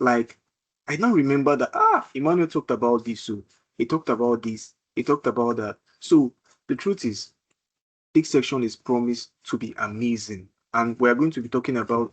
Like, I now remember that, Emmanuel talked about this. So he talked about this. He talked about that. So the truth is, this section is promised to be amazing. And we're going to be talking about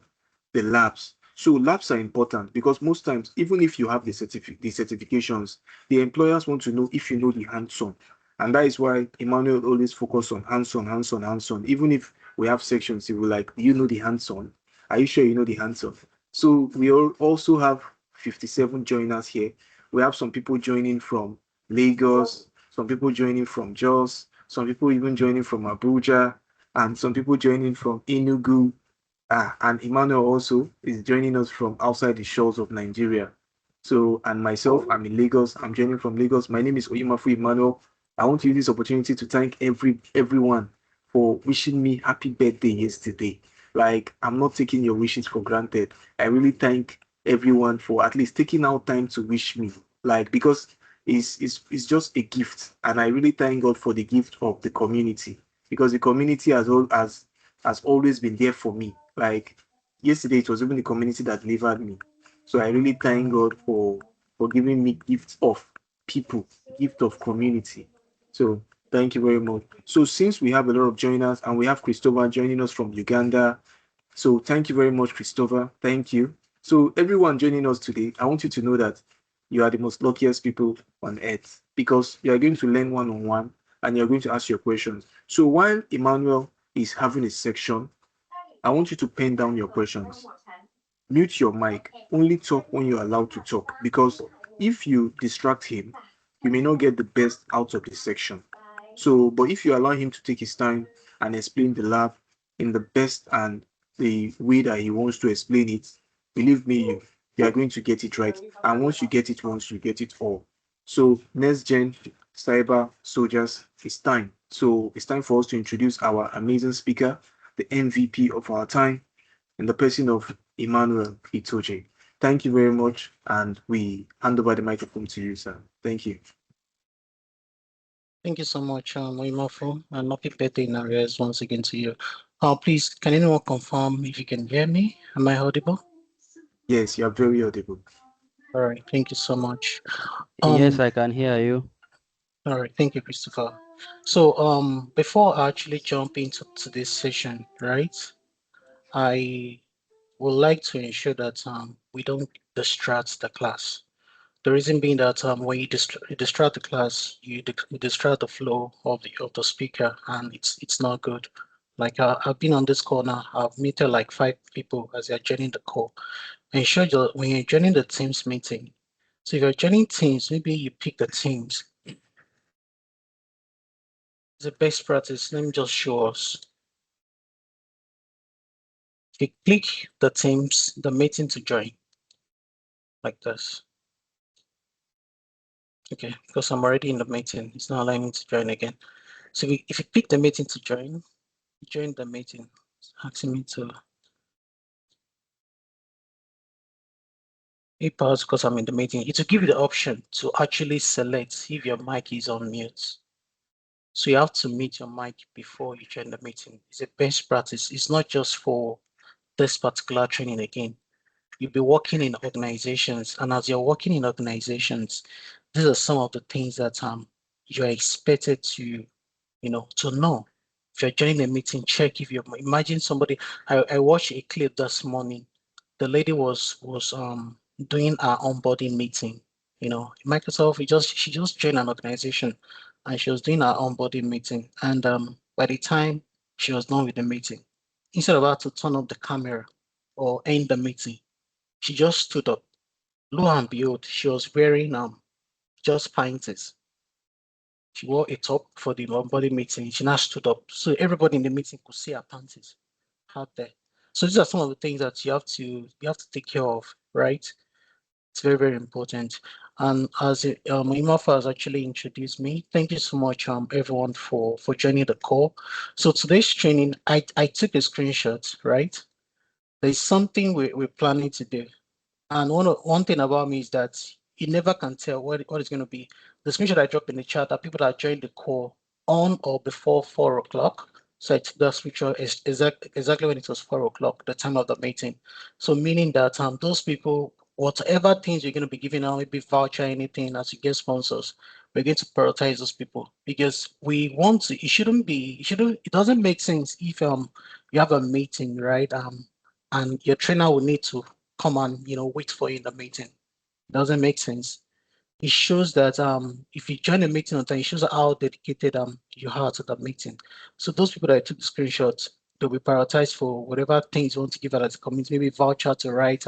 the labs. So labs are important because most times, even if you have the certifications, the employers want to know if you know the hands-on. And that is why Emmanuel always focus on hands-on, hands-on, hands-on. Even if we have sections, he will like, do you know the hands-on? Are you sure you know the hands-on? So we also have 57 joiners here. We have some people joining from Lagos, some people joining from Jos, some people even joining from Abuja, and some people joining from Enugu. And Emmanuel also is joining us from outside the shores of Nigeria. So, and myself, I'm in Lagos. I'm joining from Lagos. My name is Oyimafu Emmanuel. I want to use this opportunity to thank everyone for wishing me happy birthday yesterday. Like, I'm not taking your wishes for granted. I really thank everyone for at least taking out time to wish me. Like, because it's just a gift. And I really thank God for the gift of the community. Because the community has always been there for me. Like yesterday, it was even the community that delivered me. So I really thank God for giving me gifts of people, gift of community. So thank you very much. So since we have a lot of joiners and we have Christopher joining us from Uganda, so thank you very much, Christopher. Thank you. So everyone joining us today, I want you to know that you are the most luckiest people on earth because you are going to learn one-on-one and you're going to ask your questions. So while Emmanuel is having a section, I want you to pen down your questions. Mute your mic. Only talk when you're allowed to talk because if you distract him, you may not get the best out of this section. So, but if you allow him to take his time and explain the lab in the best and the way that he wants to explain it, believe me, you are going to get it right. And once you get it once, you get it all. So, NextGen cyber soldiers, it's time. So, it's time for us to introduce our amazing speaker, the MVP of our time, in the person of Emmanuel Itoje. Thank you very much, and we hand over the microphone to you, sir. Thank you. Thank you so much, Oyimafu, and happy birthday in arrears once again to you. Please, can anyone confirm if you can hear me? Am I audible? Yes, you are very audible. All right, thank you so much. Yes, I can hear you. All right, thank you, Christopher. So, before I actually jump into this session, right, I would like to ensure that we don't distract the class. The reason being that when you distract the class, you distract the flow of the speaker, and it's not good. Like I've been on this call now, I've meted like 5 people as they're joining the call. Ensure that when you're joining the Teams meeting, so if you're joining Teams, maybe you pick the Teams. It's a best practice. Let me just show us. You click the Teams, the meeting to join, like this. Okay, because I'm already in the meeting, it's not allowing me to join again. So if you pick the meeting to join the meeting, it's asking me to pause because I'm in the meeting. It will give you the option to actually select if your mic is on mute. So you have to mute your mic before you join the meeting. It's a best practice. It's not just for this particular training again. You'll be working in organizations, and as you're working in organizations, these are some of the things that you're expected to, to know. If you're joining a meeting, check if you're. Imagine somebody. I watched a clip this morning. The lady was doing her onboarding meeting. Microsoft. She just joined an organization, and she was doing her onboarding meeting. And by the time she was done with the meeting, instead of her to turn off the camera or end the meeting, she just stood up. Lo and behold, she was wearing just panties. She wore a top for the onboarding meeting. She now stood up, so everybody in the meeting could see her panties out there. So these are some of the things that you have to take care of, right? It's very, very important. And as Imafa has actually introduced me, thank you so much, everyone, for joining the call. So today's training, I took a screenshot, right? There's something we're planning to do. And one thing about me is that you never can tell what it's going to be. The screenshot I dropped in the chat are people that joined the call on or before 4 o'clock. So I took that screenshot exactly when it was 4 o'clock, the time of the meeting. So meaning that those people whatever things you're going to be giving out, maybe voucher, anything as you get sponsors, we're going to prioritize those people because we want to. It doesn't make sense if you have a meeting, right? And your trainer will need to come and wait for you in the meeting. It doesn't make sense. It shows that if you join a meeting on time, it shows how dedicated you are to the meeting. So those people that took the screenshots, they'll be prioritized for whatever things you want to give out as a community, maybe voucher to write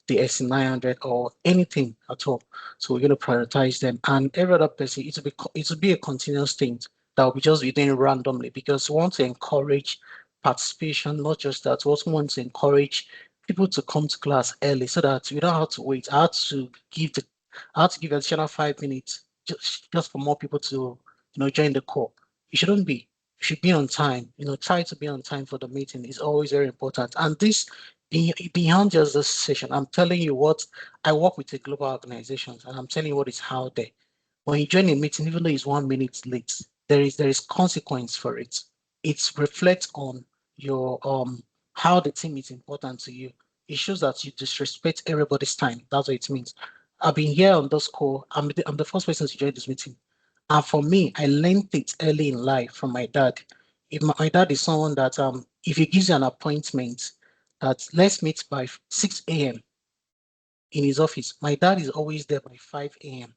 the SC-900 or anything at all. So we're going to prioritize them, and every other person, it will be a continuous thing that will be just be doing randomly because we want to encourage participation. Not just that, we also want to encourage people to come to class early so that we don't have to wait. I had to give additional 5 minutes just for more people to join the call. It shouldn't be. You should be on time. Try to be on time for the meeting. It's always very important. And this beyond just this session, I'm telling you what I work with the global organizations, and I'm telling you what is out there. When you join a meeting, even though it's 1 minute late, there is consequence for it. It reflects on your how the team is important to you. It shows that you disrespect everybody's time. That's what it means. I've been here on this call. I'm the first person to join this meeting. And for me, I learned it early in life from my dad. If my dad is someone that if he gives you an appointment that let's meet by 6 a.m. in his office, my dad is always there by 5 a.m.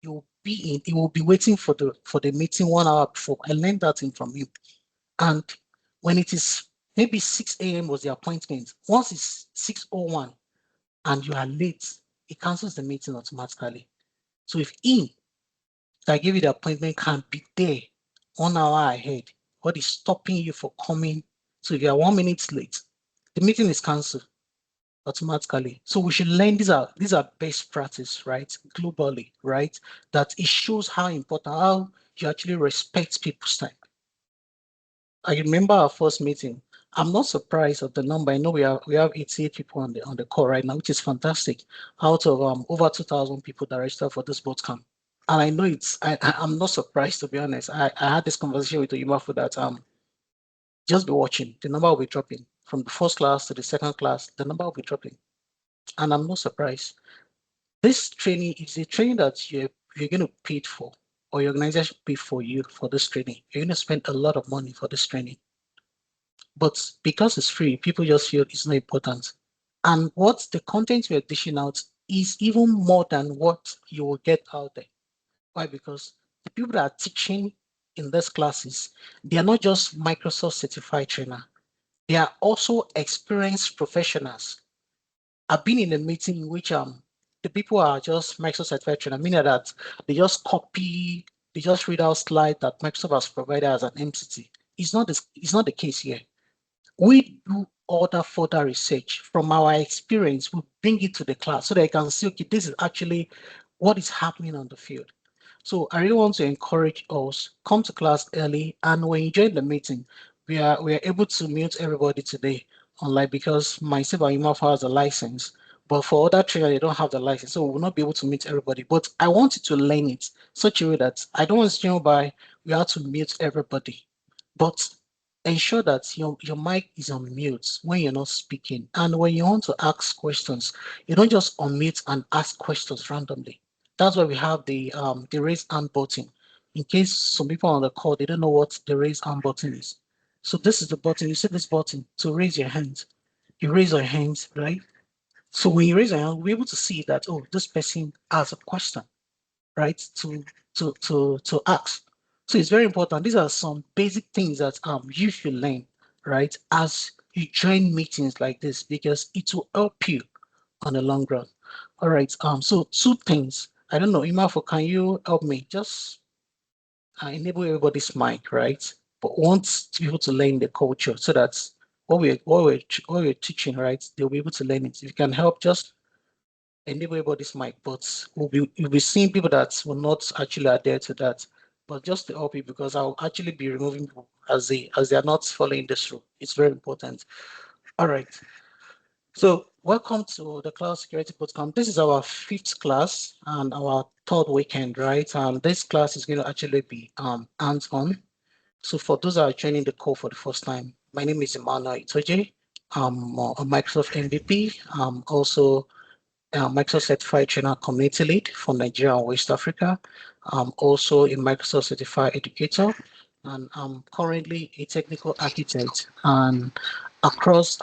He will be waiting for the meeting 1 hour before. I learned that thing from him. And when it is maybe 6 a.m. was the appointment, once it's 6:01 and you are late, it cancels the meeting automatically. So if he that gave you the appointment can be there 1 hour ahead, what is stopping you for coming? So if you are 1 minute late, the meeting is cancelled automatically. So we should learn these are best practice, right? Globally, right? That it shows how important, how you actually respect people's time. I remember our first meeting. I'm not surprised at the number. I know we have 88 people on the call right now, which is fantastic. Out of over 2,000 people that registered for this bootcamp. And I know I'm not surprised, to be honest. I had this conversation with Oyimafu that just be watching. The number will be dropping from the first class to the second class. The number will be dropping, and I'm not surprised. This training is a training that you're going to pay for, or your organization pay for you for this training. You're going to spend a lot of money for this training, but because it's free, people just feel it's not important. And what the content we're dishing out is even more than what you will get out there. Why? Because the people that are teaching in these classes, they are not just Microsoft certified trainer. They are also experienced professionals. I've been in a meeting in which the people are just Microsoft certified trainer, meaning that they just read out slides that Microsoft has provided as an MCT. It's not the case here. We do other further research from our experience. We bring it to the class so they can see, okay, this is actually what is happening on the field. So I really want to encourage us, come to class early, and when you join the meeting, we are able to mute everybody today, unlike because myself and Oyimafu has a license, but for other trainers, they don't have the license, so we will not be able to mute everybody. But I want you to learn it such a way that I don't want to by we have to mute everybody, but ensure that your mic is on mute when you're not speaking. And when you want to ask questions, you don't just unmute and ask questions randomly. That's why we have the raise hand button. In case some people on the call, they don't know what the raise hand button is. So this is the button. You see this button to raise your hand. You raise your hands, right? So when you raise your hand, we'll be able to see that, oh, this person has a question, right? To ask. So it's very important. These are some basic things that you should learn, right? As you join meetings like this, because it will help you on the long run. All right. So two things. I don't know, Imafu, can you help me? Just enable everybody's mic, right? But want people to learn the culture so that what we're teaching, right? They'll be able to learn it. If you can help, just enable everybody's mic. But you'll be seeing people that will not actually adhere to that. But just to help you, because I'll actually be removing people as they are not following this rule. It's very important. All right. So welcome to the Cloud Security Bootcamp. This is our 5th class and our 3rd weekend, right? This class is going to actually be hands-on. So for those that are joining the call for the first time, my name is Emmanuel Itoje. I'm a Microsoft MVP. I'm also Microsoft Certified Trainer Community Lead for Nigeria and West Africa. I'm also a Microsoft Certified Educator, and I'm currently a technical architect. And across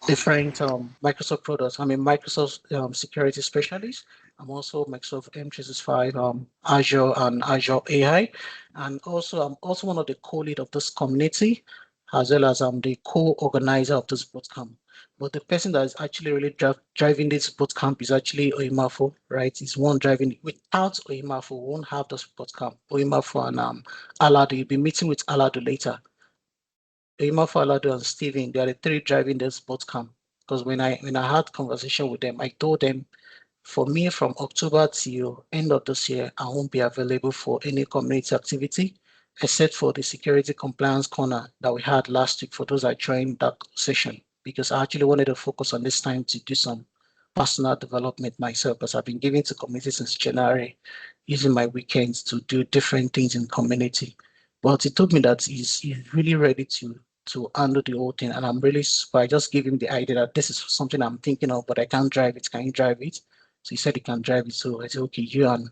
different Microsoft products, I'm a Microsoft security specialist. I'm also Microsoft M365 Azure and Azure AI, and also I'm also one of the co-lead of this community, as well as I'm the co-organizer of this bootcamp. But the person that is actually really driving this bootcamp is actually Oyimafu, right? He's one driving. Without Oyimafu, we won't have this bootcamp. Oyimafu and Haladu, you'll be meeting with Haladu later. Oyimafu, Haladu, and Steven, they are the three driving this bootcamp. Because when I had conversation with them, I told them, for me, from October till end of this year, I won't be available for any community activity, except for the security compliance corner that we had last week for those that joined that session, because I actually wanted to focus on this time to do some personal development myself, because I've been giving to community since January, using my weekends to do different things in community. But he told me that he's really ready to handle the whole thing, and I'm really super. I just gave him the idea that this is something I'm thinking of, but I can't drive it. Can you drive it? So he said he can drive it. So I said, okay, you, and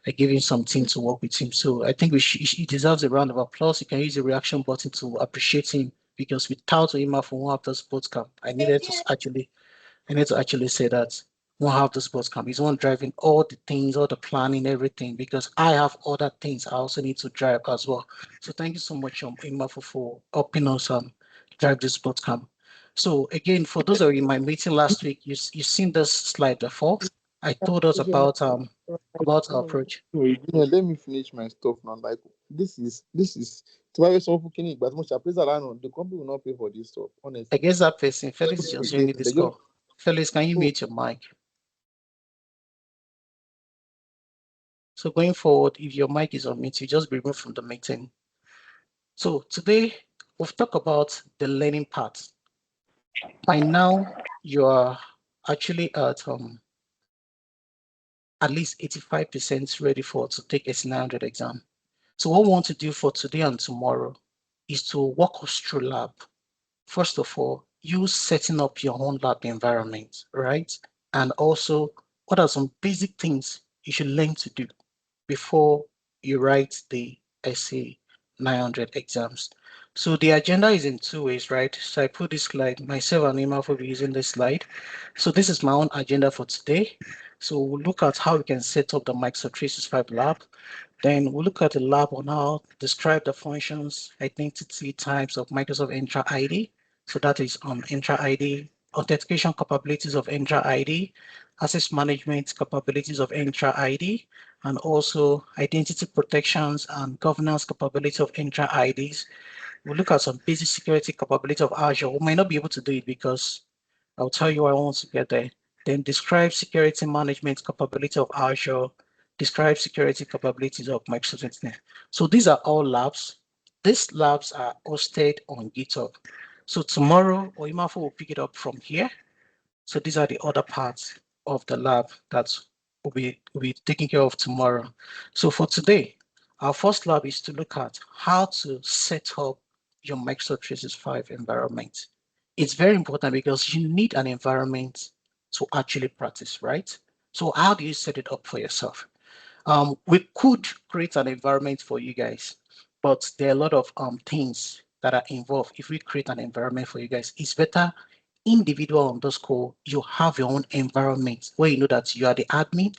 I gave him something to work with him. So I think he deserves a round of applause. You can use the reaction button to appreciate him, because without him for one of those sports camp, I need to actually say that one have the sports camp. He's one driving all the things, all the planning, everything, because I have other things I also need to drive as well. So thank you so much, Oyimafu, for helping us drive this sports camp. So again, for those of you in my meeting last week, you seen this slide before. I told us about our approach. Let me finish my stuff now. Like this is why someone can but most the company will not pay for this stuff, honestly. I guess that person, Felix, is just joining this call. Felix, can you mute your mic? So going forward, if your mic is on mute, you just be removed from the meeting. So today we've talked about the learning part. By now, you are actually at least 85% ready to take SC-900 exam. So what we want to do for today and tomorrow is to walk us through lab. First of all, you setting up your own lab environment, right? And also, what are some basic things you should learn to do before you write the SC-900 exams? So the agenda is in two ways, right? So I put this slide, myself and Emma will be using this slide. So this is my own agenda for today. So we'll look at how we can set up the Microsoft 365 lab. Then we'll look at the lab on how describe the functions, identity types of Microsoft Entra ID. So that is Entra ID, authentication capabilities of Entra ID, access management capabilities of Entra ID, and also identity protections and governance capability of Entra IDs. We'll look at some basic security capability of Azure. We might not be able to do it because I'll tell you why once we get there. Then describe security management capability of Azure, describe security capabilities of Microsoft Internet. So these are all labs. These labs are hosted on GitHub. So tomorrow, Oyimafu will pick it up from here. So these are the other parts of the lab that will be taken care of tomorrow. So for today, our first lab is to look at how to set up your Microsoft 365 environment. It's very important because you need an environment to actually practice, right? So how do you set it up for yourself? We could create an environment for you guys, but there are a lot of things that are involved. If we create an environment for you guys, it's better individual underscore, you have your own environment where you know that you are the admin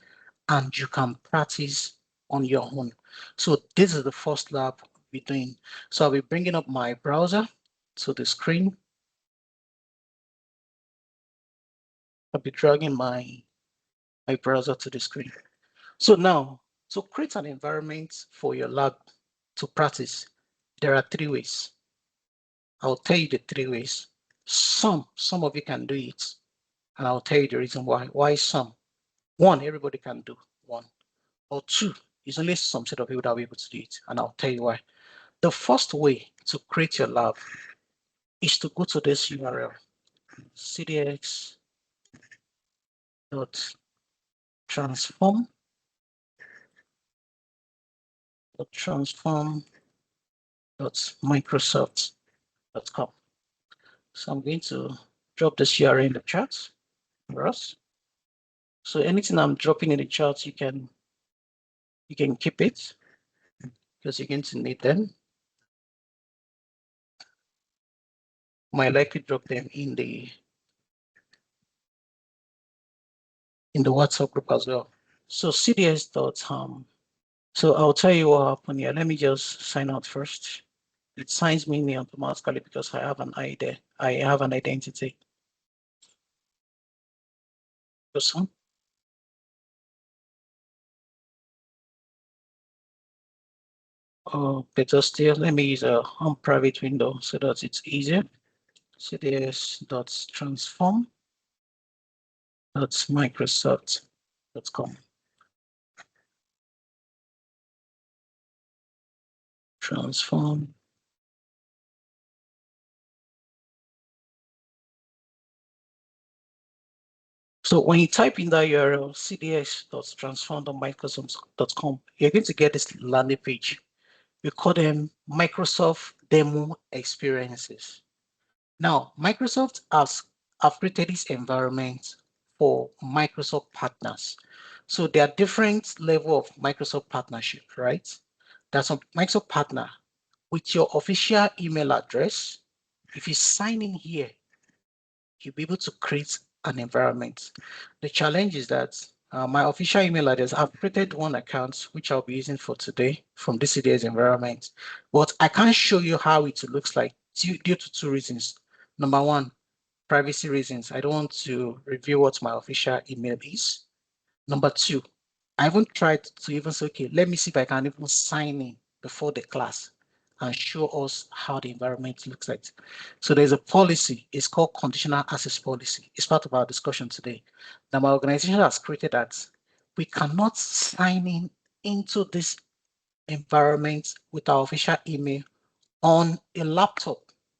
and you can practice on your own. So this is the first lab we're doing. So I'll be bringing up my browser to the screen. I'll be dragging my browser to the screen. So now, to create an environment for your lab to practice, there are three ways. I'll tell you the three ways. Some of you can do it, and I'll tell you the reason why. Why some? One, everybody can do one. Or two, it's only some set of people that will be able to do it, and I'll tell you why. The first way to create your lab is to go to this URL, cdx.transform.microsoft.com. So I'm going to drop this URL in the chat for us. So anything I'm dropping in the chart, you can keep it because you're going to need them. Might likely drop them in the WhatsApp group as well. So CDS dot so I'll tell you what happened here. Let me just sign out first. It signs me in automatically because I have an ID. I have an identity. Person. Oh, better still, let me use a private window so that it's easier. CDS dot transform dot Microsoft.com. Transform. So when you type in that URL, cds.transform.microsoft.com, you're going to get this landing page. We call them Microsoft Demo Experiences. Now, Microsoft has created this environment for Microsoft partners. So there are different level of Microsoft partnership, right? There's some Microsoft partner with your official email address. If you sign in here, you'll be able to create an environment. The challenge is that my official email address, I've created one account, which I'll be using for today from this CDS environment, but I can't show you how it looks like due to two reasons. Number one, privacy reasons. I don't want to reveal what my official email is. Number two, I haven't tried to even say, okay, let me see if I can even sign in before the class and show us how the environment looks like. So there's a policy, it's called conditional access policy. It's part of our discussion today. Now my organization has created that we cannot sign in into this environment with our official email on a laptop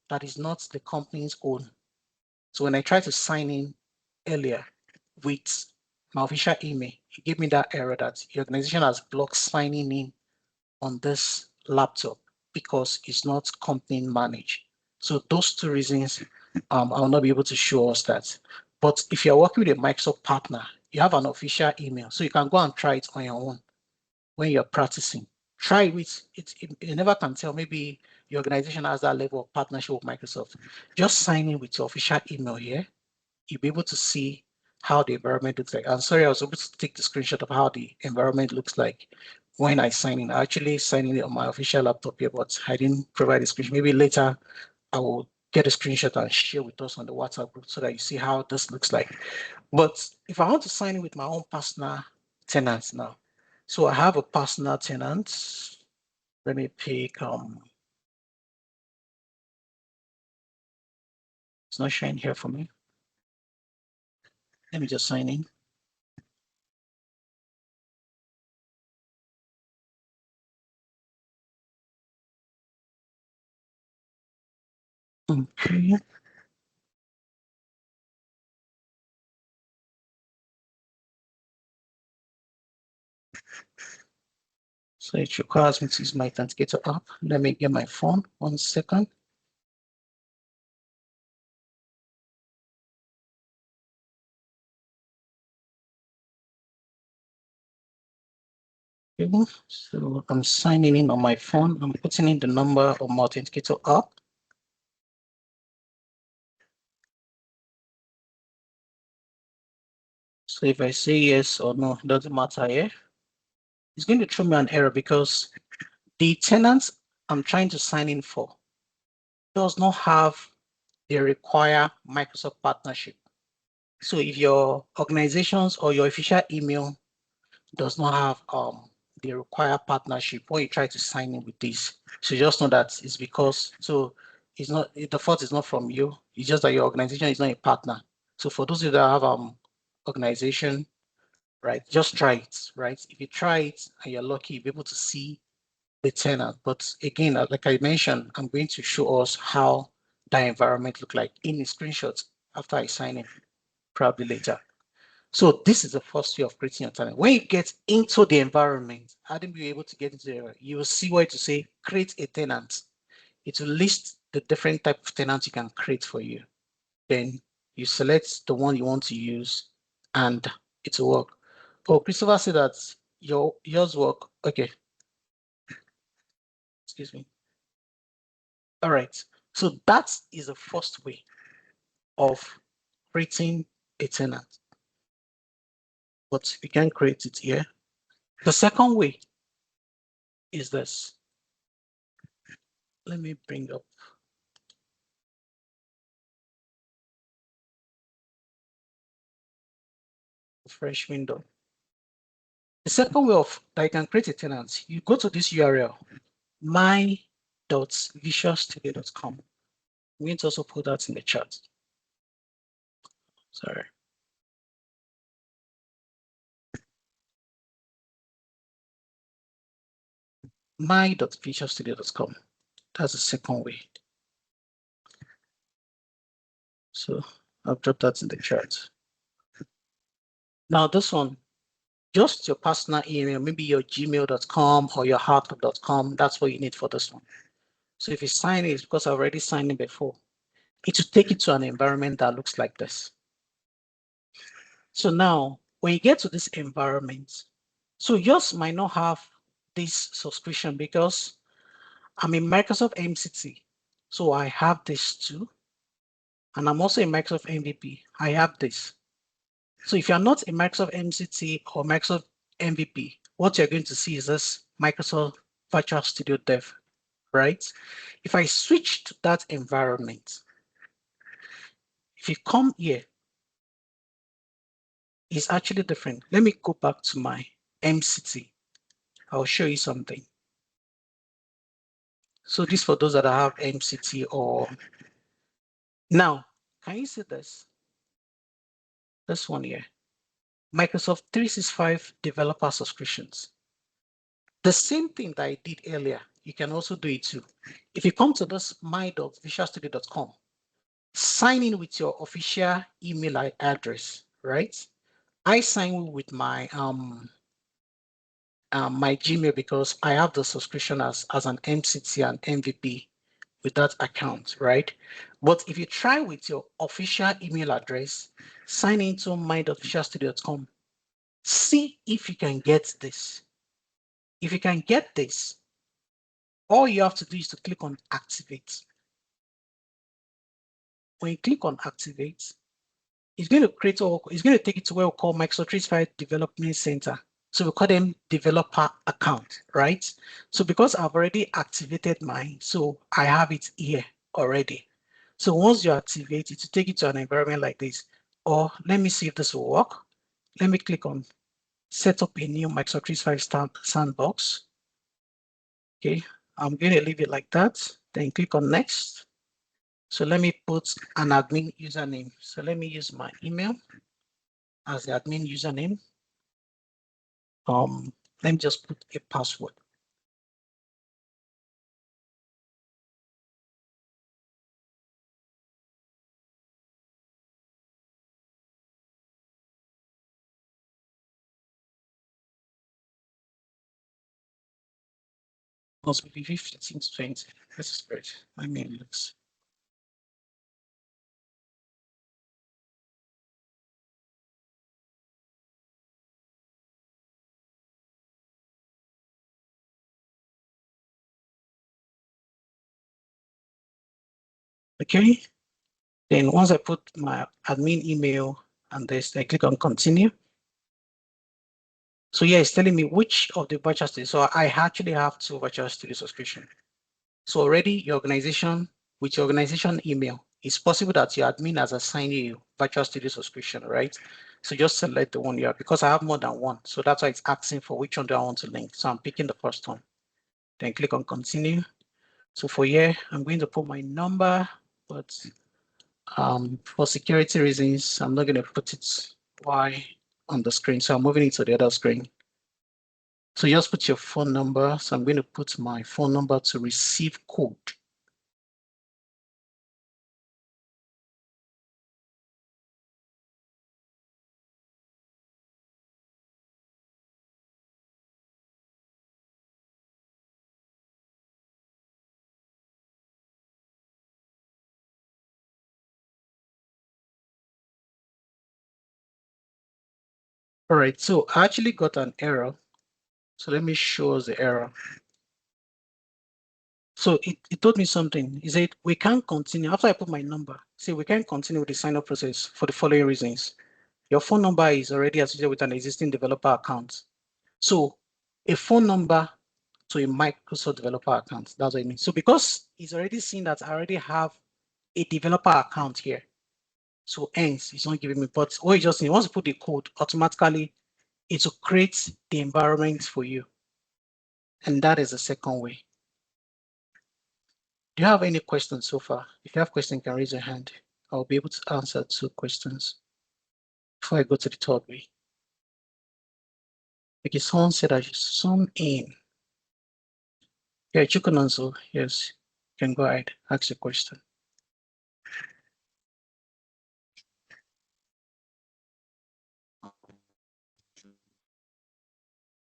that is not the company's own. So when I tried to sign in earlier with my official email, it gave me that error that your organization has blocked signing in on this laptop because it's not company managed. So those two reasons, I will not be able to show us that. But if you're working with a Microsoft partner, you have an official email, so you can go and try it on your own when you're practicing. Try with it. You never can tell. Maybe your organization has that level of partnership with Microsoft. Just sign in with your official email here. You'll be able to see how the environment looks like. I'm sorry, I was able to take the screenshot of how the environment looks like when I sign in. I actually signed in on my official laptop here, but I didn't provide a screenshot. Maybe later I will get a screenshot and share with us on the WhatsApp group so that you see how this looks like. But if I want to sign in with my own personal tenants now, so I have a personal tenant. Let me pick, it's not showing here for me. Let me just sign in. Okay. So it requires me to use my authenticator app. Let me get my phone, 1 second. Okay, so I'm signing in on my phone. I'm putting in the number of my authenticator app. So if I say yes or no, it doesn't matter here. It's going to throw me an error because the tenant I'm trying to sign in for does not have the required Microsoft partnership. So if your organizations or your official email does not have the required partnership when you try to sign in with this, so just know that it's because, so it's not, the fault is not from you, it's just that your organization is not a partner. So for those of you that have organization, right, just try it, right? If you try it and you're lucky, you'll be able to see the tenant. But again, like I mentioned, I'm going to show us how that environment look like in the screenshots after I sign in, probably later. So this is the first way of creating your tenant. When you get into the environment, I didn't be able to get into the, you will see where to say create a tenant. It will list the different type of tenants you can create for you. Then you select the one you want to use and it will work. Oh, Christopher said that yours work. Okay. Excuse me. All right. So that is the first way of creating a tenant. But we can create it here. The second way is this. Let me bring up a fresh window. The second way of that you can create a tenant, you go to this URL, my.visualstudio.com. We need to also put that in the chat. Sorry. my.visualstudio.com. That's the second way. So I've dropped that in the chat. Now this one, just your personal email, maybe your gmail.com or your outlook.com. That's what you need for this one. So if you sign it, because I've already signed it before, it will take you to an environment that looks like this. So now, when you get to this environment, so yours might not have this subscription because I'm in Microsoft MCT. So I have this too. And I'm also in Microsoft MVP. I have this. So if you're not in Microsoft MCT or Microsoft MVP, what you're going to see is this Microsoft Virtual Studio Dev, right? If I switch to that environment, if you come here, it's actually different. Let me go back to my MCT. I'll show you something. So this for those that have MCT or now, can you see this? This one here, Microsoft 365 developer subscriptions. The same thing that I did earlier, you can also do it too. If you come to this my.visualstudio.com, sign in with your official email address, right? I sign in with my my Gmail because I have the subscription as an MCT and MVP with that account, right? But if you try with your official email address, sign into my.visualstudio.com, see if you can get this. If you can get this, all you have to do is to click on activate. When you click on activate, it's going to create it's going to take you to where we call Microsoft 365 Development Center. So we call them developer account, right? So because I've already activated mine, so I have it here already. So once you activate it, to take it to an environment like this, or let me see if this will work. Let me click on set up a new Microsoft 365 Sandbox. Okay, I'm going to leave it like that. Then click on next. So let me put an admin username. So let me use my email as the admin username. Let me just put a password. Must be 15 to 20. This is great. My mail looks. Okay. Then once I put my admin email and this, I click on continue. So yeah, it's telling me which of the virtual studios. So I actually have 2 virtual studio subscription. So already your organization, with your organization email, it's possible that your admin has assigned you virtual studio subscription, right? So just select the one you have because I have more than one. So that's why it's asking for which one do I want to link. So I'm picking the first one. Then click on continue. So for here, I'm going to put my number, but for security reasons, I'm not going to put it Y on the screen. So I'm moving it to the other screen. So just put your phone number. So I'm going to put my phone number to receive code. All right, so I actually got an error. So let me show us the error. So it told me something. It said, we can't continue. After I put my number, see, we can't continue with the sign-up process for the following reasons. Your phone number is already associated with an existing developer account. So a phone number to a Microsoft developer account, that's what it means. So because it's already seen that I already have a developer account here, so hence it's not giving me, but what you just need, once you put the code, automatically it will create the environment for you. And that is the second way. Do you have any questions so far? If you have questions, you can raise your hand. I'll be able to answer 2 questions before I go to the third way. Okay, someone said I should sum in. Yeah, you can answer. Yes, you can go ahead, ask your question.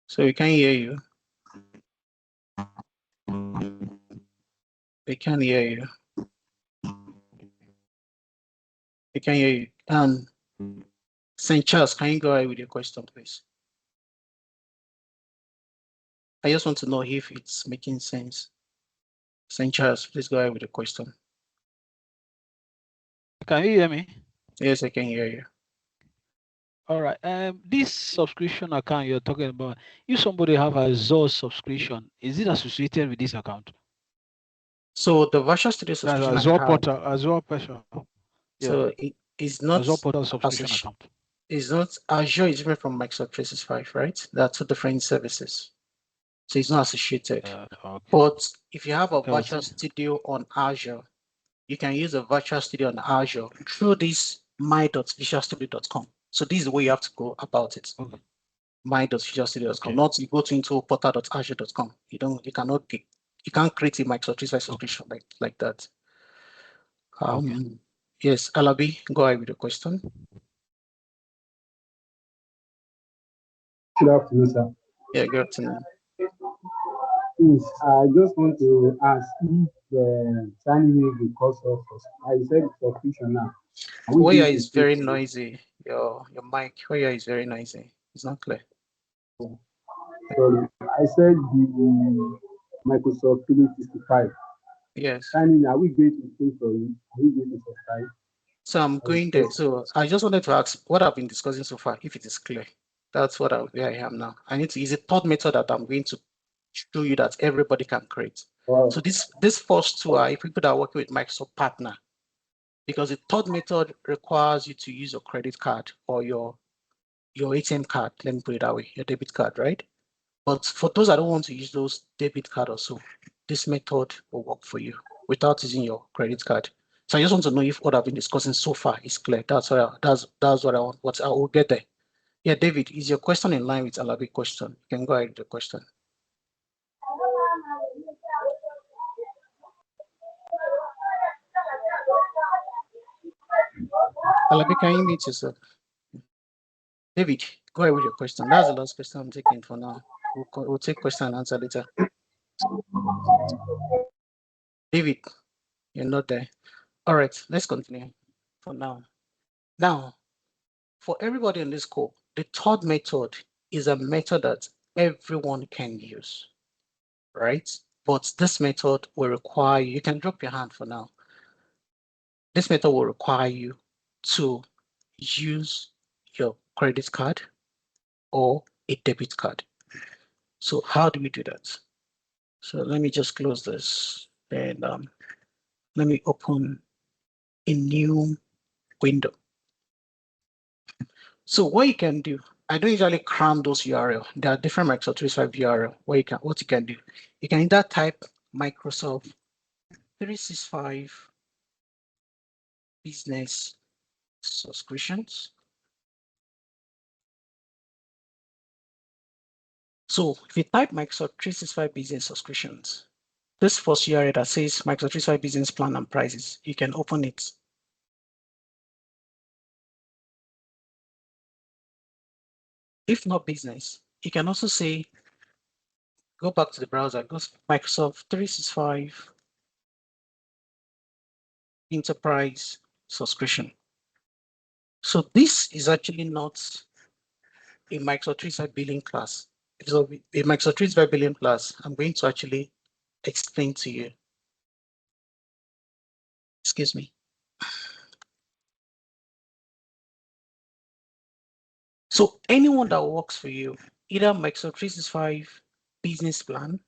So we can hear you. We can hear you. We can hear you. And St. Charles, can you go ahead with your question, please? I just want to know if it's making sense. St. Charles, please go ahead with the question. Can you hear me? Yes, I can hear you. All right. This subscription account you're talking about, if somebody have a Azure subscription, is it associated with this account? So the Virtual Studio subscription Azure I have, portal, Azure portal. so Yeah. it is not Azure portal subscription account. It's not Azure is different from Microsoft 365, right? They're 2 different services. So it's not associated. Okay. But if you have a Okay, Virtual Studio on Azure, you can use a Virtual Studio on Azure through this my.visualstudio.com. So this is the way you have to go about it. Okay. My.visualstudio.com. Okay. Not you go to into portal.azure.com. You can't create a Microsoft 365 subscription like that. Okay. Yes, Alabi, go ahead with the question. Good afternoon, sir. Yeah, good afternoon. Please, I just want to ask if the signing in the cost of, I said subscription now. Where is very noisy. Your mic, where is very noisy. It's not clear. Sorry, I said the Microsoft 365. Yes. Signing, are we going to pay for it? Are we going to subscribe? So I'm going there. So I just wanted to ask what I've been discussing so far, if it is clear. That's where I am now. I need to use a third method that I'm going to show you that everybody can create. So this first 2 are people that are working with Microsoft Partner, because the third method requires you to use your credit card or your ATM card. Let me put it that way, your debit card, right? But for those that don't want to use those debit card or so, this method will work for you without using your credit card. So I just want to know if what I've been discussing so far is clear. That's what I want. What I will get there. Yeah, David, is your question in line with Alabi's question? You can go ahead with the question. Alabi, can you mute yourself? David, go ahead with your question. That's the last question I'm taking for now. We'll take question and answer later. David, you're not there. All right, let's continue for now. Now, for everybody in this call, the third method is a method that everyone can use, right? But this method will require you can drop your hand for now. This method will require you to use your credit card or a debit card. So how do we do that? So let me just close this and let me open a new window. So what you can do, I don't usually cram those URL. There are different Microsoft 365 URL what you can do. You can either type Microsoft 365 business subscriptions. So if you type Microsoft 365 business subscriptions, this first URL that says Microsoft 365 business plan and prices, you can open it. If not business, you can also say, go back to the browser, go to Microsoft 365 enterprise subscription. So this is actually not a Microsoft 365 billing class. If it's a Microsoft 365 billing class, I'm going to actually explain to you. Excuse me. So anyone that works for you, either Microsoft 365 business plan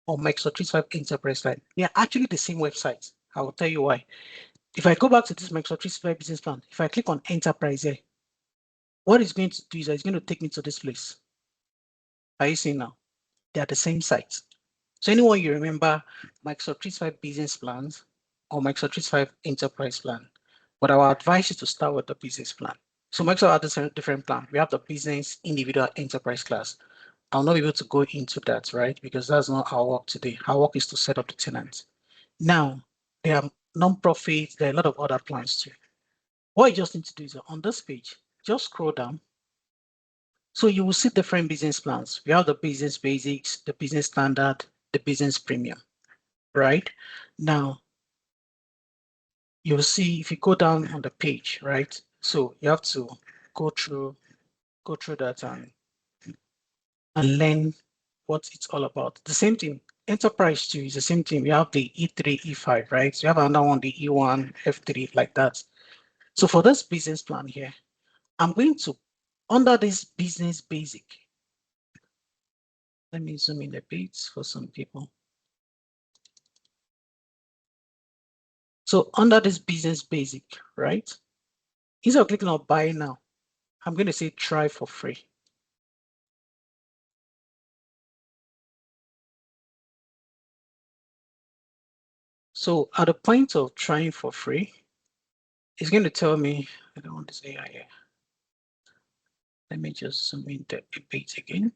or Microsoft 365 enterprise plan, they are actually the same website. I will tell you why. If I go back to this Microsoft 365 business plan, if I click on enterprise here, what it's going to do is it's going to take me to this place. Are you seeing now? They are the same site. So anyone you remember Microsoft 365 business plans or Microsoft 365 enterprise plan, but I would advise you to start with the business plan. So Microsoft has a different plan. We have the business, individual, enterprise class. I'll not be able to go into that, right? Because that's not our work today. Our work is to set up the tenant. Now, there are non-profits, there are a lot of other plans too. What you just need to do is on this page, just scroll down. So you will see different business plans. We have the business basics, the business standard, the business premium, right? Now, you'll see if you go down on the page, right? So you have to go through that and learn what it's all about. The same thing, enterprise too is the same thing. We have the E3, E5, right? So you have another one, the E1, F3, like that. So for this business plan here, I'm going to, under this business basic, let me zoom in a bit for some people. So under this business basic, right? Instead of clicking on buy now, I'm going to say try for free. So at the point of trying for free, it's going to tell me, I don't want this AI here. Let me just zoom in a bit again.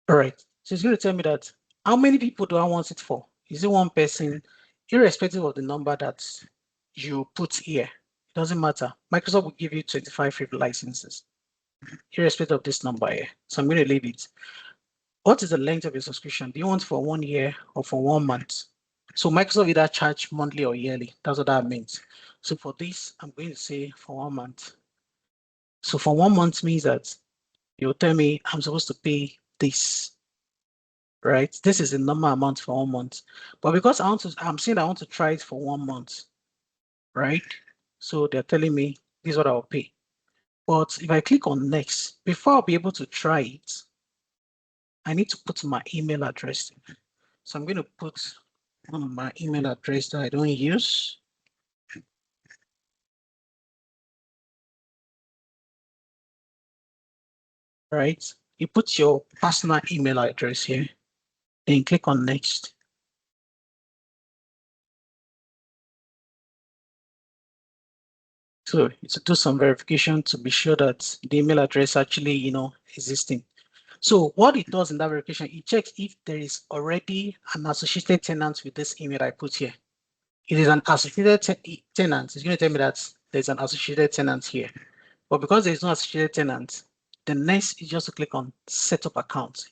All right, so it's going to tell me that how many people do I want it for? Is it one person? Irrespective of the number that you put here, it doesn't matter. Microsoft will give you 25 free licenses, irrespective of this number here. So I'm going to leave it. What is the length of your subscription? Do you want for 1 year or for 1 month? So Microsoft either charge monthly or yearly. That's what that means. So for this, I'm going to say for 1 month. So for 1 month means that you'll tell me I'm supposed to pay this, right? This is the normal amount for 1 month. But because I'm saying I want to try it for 1 month, right? So they're telling me this is what I'll pay. But if I click on next, before I'll be able to try it, I need to put my email address. So I'm going to put my email address that I don't use. Right? You put your personal email address here, then click on next. So it's to do some verification to be sure that the email address actually, existing. So what it does in that verification, it checks if there is already an associated tenant with this email I put here. It is an associated tenant. It's going to tell me that there's an associated tenant here. But because there's no associated tenant, the next is just to click on set up account.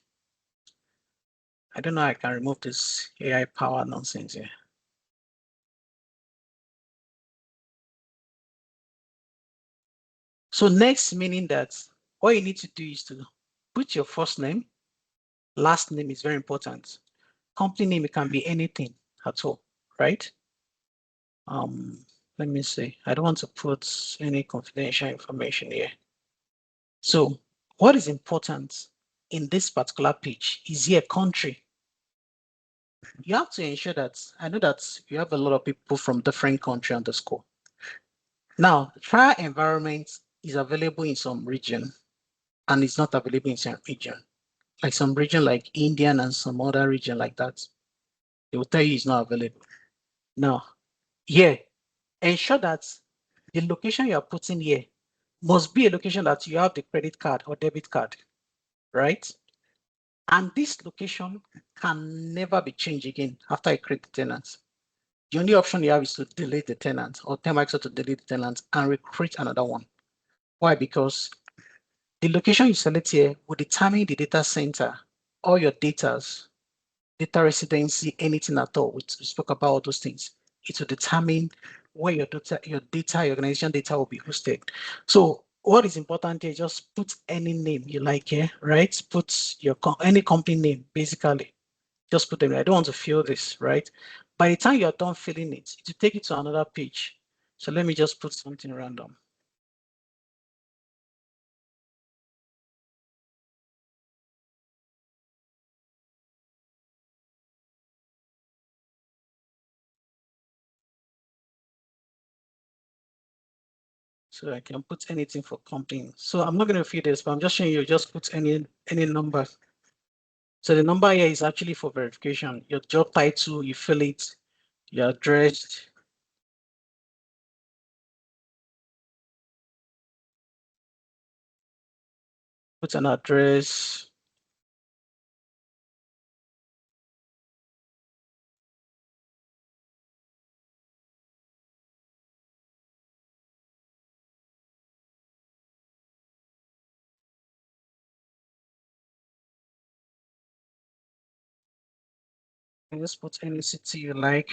I don't know how I can remove this AI power nonsense here. So next, meaning that all you need to do is to put your first name, last name is very important. Company name, it can be anything at all, right? Let me see. I don't want to put any confidential information here. So what is important in this particular page is here country. You have to ensure that, I know that you have a lot of people from different countries on the school. Now, trial environment is available in some region and it's not available in some region. Like some region like Indian and some other region like that. They will tell you it's not available. Now, here, ensure that the location you are putting here must be a location that you have the credit card or debit card, right? And this location can never be changed again after you create the tenant. The only option you have is to delete the tenant or tell Microsoft to delete the tenant and recreate another one. Why? Because the location you select here will determine the data center, all your datas, data residency, anything at all. We spoke about all those things. It will determine where your data, your organization data will be hosted. So what is important here, just put any name you like here, right? Put your any company name, basically. Just put them. I don't want to fill this, right? By the time you're done filling it, it will take you to another page. So let me just put something random. So I can put anything for company. So I'm not going to fill this, but I'm just showing you, just put any number. So the number here is actually for verification. Your job title, you fill it, your address. Put an address. And just put any city you like.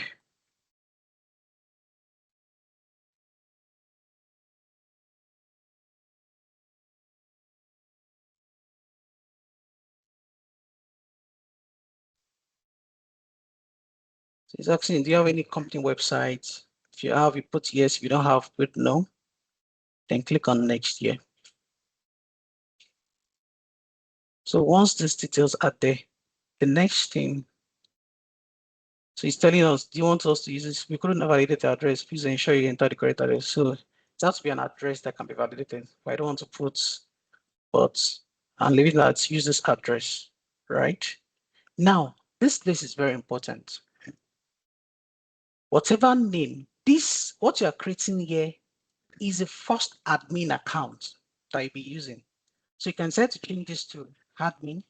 So it's asking, do you have any company website? If you have, you put yes. If you don't have, put no. Then click on next here. So once these details are there, the next thing, so it's telling us, do you want us to use this? We couldn't validate the address. Please ensure you enter the correct address. So it has to be an address that can be validated. But I don't want to put but and leave it that use this address, right? Now, this place is very important. Whatever name, what you are creating here is a first admin account that you'll be using. So you can set to change this to admin,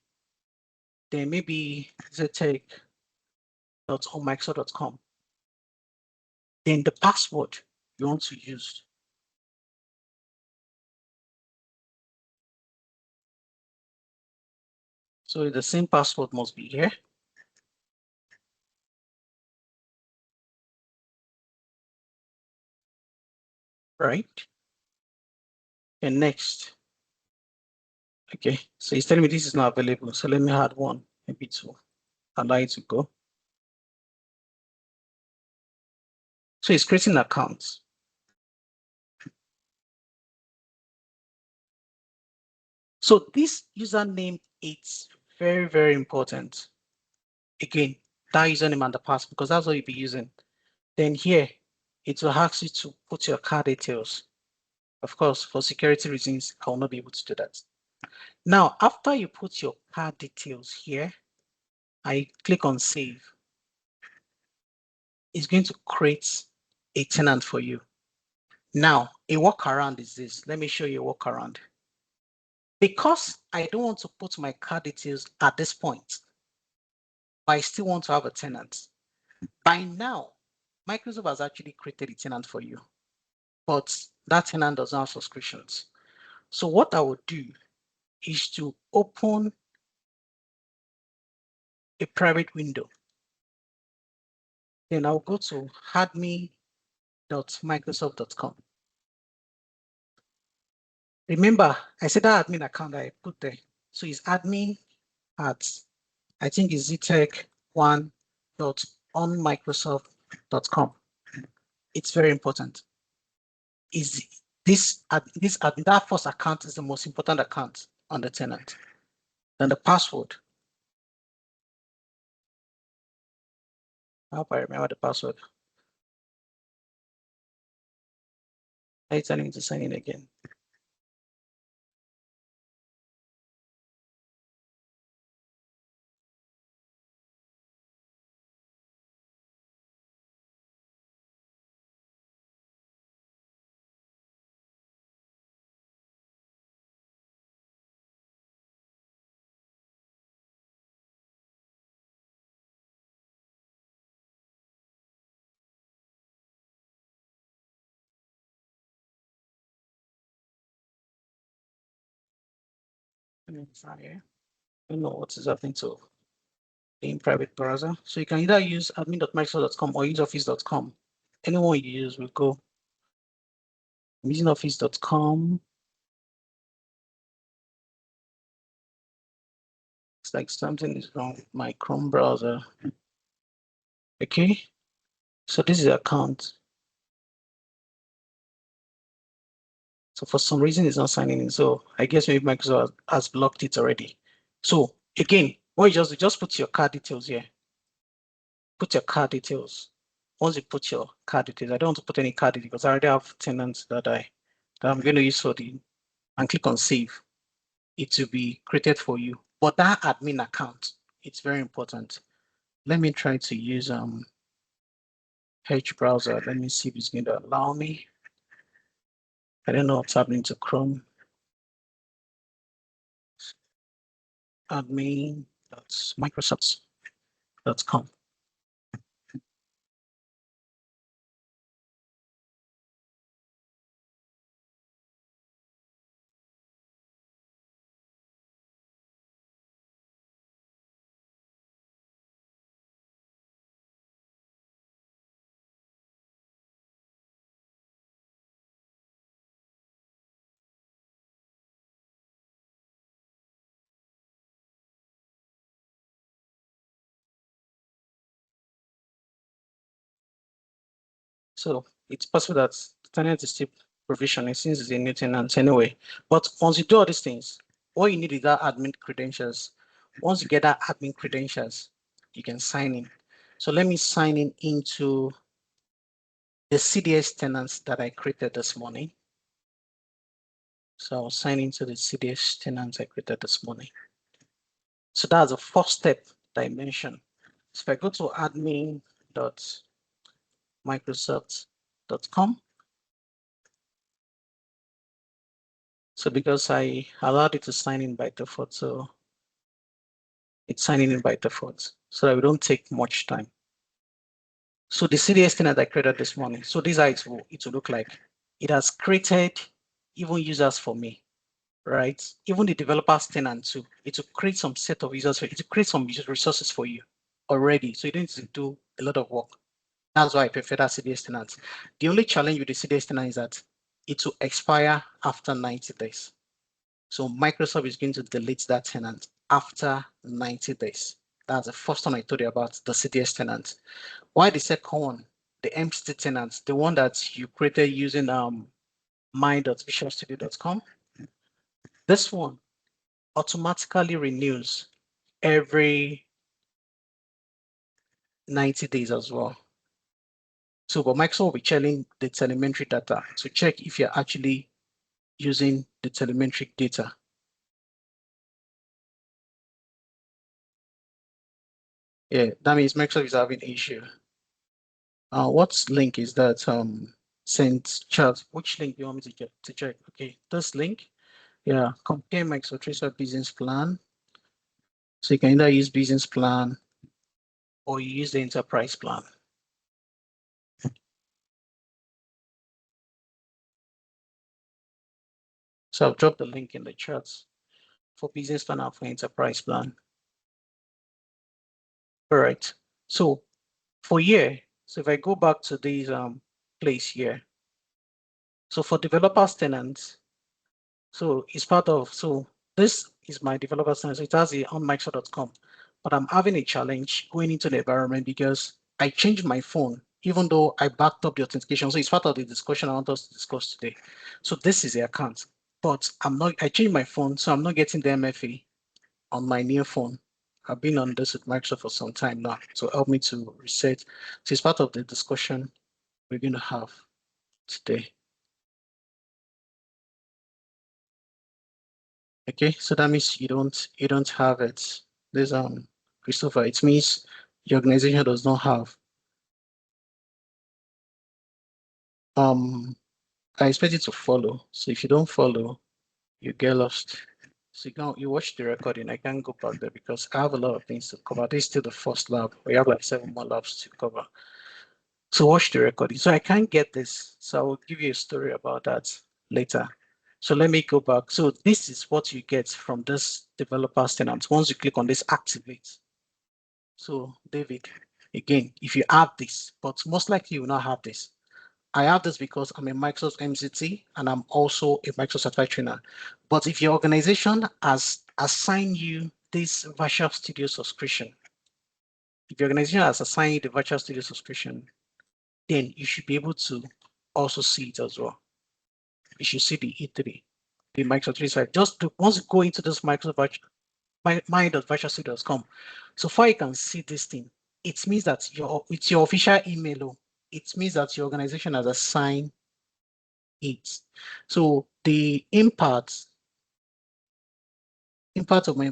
then maybe zetech.omicro.com. Then the password you want to use. So the same password must be here. Right? And next. Okay, so it's telling me this is not available. So let me add one, maybe to allow it to go. So it's creating accounts. So this username is very, very important. Again, that username and the password, because that's what you'll be using. Then here, it will ask you to put your card details. Of course, for security reasons, I will not be able to do that. Now, after you put your card details here, I click on save. It's going to create a tenant for you. Now, a workaround is this. Let me show you a workaround. Because I don't want to put my card details at this point, but I still want to have a tenant. By now, Microsoft has actually created a tenant for you, but that tenant doesn't have subscriptions. So what I would do is to open a private window. Then I'll go to admin.microsoft.com. Remember, I said that admin account I put there. So it's admin at, I think it's zetech1.onmicrosoft.com. It's very important. That first account is the most important account on the tenant. Then the password. I hope I remember the password. I'm telling you to sign in again. Here. I don't know what is happening to in private browser. So you can either use admin.microsoft.com or use office.com. Anyone you use will go. I'm using office.com. like something is wrong with my Chrome browser. Okay, so this is the account. So for some reason it's not signing in. So I guess maybe Microsoft has blocked it already. So again, what you just put your card details here. Put your card details. Once you put your card details, I don't want to put any card details because I already have tenants that I'm going to use for the, and click on save. It will be created for you. But that admin account, it's very important. Let me try to use Edge browser. Let me see if it's going to allow me. I don't know what's happening to Chrome. Admin.microsoft.com. So it's possible that the tenant is still provisioning since it's a new tenant anyway. But once you do all these things, all you need is that admin credentials. Once you get that admin credentials, you can sign in. So let me sign in into the CDS tenants that I created this morning. So I'll sign into the CDS tenants I created this morning. So that's the first step dimension. So if I go to admin.microsoft.com, so because I allowed it to sign in by default, so it's signing in by default, so that we don't take much time. So the CDS tenant I created this morning, so this is how it will look like. It has created even users for me, right? Even the developer's tenant too. It will create some set of users for you. It will create some resources for you already, so you don't need to do a lot of work. That's why I prefer that CDS tenant. The only challenge with the CDS tenant is that it will expire after 90 days. So Microsoft is going to delete that tenant after 90 days. That's the first one I told you about, the CDS tenant. Why the second one, the empty tenant, the one that you created using my.visualstudio.com? This one automatically renews every 90 days as well. So, but Microsoft will be checking the telemetry data to check if you're actually using the telemetric data. Yeah, that means Microsoft is having an issue. What link is that? Sent chat. Which link do you want me to check? Okay, this link. Yeah, compare Microsoft Tracer business plan. So you can either use business plan or you use the enterprise plan. So I've dropped the link in the chat for business plan and for enterprise plan. All right. So for here, so if I go back to this place here, so for developers tenants, so it's part of, so this is my developers tenant, so it has it on Microsoft.com, but I'm having a challenge going into the environment because I changed my phone, even though I backed up the authentication. So it's part of the discussion I want us to discuss today. So this is the account, but I changed my phone, so I'm not getting the MFA on my new phone. I've been on this with Microsoft for some time now, so help me to reset. So it's part of the discussion we're going to have today. Okay, so that means you don't have it. There's Christopher, it means your organization does not have. I expect you to follow. So if you don't follow, you get lost. So you watch the recording. I can't go back there because I have a lot of things to cover. This is still the first lab. We have like 7 more labs to cover. So watch the recording. So I can't get this. So I will give you a story about that later. So let me go back. So this is what you get from this developer's tenant. Once you click on this activate. So David, again, if you have this, but most likely you will not have this. I have this because I'm a Microsoft MCT and I'm also a Microsoft Certified Trainer. But if your organization has assigned you this Virtual Studio subscription, if your organization has assigned you the Virtual Studio subscription, then you should be able to also see it as well. You should see the E3, the Microsoft 365. Just once you go into this Microsoft my.virtualstudio.com, so far you can see this thing. It means that it's your official email. It means that your organization has assigned it. So the impact of my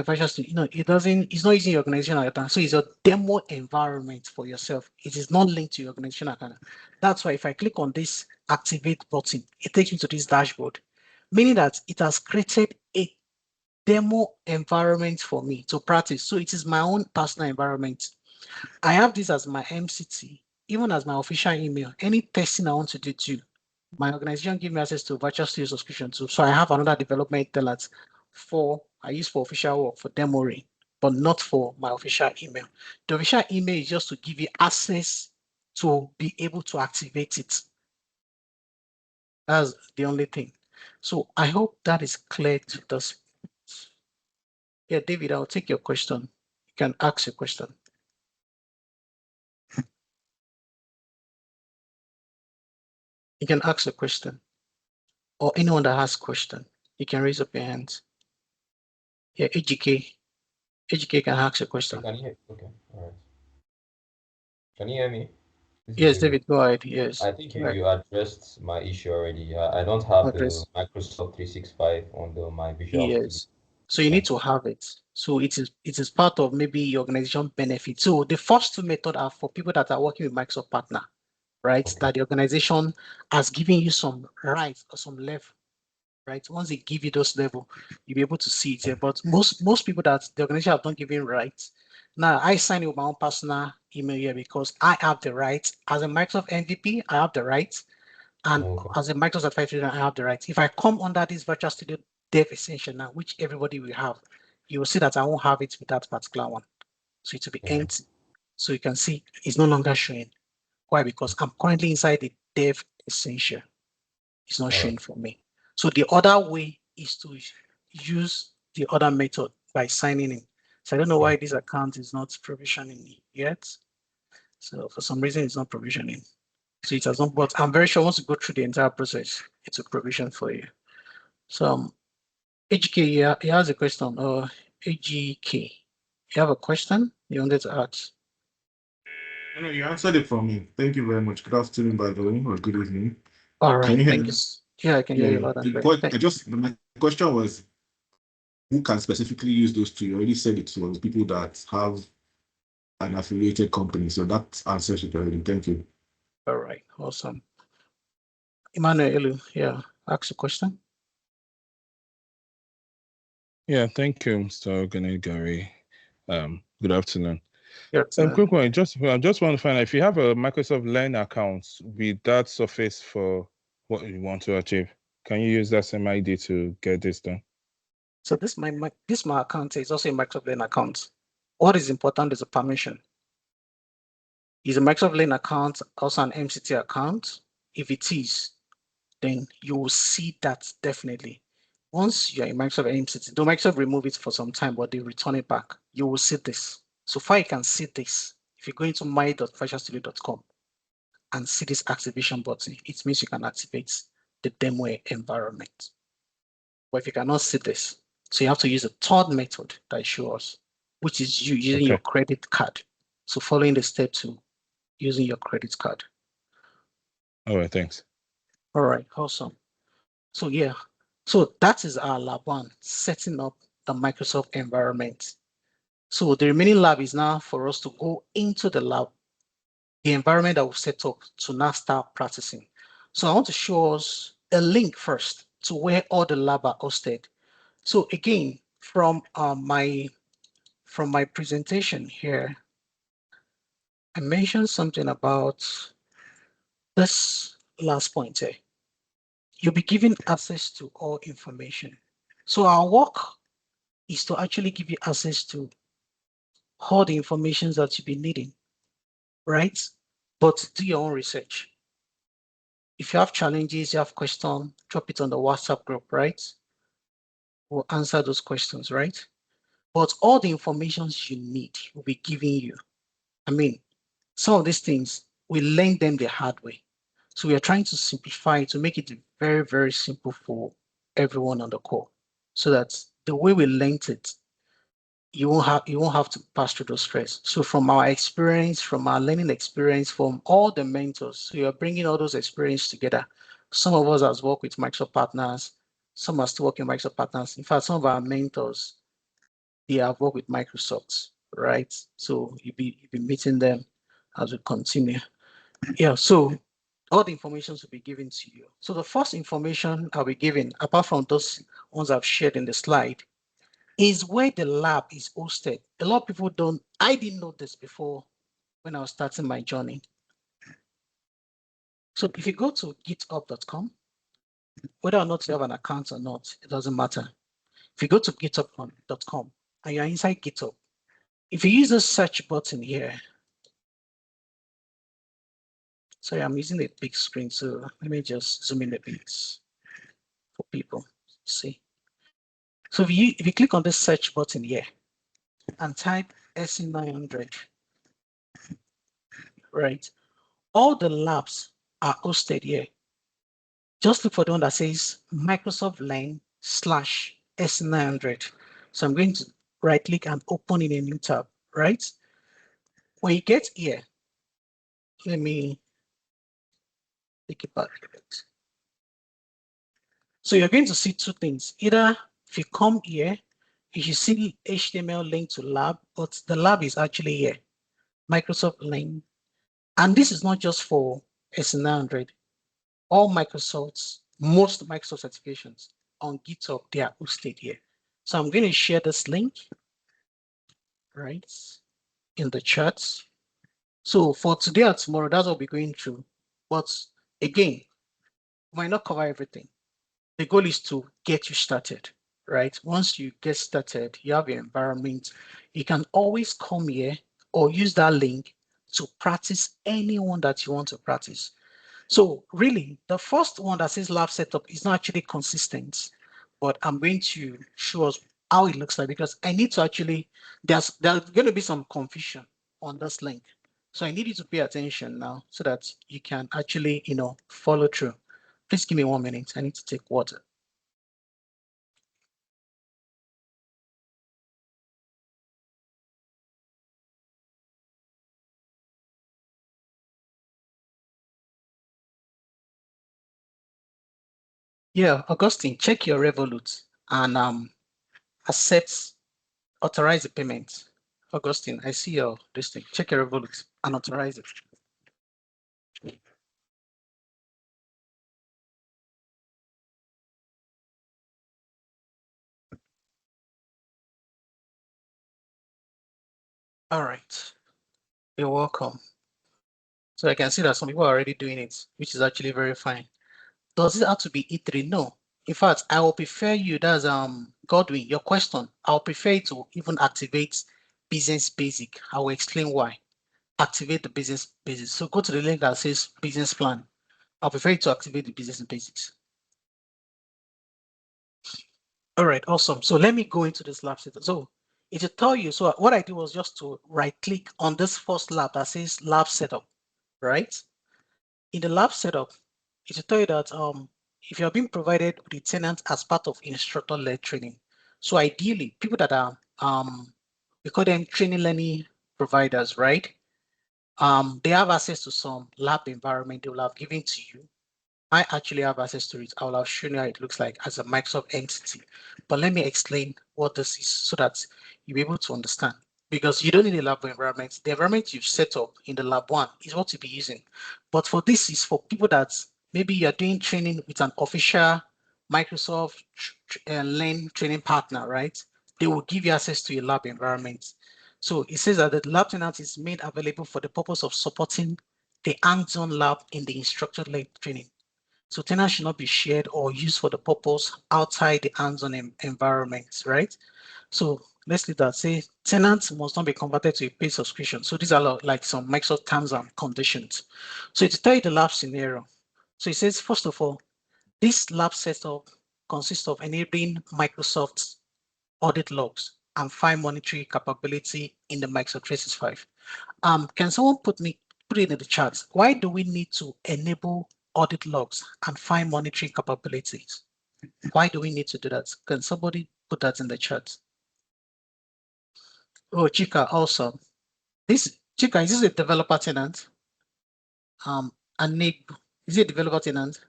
Virtual Studio, it's not using your organization account. So it's a demo environment for yourself. It is not linked to your organization account. That's why if I click on this activate button, it takes me to this dashboard, meaning that it has created a demo environment for me to practice. So it is my own personal environment. I have this as my MCT, even as my official email. Any testing I want to do too, my organization gives me access to Virtual Studio subscription too. So I have another development tenant I use for official work, for demoing, but not for my official email. The official email is just to give you access to be able to activate it. That's the only thing. So I hope that is clear to this. Yeah, David, I'll take your question. You can ask your question. You can ask a question. Or anyone that has question, you can raise up your hand. Yeah, AGK. AGK can ask a question. Can you hear? Okay, all right. Can you hear me? Yes, David, go ahead. Yes. I think you addressed my issue already. I don't have the Microsoft 365 on my Visual Studio. Yes. So you need to have it. So it is part of maybe your organization benefit. So the first two methods are for people that are working with Microsoft partner, right? Okay. That the organization has given you some rights or some level, right? Once they give you those level, you'll be able to see it here. But most people that the organization have not given rights. Now I sign it with my own personal email here because I have the rights as a Microsoft MVP. I have the rights, and as a Microsoft Certified, I have the rights. If I come under this Virtual Studio Dev Essential now, which everybody will have, you will see that I won't have it with that particular one. So it will be empty. So you can see it's no longer showing. Why? Because I'm currently inside the Dev Essential. It's not showing for me. So the other way is to use the other method by signing in. So I don't know why this account is not provisioning yet. So for some reason, it's not provisioning. So it has not, but I'm very sure once you go through the entire process, it's a provision for you. So HK, yeah, he has a question. AGK, you have a question you wanted to ask? No, you answered it for me. Thank you very much. Good afternoon, by the way, or good evening. All right. Can you hear me? Yeah, I can hear you loud and clear. My question was, who can specifically use those two? You already said it was people that have an affiliated company. So that answers it already. Thank you. All right. Awesome. Emmanuel, yeah, ask a question. Yeah, thank you, Mr. Oganegari. Good afternoon. Quick one. I just want to find out if you have a Microsoft Learn account with that Surface for what you want to achieve. Can you use that same ID to get this done? So this my account is also a Microsoft Learn account. What is important is a permission. Is a Microsoft Learn account also an MCT account? If it is, then you will see that definitely. Once you're in Microsoft MCT, though Microsoft remove it for some time, but they return it back, you will see this. So far you can see this. If you go into my.virtualstudio.com and see this activation button, it means you can activate the demo environment. But if you cannot see this, so you have to use a third method that I show us, which is you using your credit card. So following the step 2, using your credit card. All right, thanks. All right, awesome. So yeah, so that is our lab 1, setting up the Microsoft environment. So the remaining lab is now for us to go into the lab, the environment that we've set up to now start practicing. So I want to show us a link first to where all the lab are hosted. So again, from my presentation here, I mentioned something about this last point here. You'll be given access to all information. So our work is to actually give you access to all the information that you'll be needing, right? But do your own research. If you have challenges, you have questions, drop it on the WhatsApp group, right? We'll answer those questions, right? but all the information you need will be given you. I mean, some of these things, we learn them the hard way. So we are trying to simplify to make it very, very simple for everyone on the call, so that the way we learned it, you won't have to pass through those stress. So from our experience, from our learning experience, from all the mentors, so you're bringing all those experience together. Some of us has worked with Microsoft partners, some are still working with Microsoft partners. In fact, some of our mentors, they have worked with Microsoft, right? So you'll be meeting them as we continue. Yeah, so all the information will be given to you. So the first information I'll be giving, apart from those ones I've shared in the slide, is where the lab is hosted. A lot of people don't, I didn't know this before when I was starting my journey. So if you go to github.com, whether or not you have an account or not, it doesn't matter. If you go to github.com and you're inside GitHub, if you use the search button here, sorry, I'm using a big screen, so let me just zoom in a bit for people see. So if you click on this search button here and type SC-900, right? All the labs are hosted here. Just look for the one that says Microsoft Learn /SC-900. So I'm going to right click and open in a new tab, right? When you get here, let me take it back a bit. So you're going to see two things. Either if you come here, you should see HTML link to lab, but the lab is actually here, Microsoft Learn. And this is not just for SC-900. All Microsoft's, most Microsoft certifications on GitHub, they are hosted here. So I'm going to share this link, right, in the chat. So for today or tomorrow, that's what we're going through. But again, we might not cover everything. The goal is to get you started, right? Once you get started, you have your environment, you can always come here or use that link to practice anyone that you want to practice. So really, the first one that says lab setup is not actually consistent, but I'm going to show us how it looks like, because I need to actually, there's going to be some confusion on this link. So I need you to pay attention now so that you can actually, follow through. Please give me 1 minute. I need to take water. Yeah, Augustine, check your Revolut and authorize the payment. Augustine, I see your this thing. Check your Revolut and authorize it. All right, you're welcome. So I can see that some people are already doing it, which is actually very fine. Does it have to be E3? No. In fact, I will prefer you, that's Godwin, your question, I'll prefer you to even activate Business Basic. I will explain why. Activate the Business Basics. So go to the link that says Business Plan. I'll prefer you to activate the Business Basics. All right, awesome. So let me go into this lab setup. So it will tell you, so what I did was just to right click on this first lab that says lab setup, right? In the lab setup, it will tell you that if you're being provided with the tenant as part of instructor-led training, so ideally people that are we call them training learning providers, right? They have access to some lab environment they will have given to you. I actually have access to it. I will have shown you how it looks like as a Microsoft entity. But let me explain what this is so that you'll be able to understand. Because you don't need a lab environment. The environment you've set up in the lab one is what you'll be using. But for this is for people that maybe you're doing training with an official Microsoft Learn training partner, right? They will give you access to your lab environment. So it says that the lab tenant is made available for the purpose of supporting the hands-on lab in the instructor-led training. So tenant should not be shared or used for the purpose outside the hands-on environment, right? So let's leave that. Say tenants must not be converted to a paid subscription. So these are like some Microsoft terms and conditions. So to tell you the lab scenario. So it says, first of all, this lab setup consists of enabling Microsoft audit logs. and find monitoring capability in the Microsoft 365. Can someone put it in the chat? Why do we need to enable audit logs and find monitoring capabilities? Why do we need to do that? Can somebody put that in the chat? Oh, Chika, awesome. Chika, is this a developer tenant? And Nick, is it a developer tenant?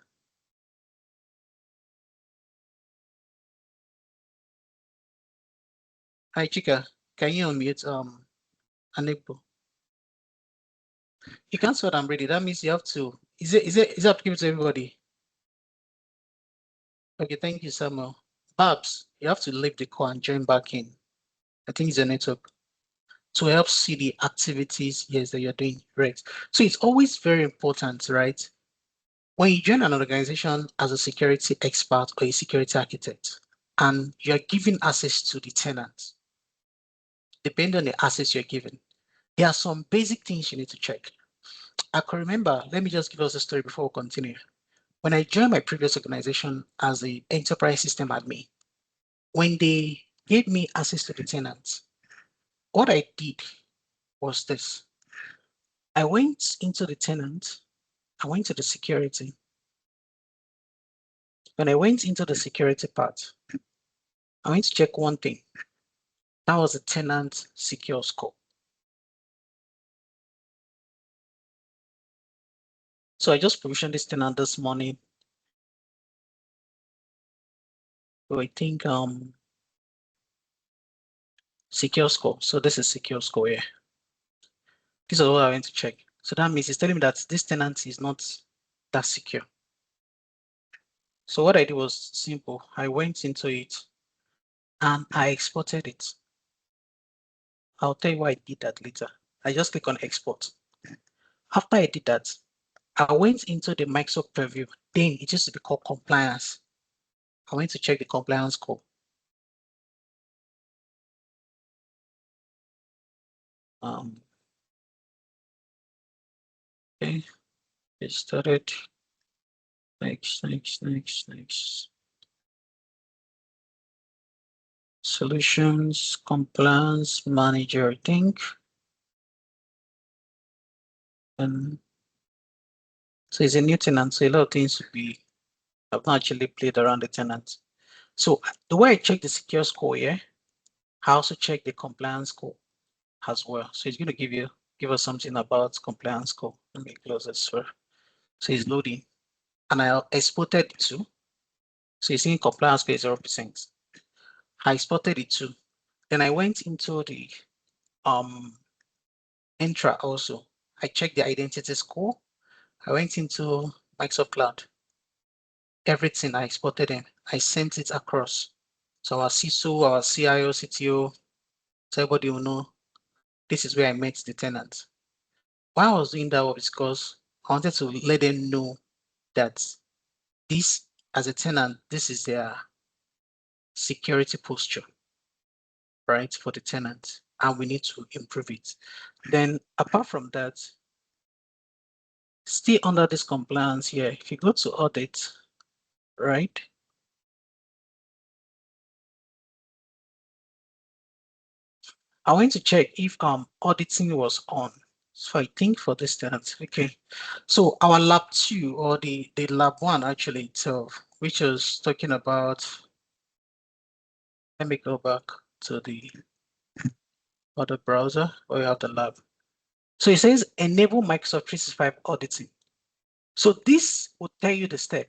Hi, Chika, can you unmute Anigbo? You can't see what I'm reading. That means you have to. Is it applicable to everybody? Okay, thank you, Samuel. Babs, you have to leave the call and join back in. I think it's a network to help see the activities, yes, that you're doing, right? So it's always very important, right? When you join an organization as a security expert or a security architect, and you're given access to the tenant, depending on the access you're given, there are some basic things you need to check. I can remember, let me just give us a story before we continue. When I joined my previous organization as an enterprise system admin, when they gave me access to the tenants, what I did was this. I went into the tenant, I went to the security. When I went into the security part, I went to check one thing. That was the tenant secure score. So I just provisioned this tenant this morning. So I think secure score. So this is secure score here. This is what I went to check. So that means it's telling me that this tenant is not that secure. So what I did was simple. I went into it and I exported it. I'll tell you why I did that later. I just click on export. After I did that, I went into the Microsoft Purview. Then it used to be called compliance. I went to check the compliance score. Okay, it started. Next. Solutions, compliance manager, I think. And so it's a new tenant, so a lot of things will be, I've not actually played around the tenant. So the way I check the secure score here, I also check the compliance score as well. So it's going to give us something about compliance score. Let me close this first. So it's loading, and I exported it too. So you're seeing compliance score is 0%. I exported it too. Then I went into the Entra also. I checked the identity score. I went into Microsoft Cloud. Everything I exported in, I sent it across. So our CISO, our CIO, CTO, so everybody will know this is where I met the tenant. Why I was doing that was because I wanted to let them know that this, as a tenant, this is their security posture, right, for the tenant, and we need to improve it. Then apart from that, still under this compliance here, if you go to audit, right, I went to check if auditing was on. So I think for this tenant, okay. So our lab 2 or the lab 1 actually itself, which was talking about, let me go back to the other browser where you have the lab. So it says enable Microsoft 365 auditing. So this will tell you the step.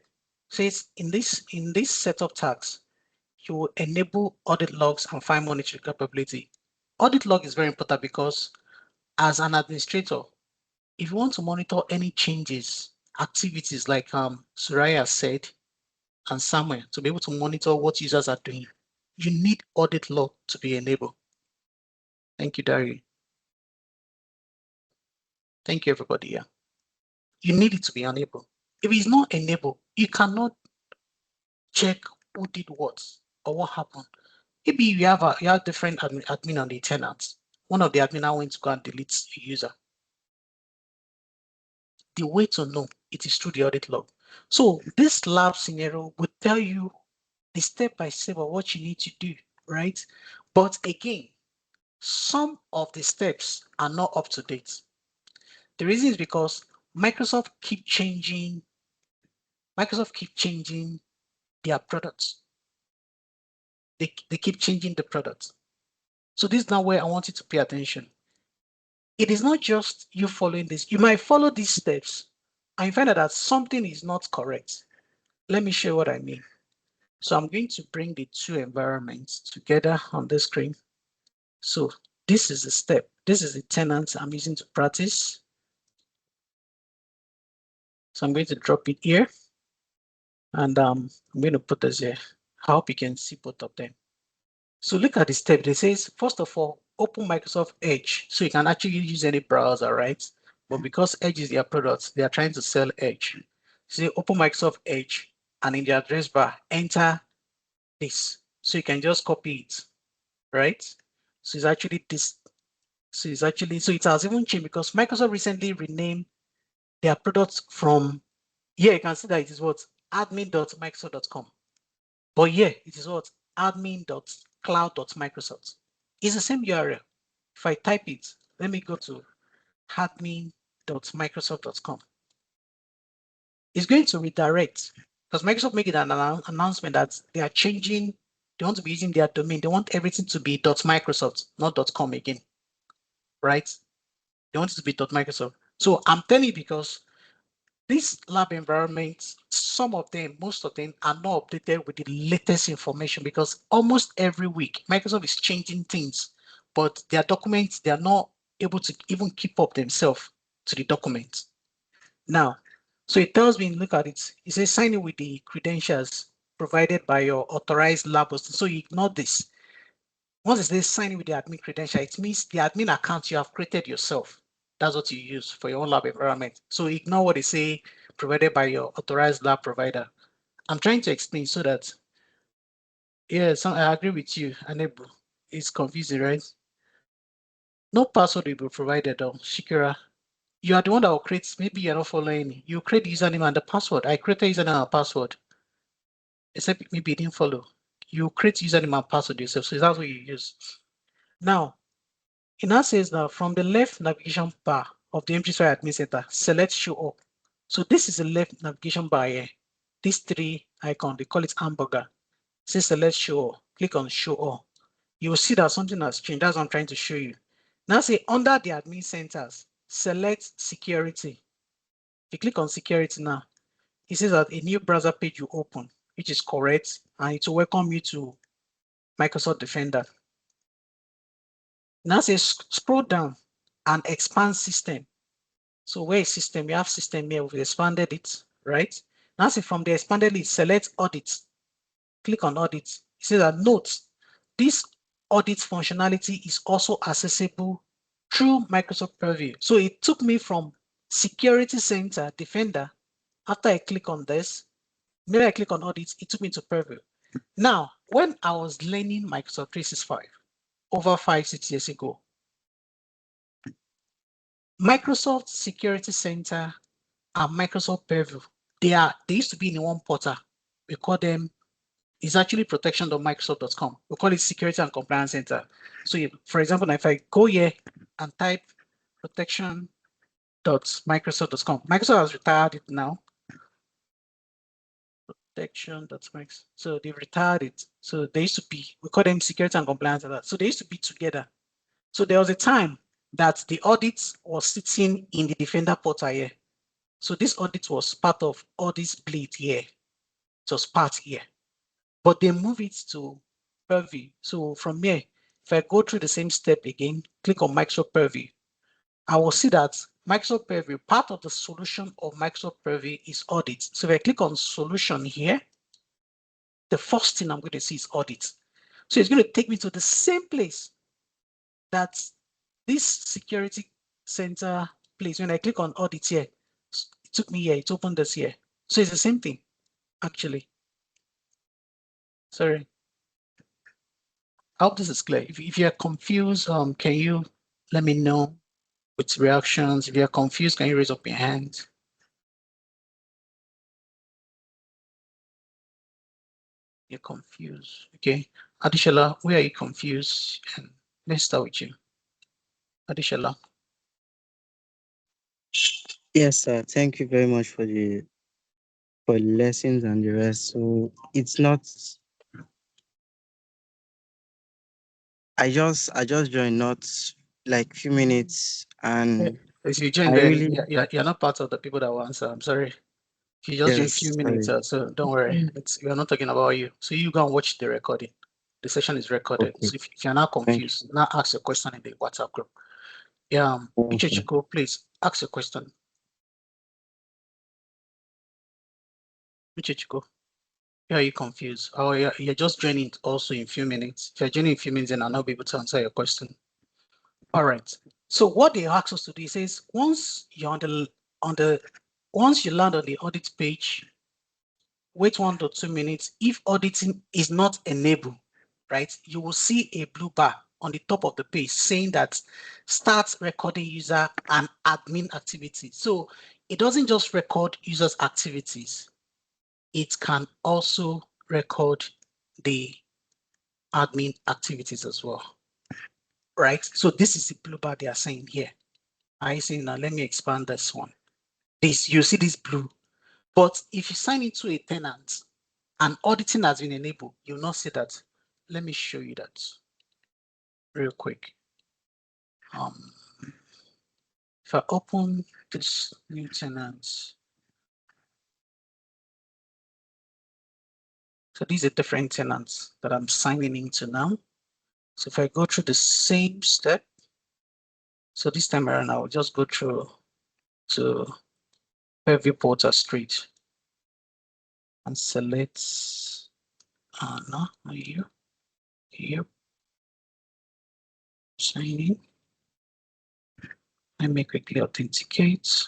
So it's in this set of tasks, you will enable audit logs and find monitoring capability. Audit log is very important because as an administrator, if you want to monitor any changes, activities like Suraya said, and Samuel, to be able to monitor what users are doing, you need audit log to be enabled. Thank you, Dario. Thank you, everybody. Yeah, you need it to be enabled. If it's not enabled, you cannot check who did what or what happened. Maybe you have different admin on the tenants. One of the admin now went to go and delete a user. The way to know it is through the audit log. So this lab scenario would tell you the step by step of what you need to do, right? But again, some of the steps are not up to date. The reason is because Microsoft keep changing their products. They keep changing the products. So this is now where I want you to pay attention. It is not just you following this. You might follow these steps and you find out that something is not correct. Let me show you what I mean. So I'm going to bring the two environments together on the screen. So this is the step. This is the tenant I'm using to practice. So I'm going to drop it here. And I'm going to put this here. I hope you can see both of them. So look at the step. It says, first of all, open Microsoft Edge. So you can actually use any browser, right? But because Edge is their product, they are trying to sell Edge. So open Microsoft Edge, and in the address bar, enter this. So you can just copy it, right? So it's actually this. So it has even changed because Microsoft recently renamed their products from, here you can see that it is what? admin.microsoft.com. But here it is what? admin.cloud.microsoft. It's the same URL. If I type it, let me go to admin.microsoft.com. It's going to redirect because Microsoft made an announcement that they are changing. They want to be using their domain. They want everything to be .microsoft, not .com again, right? They want it to be .microsoft. So I'm telling you because these lab environments, some of them, most of them are not updated with the latest information because almost every week Microsoft is changing things, but their documents, they are not able to even keep up themselves to the documents. Now, so it tells me, look at it. It says sign in with the credentials provided by your authorized lab host. So you ignore this. Once it says sign in with the admin credential, it means the admin account you have created yourself. That's what you use for your own lab environment. So ignore what they say provided by your authorized lab provider. I'm trying to explain so that, yes, I agree with you, Anebu. It's confusing, right? No password will be provided, Shikira. You are the one that will create, maybe you're not following. You create the username and the password. I created username and password. Except maybe you didn't follow. You create username and password yourself. So that's what you use. Now, it now says that from the left navigation bar of the M365 Admin Center, select Show All. So this is the left navigation bar here. These three icons, they call it hamburger. It says select Show All. Click on Show All. You will see that something has changed. That's what I'm trying to show you. Now say under the admin centers, select Security. If you click on Security now, it says that a new browser page will open, which is correct, and it will welcome you to Microsoft Defender. Now say scroll down and expand system. So where is system? You have system here. We've expanded it, right? Now say from the expanded list, select audit. Click on audit. It says that note, this audit functionality is also accessible through Microsoft Purview. So it took me from Security Center Defender. After I click on this, maybe I click on audit, it took me to Purview. Now, when I was learning Microsoft 365 over 5-6 years ago, Microsoft Security Center and Microsoft Purview, they used to be in one portal. We call them, it's actually protection.microsoft.com. We call it Security and Compliance Center. So for example, if I go here and type protection.microsoft.com, Microsoft has retired it now. Protection.microsoft. So they've retired it. So they used to be, we call them Security and Compliance Center. So they used to be together. So there was a time that the audit was sitting in the Defender portal here. So this audit was part of Audit Bleed here. It was part here. But they move it to Purview. So from here, if I go through the same step again, click on Microsoft Purview, I will see that Microsoft Purview, part of the solution of Microsoft Purview is audit. So if I click on solution here, the first thing I'm going to see is audit. So it's going to take me to the same place that this security center place. When I click on audit here, it took me here, it opened this here. So it's the same thing, actually. Sorry. I hope this is clear. If you're confused, can you let me know with reactions? If you're confused, can you raise up your hand? You're confused. Okay. Adishala, where are you confused? And let's start with you. Adishala. Yes, sir. Thank you very much for the lessons and the rest. So it's not. I just joined not like few minutes, and If you join I there, really you're not part of the people that will answer. I'm sorry. If you just join a few minutes, so don't worry. We are not talking about you. So you go and watch the recording. The session is recorded. Okay. So if you're not confused, now ask a question in the WhatsApp group. Yeah, Ichechiko, please ask a question. Ichechiko, are you confused? Or you're just joining also in a few minutes? If you're joining in a few minutes, then I'll not be able to answer your question. All right. So what they ask us to do is once you're once you land on the audit page, wait 1 to 2 minutes. If auditing is not enabled, right, you will see a blue bar on the top of the page saying that start recording user and admin activities. So it doesn't just record users' activities, it can also record the admin activities as well, right? So this is the blue bar they are saying here. I see now, let me expand this one. You see this blue, but if you sign into a tenant and auditing has been enabled, you'll not see that. Let me show you that real quick. If I open this new tenant, so these are different tenants that I'm signing into now. So if I go through the same step, so this time around, I'll just go through to Purview Porter Street and select, no, not you, here, sign in. Let me quickly authenticate.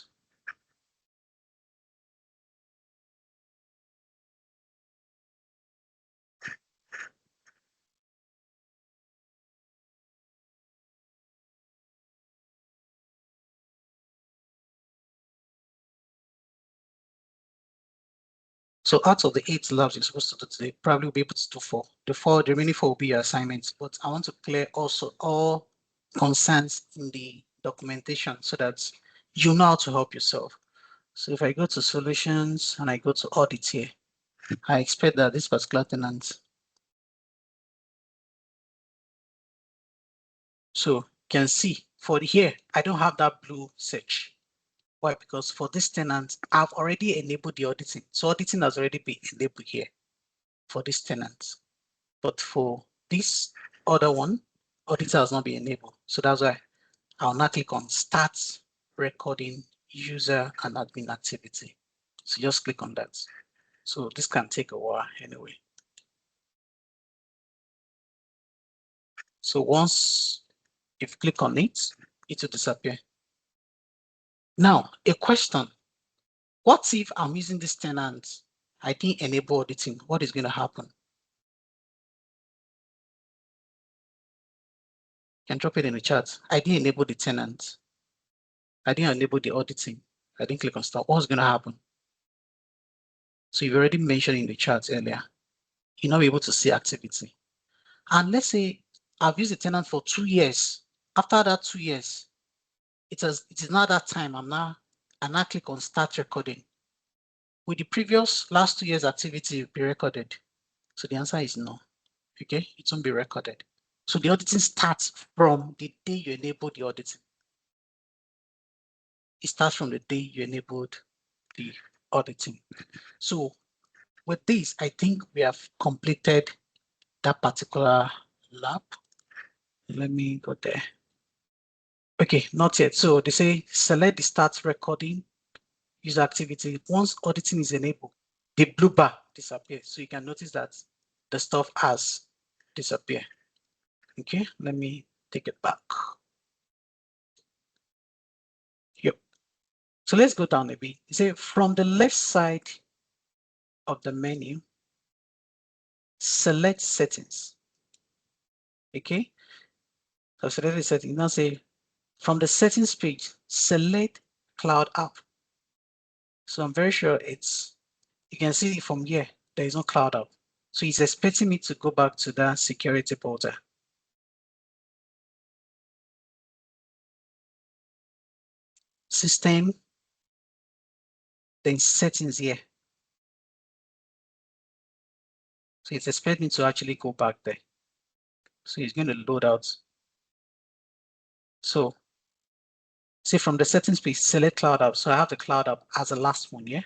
So out of the 8 labs you're supposed to do today, probably will be able to do 4. The remaining 4 will be your assignments. But I want to clear also all concerns in the documentation so that you know how to help yourself. So if I go to solutions and I go to audit here, I expect that this particular tenant. So you can see for here, I don't have that blue search. Why? Because for this tenant, I've already enabled the auditing. So auditing has already been enabled here for this tenant. But for this other one, auditor has not been enabled. So that's why I'll now click on start recording user and admin activity. So just click on that. So this can take a while anyway. So once if you click on it, it will disappear. Now, a question. What if I'm using this tenant? I didn't enable auditing. What is going to happen? You can drop it in the chat. I didn't enable the tenant. I didn't enable the auditing. I didn't click on start. What's going to happen? So you've already mentioned in the chat earlier, you're not able to see activity. And let's say I've used the tenant for 2 years. After that 2 years, it is not that time. I now click on start recording. Will the previous last 2 years activity be recorded? So the answer is no. Okay, it won't be recorded. So the auditing starts from the day you enable the auditing. It starts from the day you enabled the auditing. So with this, I think we have completed that particular lab. Let me go there. Okay, not yet. So they say select the start recording user activity. Once auditing is enabled, the blue bar disappears. So you can notice that the stuff has disappeared. Okay, let me take it back. Yep. So let's go down a bit. You say from the left side of the menu, select settings. Okay. So select the settings. Now say from the settings page, select cloud app. So I'm very sure you can see from here, there is no cloud app. So he's expecting me to go back to that security portal. System, then settings here. So it's expecting me to actually go back there. So he's going to load out. So see from the settings page, select cloud app. So I have the cloud app as the last one, yeah?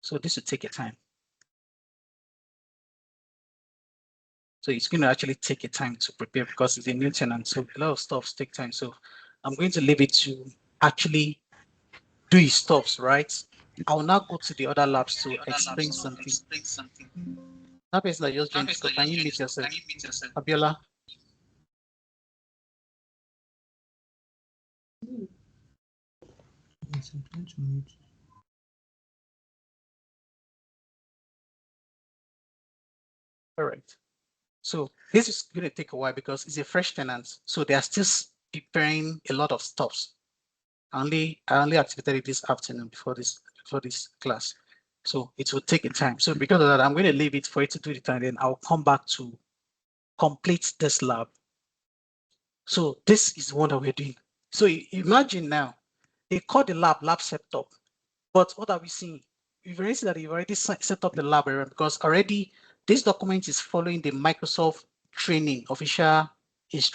So this will take a time. So it's going to actually take a time to prepare because it's a new tenant. So a lot of stuff take time. So I'm going to leave it to actually do his stops, right? I will now go to the other labs to explain something. That person that just joined, can you meet yourself? Abiola? All right. So this is going to take a while because it's a fresh tenant. So they are still preparing a lot of stops. I only activated it this afternoon before this class. So it will take a time. So because of that, I'm going to leave it for it to do the time. Then I'll come back to complete this lab. So this is the one that we're doing. So imagine now, they call the lab setup. But what are we seeing? We've already seen that you've already set up the lab area because already this document is following the Microsoft training official.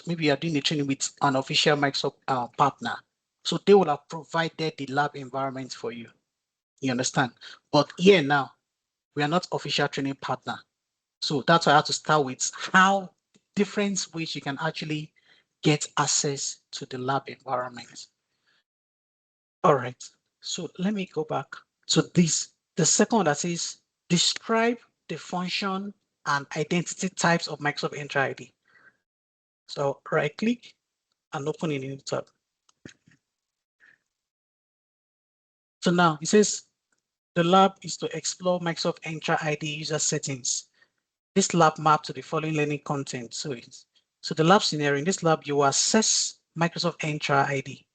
Maybe you are doing a training with an official Microsoft partner. So they will have provided the lab environment for you. You understand? But here now, we are not official training partner. So that's why I have to start with how different ways you can actually get access to the lab environment. All right. So let me go back to this. The second one that says describe the function and identity types of Microsoft Entra ID. So right click and open in a new tab. So now it says the lab is to explore Microsoft Entra ID user settings. This lab mapped to the following learning content. So the lab scenario, in this lab, you will access Microsoft Entra ID,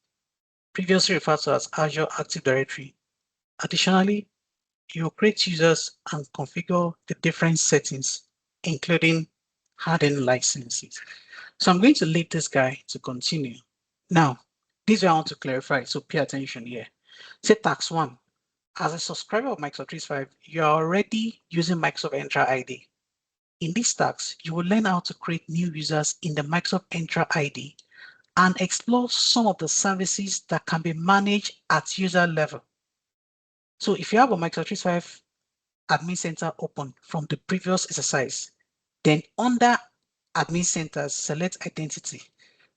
previously referred to as Azure Active Directory. Additionally, you will create users and configure the different settings, including hardened licenses. So I'm going to leave this guy to continue. Now, this is what I want to clarify, so pay attention here. Say tax 1. As a subscriber of Microsoft 365, you're already using Microsoft Entra ID. In this tax, you will learn how to create new users in the Microsoft Entra ID and explore some of the services that can be managed at user level. So if you have a Microsoft 365 Admin Center open from the previous exercise, then under Admin Center, select Identity.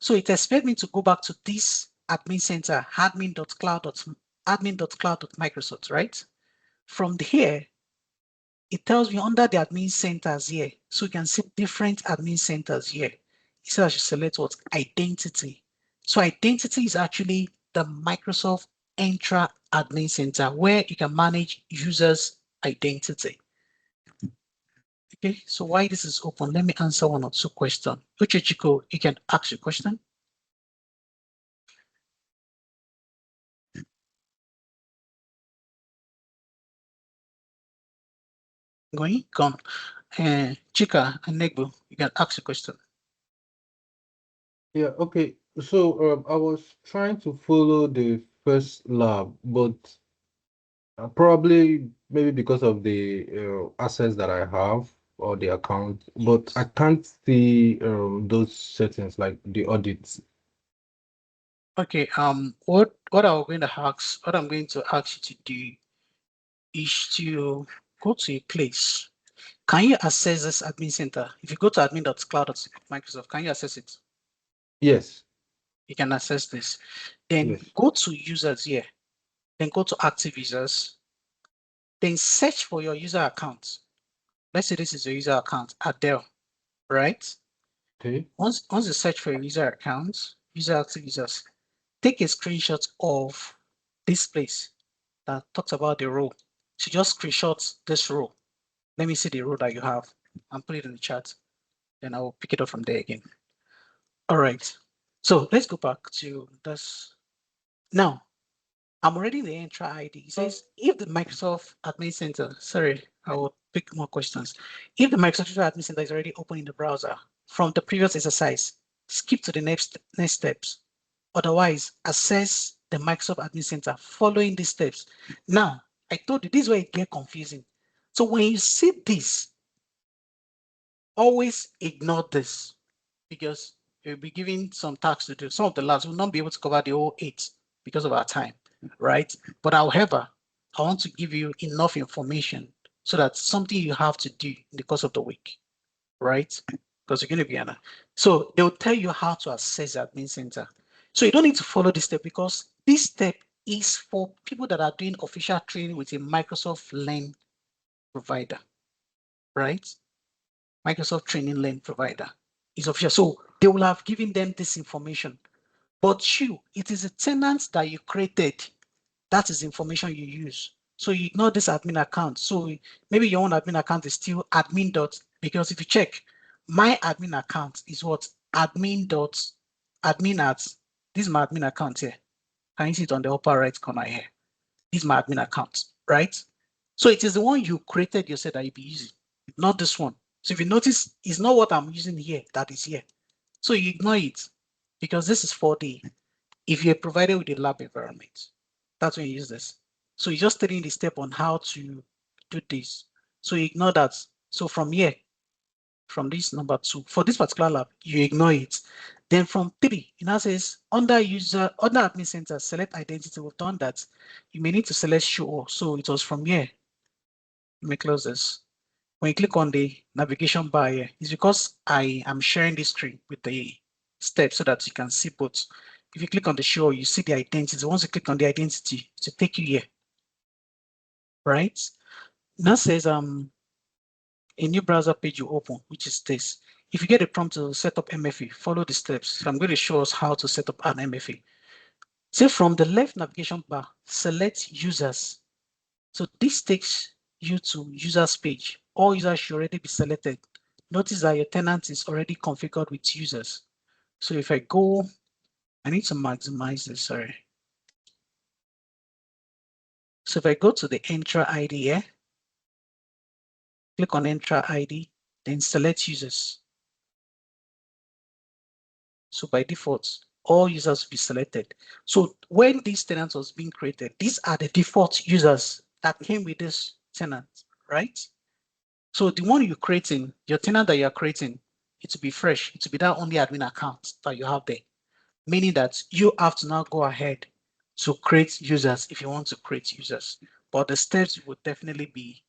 So it expects me to go back to this Admin Center, admin.cloud.microsoft, right? From here, it tells me under the admin centers here. So you can see different admin centers here. It says I should select what? Identity. So identity is actually the Microsoft Entra admin center where you can manage users' identity. Okay, so why this is open? Let me answer one or two questions. Uchechiko, you can ask your question. Gone. Chika and Negbu, you can ask a question. Yeah, okay. So I was trying to follow the first lab, but probably maybe because of the assets that I have or the account, but I can't see those settings like the audits. Okay, what I'm going to ask you to do is to go to a place. Can you access this admin center? If you go to admin.cloud.microsoft, can you access it? Yes. You can access this. Then yes. Go to users here. Then go to active users. Then search for your user account. Let's say this is your user account, Adele, right? Okay. Once you search for your user account, active users, take a screenshot of this place that talks about the row. So just screenshot this row. Let me see the row that you have and put it in the chat. Then I will pick it up from there again. All right. So let's go back to this. Now, I'm already in the Entra ID. It says if the Microsoft Admin Center, sorry, I will pick more questions. If the Microsoft Admin Center is already open in the browser from the previous exercise, skip to the next steps. Otherwise, access the Microsoft Admin Center following these steps. Now, I told you this is where it gets confusing. So when you see this, always ignore this because you'll be given some tasks to do. Some of the labs will not be able to cover the whole 8 because of our time, right? But however, I want to give you enough information so that something you have to do in the course of the week, right? Because you're going to be on. So they'll tell you how to access the admin center. So you don't need to follow this step because this step is for people that are doing official training with a Microsoft Learn provider, right? Microsoft Training Learn provider is official. So they will have given them this information. But you, it is a tenant that you created. That is information you use. So you ignore this admin account. So maybe your own admin account is still admin dot, because if you check, my admin account is what? Admin dot, admin at, this is my admin account here. Can you see it on the upper right corner here? This is my admin account, right? So it is the one you created yourself that you'll be using, not this one. So if you notice, it's not what I'm using here that is here. So you ignore it because this is for the, if you're provided with a lab environment, that's when you use this. So you're just telling the step on how to do this. So you ignore that. So from here, from this number 2, for this particular lab, you ignore it. Then from 3, it now says under admin center, select identity. We've done that. You may need to select show all. So it was from here. Let me close this. When you click on the navigation bar here, it's because I am sharing this screen with the steps so that you can see both. If you click on the show, you see the identity. Once you click on the identity, to take you here, right? Now says a new browser page you open, which is this. If you get a prompt to set up MFA, follow the steps. So I'm going to show us how to set up an MFA. So from the left navigation bar, select users. So this takes you to users page. All users should already be selected. Notice that your tenant is already configured with users. So if I go, I need to maximize this, sorry. So if I go to the Entra ID here, click on Entra ID, then select users. So by default, all users will be selected. So when this tenant was being created, these are the default users that came with this tenant, right? So the one you're creating, your tenant that you're creating, it will be fresh. It will be that only admin account that you have there, meaning that you have to now go ahead to create users if you want to create users. But the steps will definitely be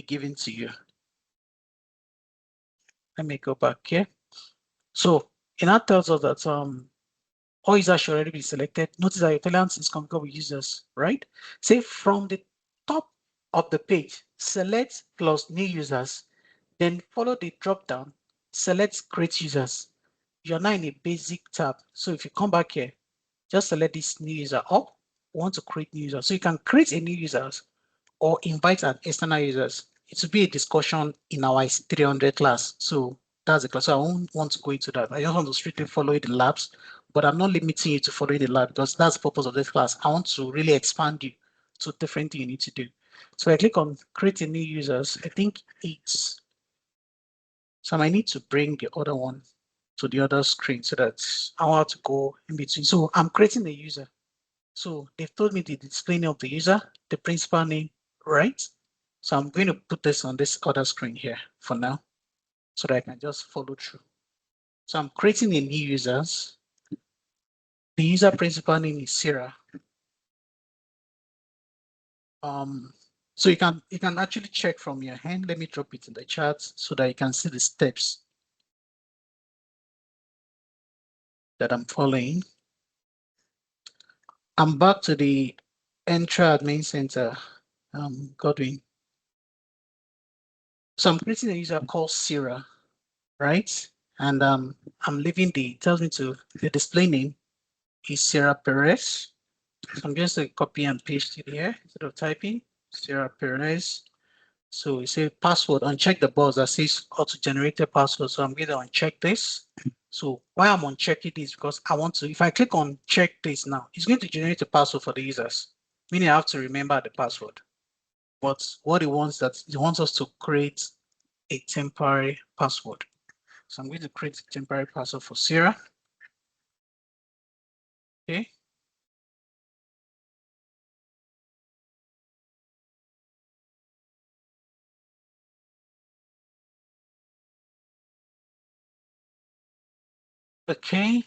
given to you. Let me go back here. So it now tells us that all users should already be selected. Notice that your tenant is configured with users, right? Say from the top of the page, select plus new users, then follow the drop down, select create users. You're now in a basic tab. So if you come back here, just select this new user up. We want to create new users. So you can create a new users or invite an external users. It will be a discussion in our 300 class. So that's the class. So I won't want to go into that. I just want to strictly follow the labs, but I'm not limiting you to following the lab because that's the purpose of this class. I want to really expand you to different things you need to do. So I click on creating new users. I think it's, so I might need to bring the other one to the other screen so that I want to go in between. So I'm creating a user. So they've told me the display name of the user, the principal name, right? So I'm going to put this on this other screen here for now so that I can just follow through. So I'm creating a new users. The user principal name is Sarah. So you can actually check from your hand. Let me drop it in the chat so that you can see the steps that I'm following. I'm back to the Entra admin center, Godwin. So I'm creating a user called Sarah, right? And I'm leaving the, tells me to, the display name is Sarah Perez. So I'm just going to copy and paste it here instead of typing Sarah Perez. So we say password, uncheck the box that says auto-generated password. So I'm going to uncheck this. So why I'm unchecking this because I want to, if I click on check this now, it's going to generate a password for the users, meaning I have to remember the password. But what he wants us to create a temporary password. So I'm going to create a temporary password for Sarah. Okay. Okay,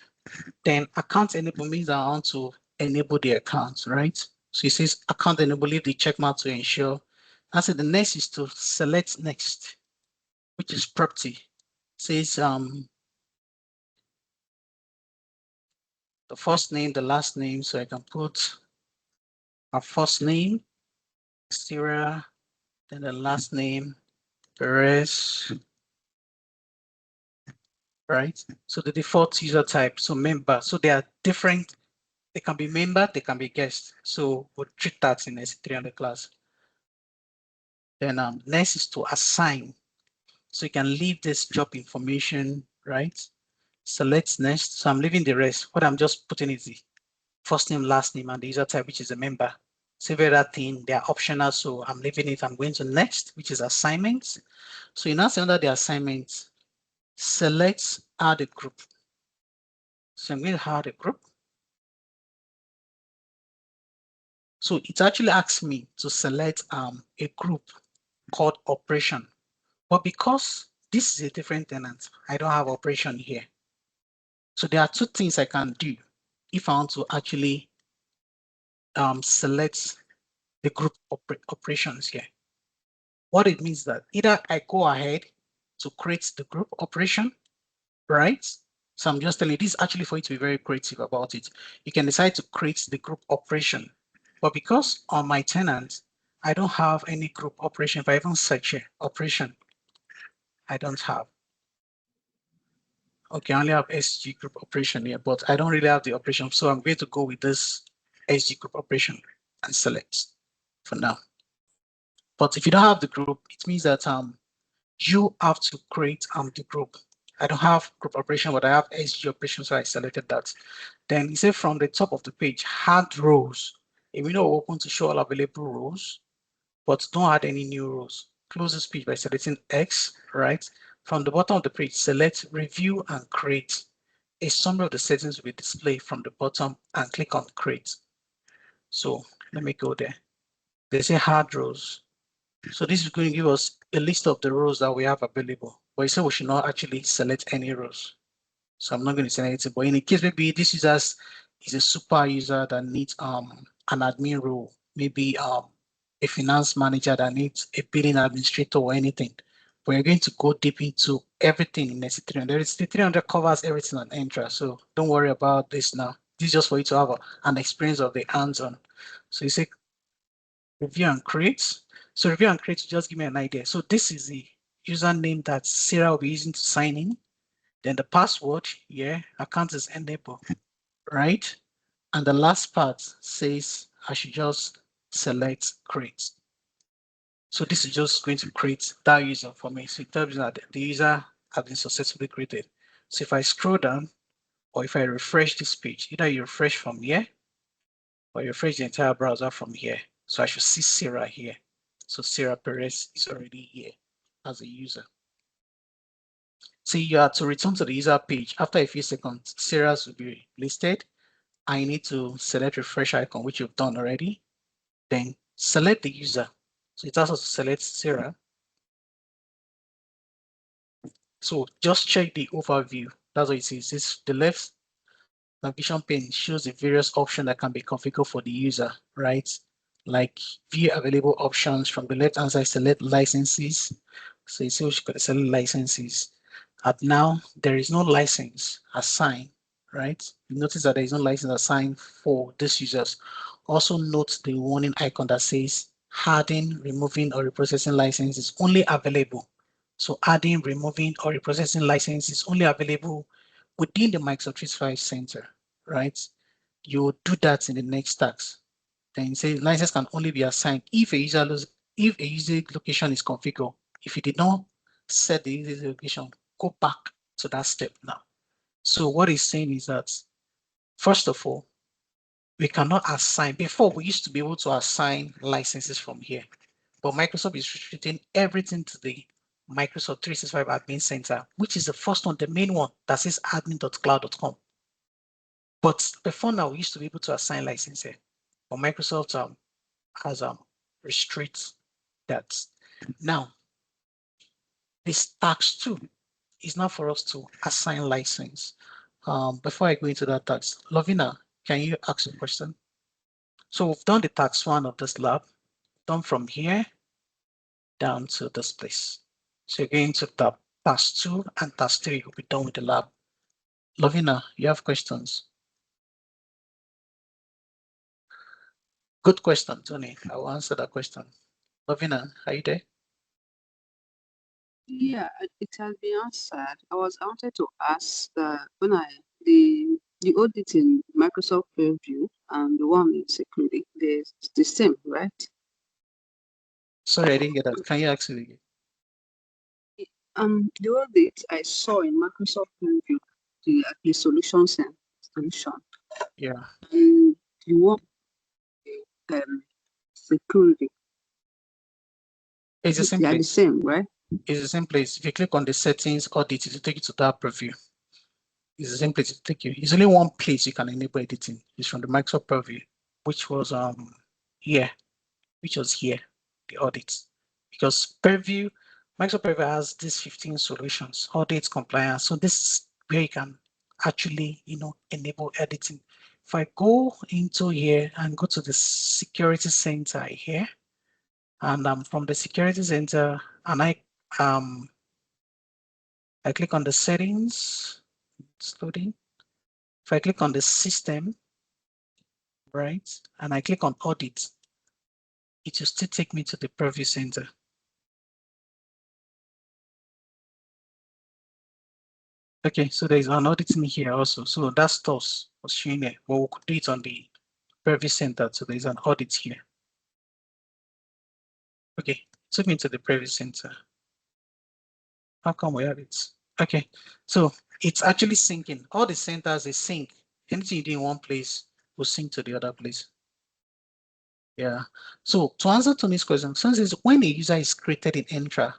then account enable means I want to enable the account, right? So it says account enable, leave the check mark to ensure. I said the next is to select next, which is property. It says the first name, the last name, so I can put our first name, Sarah, then the last name, Perez, right? So the default user type, so member. So they are different. They can be member, they can be guest. So we'll treat that in SC-300 class. Then next is to assign. So you can leave this job information, right? Select next. So I'm leaving the rest. What I'm just putting is the first name, last name, and the user type, which is a member. Save everything, they are optional. So I'm leaving it. I'm going to next, which is assignments. So you now see under the assignments, select add a group. So I'm going to add a group. So it actually asks me to select a group called operation. But because this is a different tenant, I don't have operation here. So there are two things I can do if I want to actually select the group operations here. What it means that either I go ahead to create the group operation, right? So I'm just telling you, this is actually for you to be very creative about it. You can decide to create the group operation. But because on my tenant, I don't have any group operation. If I even search here, operation, I don't have. Okay, I only have SG group operation here, but I don't really have the operation. So I'm going to go with this SG group operation and select for now. But if you don't have the group, it means that you have to create the group. I don't have group operation, but I have SG operation, so I selected that. Then you say from the top of the page, add rows. If you know, open to show all available rows, but don't add any new rows. Close this page by selecting X, right? From the bottom of the page, select review and create. A summary of the settings will be displayed from the bottom and click on create. So let me go there. They say hard rows. So this is going to give us a list of the rows that we have available. But you say we should not actually select any rows. So I'm not going to select anything. But in a case maybe this user is a super user that needs an admin role, maybe a finance manager that needs a billing administrator or anything. But you're going to go deep into everything in SC-300. SC-300 covers everything on Entra, so don't worry about this now. This is just for you to have an experience of the hands-on. So you say review and create. So review and create to just give me an idea. So this is the username that Sarah will be using to sign in. Then the password, yeah, account is enabled, right? And the last part says I should just select create. So this is just going to create that user for me. So it tells me that the user has been successfully created. So if I scroll down, or if I refresh this page, either you refresh from here, or you refresh the entire browser from here. So I should see Sarah here. So Sarah Perez is already here as a user. So you are to return to the user page. After a few seconds, Sarah's will be listed. I need to select refresh icon, which you've done already. Then select the user. So it asks us to select Sarah. So just check the overview. That's what it says. This the left navigation pane shows the various options that can be configured for the user, right? Like view available options. From the left hand side, select licenses. So you see we should select licenses. At now, there is no license assigned, right? You notice that there is no license assigned for these users. Also note the warning icon that says adding, removing, or reprocessing license is only available. So adding, removing, or reprocessing license is only available within the Microsoft 365 Center, right? You do that in the next task. Then say license can only be assigned if a user location is configured. If you did not set the user location, go back to that step now. So what he's saying is that, first of all, we cannot assign. Before, we used to be able to assign licenses from here, but Microsoft is restricting everything to the Microsoft 365 Admin Center, which is the first one, the main one that says admin.cloud.com. But before now, we used to be able to assign licenses, but Microsoft has restricted that. Now, this tax 2 is now for us to assign license. Before I go into that tax, Lovina, can you ask a question? So we've done the tax 1 of this lab, done from here down to this place. So you're going to tab task 2 and task 3 will be done with the lab. Lovina, you have questions? Good question, Tony. I will answer that question. Lovina, are you there? Yeah, it has been answered. I wanted to ask when the audit in Microsoft Purview and the one in security, they're the same, right? Sorry, I didn't get that. Can you ask it again? The audit I saw in Microsoft Purview, the solution. Yeah. And the one security. It's the same place. They are the same, right? It's the same place. If you click on the settings audit, it will take you to that preview. It's the same place to take you. It's only one place you can enable editing. It's from the Microsoft Purview, which was here, the audit. Because Purview, Microsoft Purview has these 15 solutions, audit, compliance. So this is where you can actually, enable editing. If I go into here and go to the security center here, and from the security center, and I click on the settings, it's loading. If I click on the system, right, and I click on audit, it will still take me to the Purview center. Okay, so there's an audit in here also. So that stuff was showing there, but we could do it on the Purview center. So there's an audit here. Okay, took me to the Purview center. How come we have it? Okay, so it's actually syncing. All the centers is sync. Anything you do in one place will sync to the other place. Yeah. So to answer Tony's question, since when a user is created in Entra,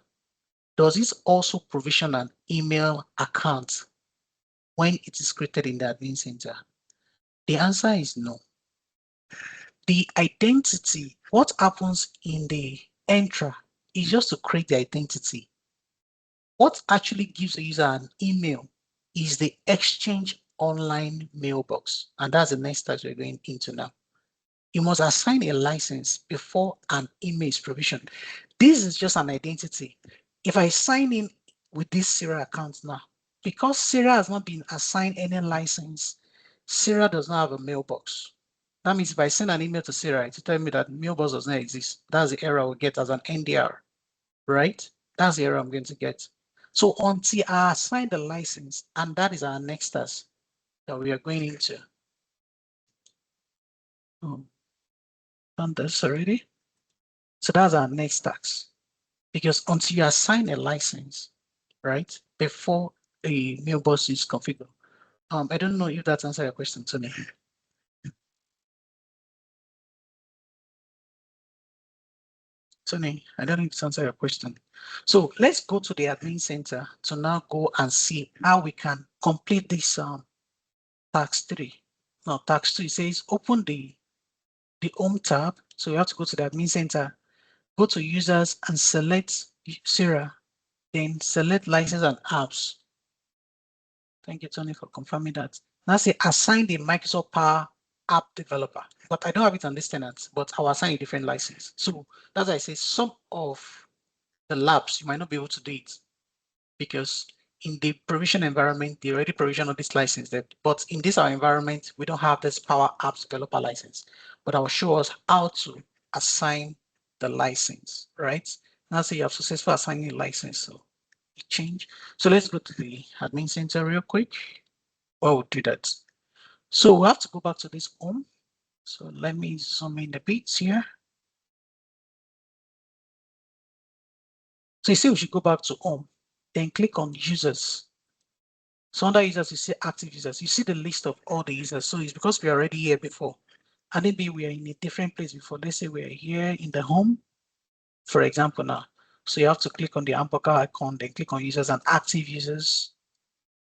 does this also provision an email account when it is created in the admin center? The answer is no. The identity, what happens in the Entra is just to create the identity. What actually gives a user an email is the Exchange online mailbox. And that's the next step we're going into now. You must assign a license before an email is provisioned. This is just an identity. If I sign in with this Sarah account now, because Sarah has not been assigned any license, Sarah does not have a mailbox. That means if I send an email to Sarah, it will tell me that mailbox does not exist. That's the error I will get as an NDR, right? That's the error I'm going to get. So until I assign the license, and that is our next task that we are going into. Done this already. So that's our next task. Because until you assign a license, right, before a mailbox is configured. I don't know if that answers your question, Tony. Tony, I don't know if it answers your question. So let's go to the admin center to now go and see how we can complete this task 3. Now, task 2 says open the home tab. So you have to go to the admin center, go to users and select Sarah, then select license and apps. Thank you, Tony, for confirming that. Now say assign the Microsoft Power App Developer, but I don't have it on this tenant, but I'll assign a different license. So that's why I say some of the labs, you might not be able to do it because in the provision environment, they already provision on this license there. But in this our environment, we don't have this Power Apps Developer license, but I will show us how to assign the license, right? Now say you have successful assigning a license, so change. So let's go to the admin center real quick. We'll do that. So we have to go back to this home. So let me zoom in the bits here. So you see we should go back to home, then click on users. So under users, you see active users. You see the list of all the users. So it's because we're already here before. And maybe we are in a different place before. Let's say we are here in the home, for example now. So you have to click on the hamburger icon, then click on users and active users.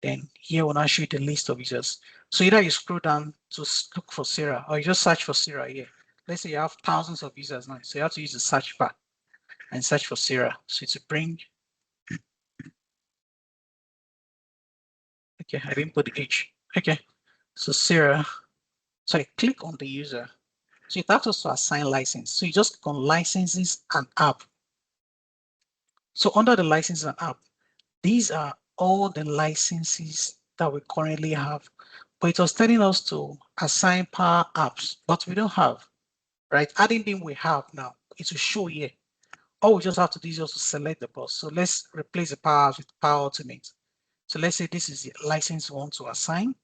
Then here will now show you the list of users. So either you scroll down to look for Sarah, or you just search for Sarah here. Let's say you have thousands of users now. So you have to use the search bar and search for Sarah. So to bring, okay, I didn't put the H. Okay, so Sarah, so I click on the user. So it asks us to assign license. So you just click on licenses and app. So under the licenses and app, these are all the licenses that we currently have. But it was telling us to assign Power Apps, but we don't have, right? Adding them we have now, it will show here. All we just have to do is just to select the bus. So let's replace the Power Apps with Power Automate. So let's say this is the license we want to assign.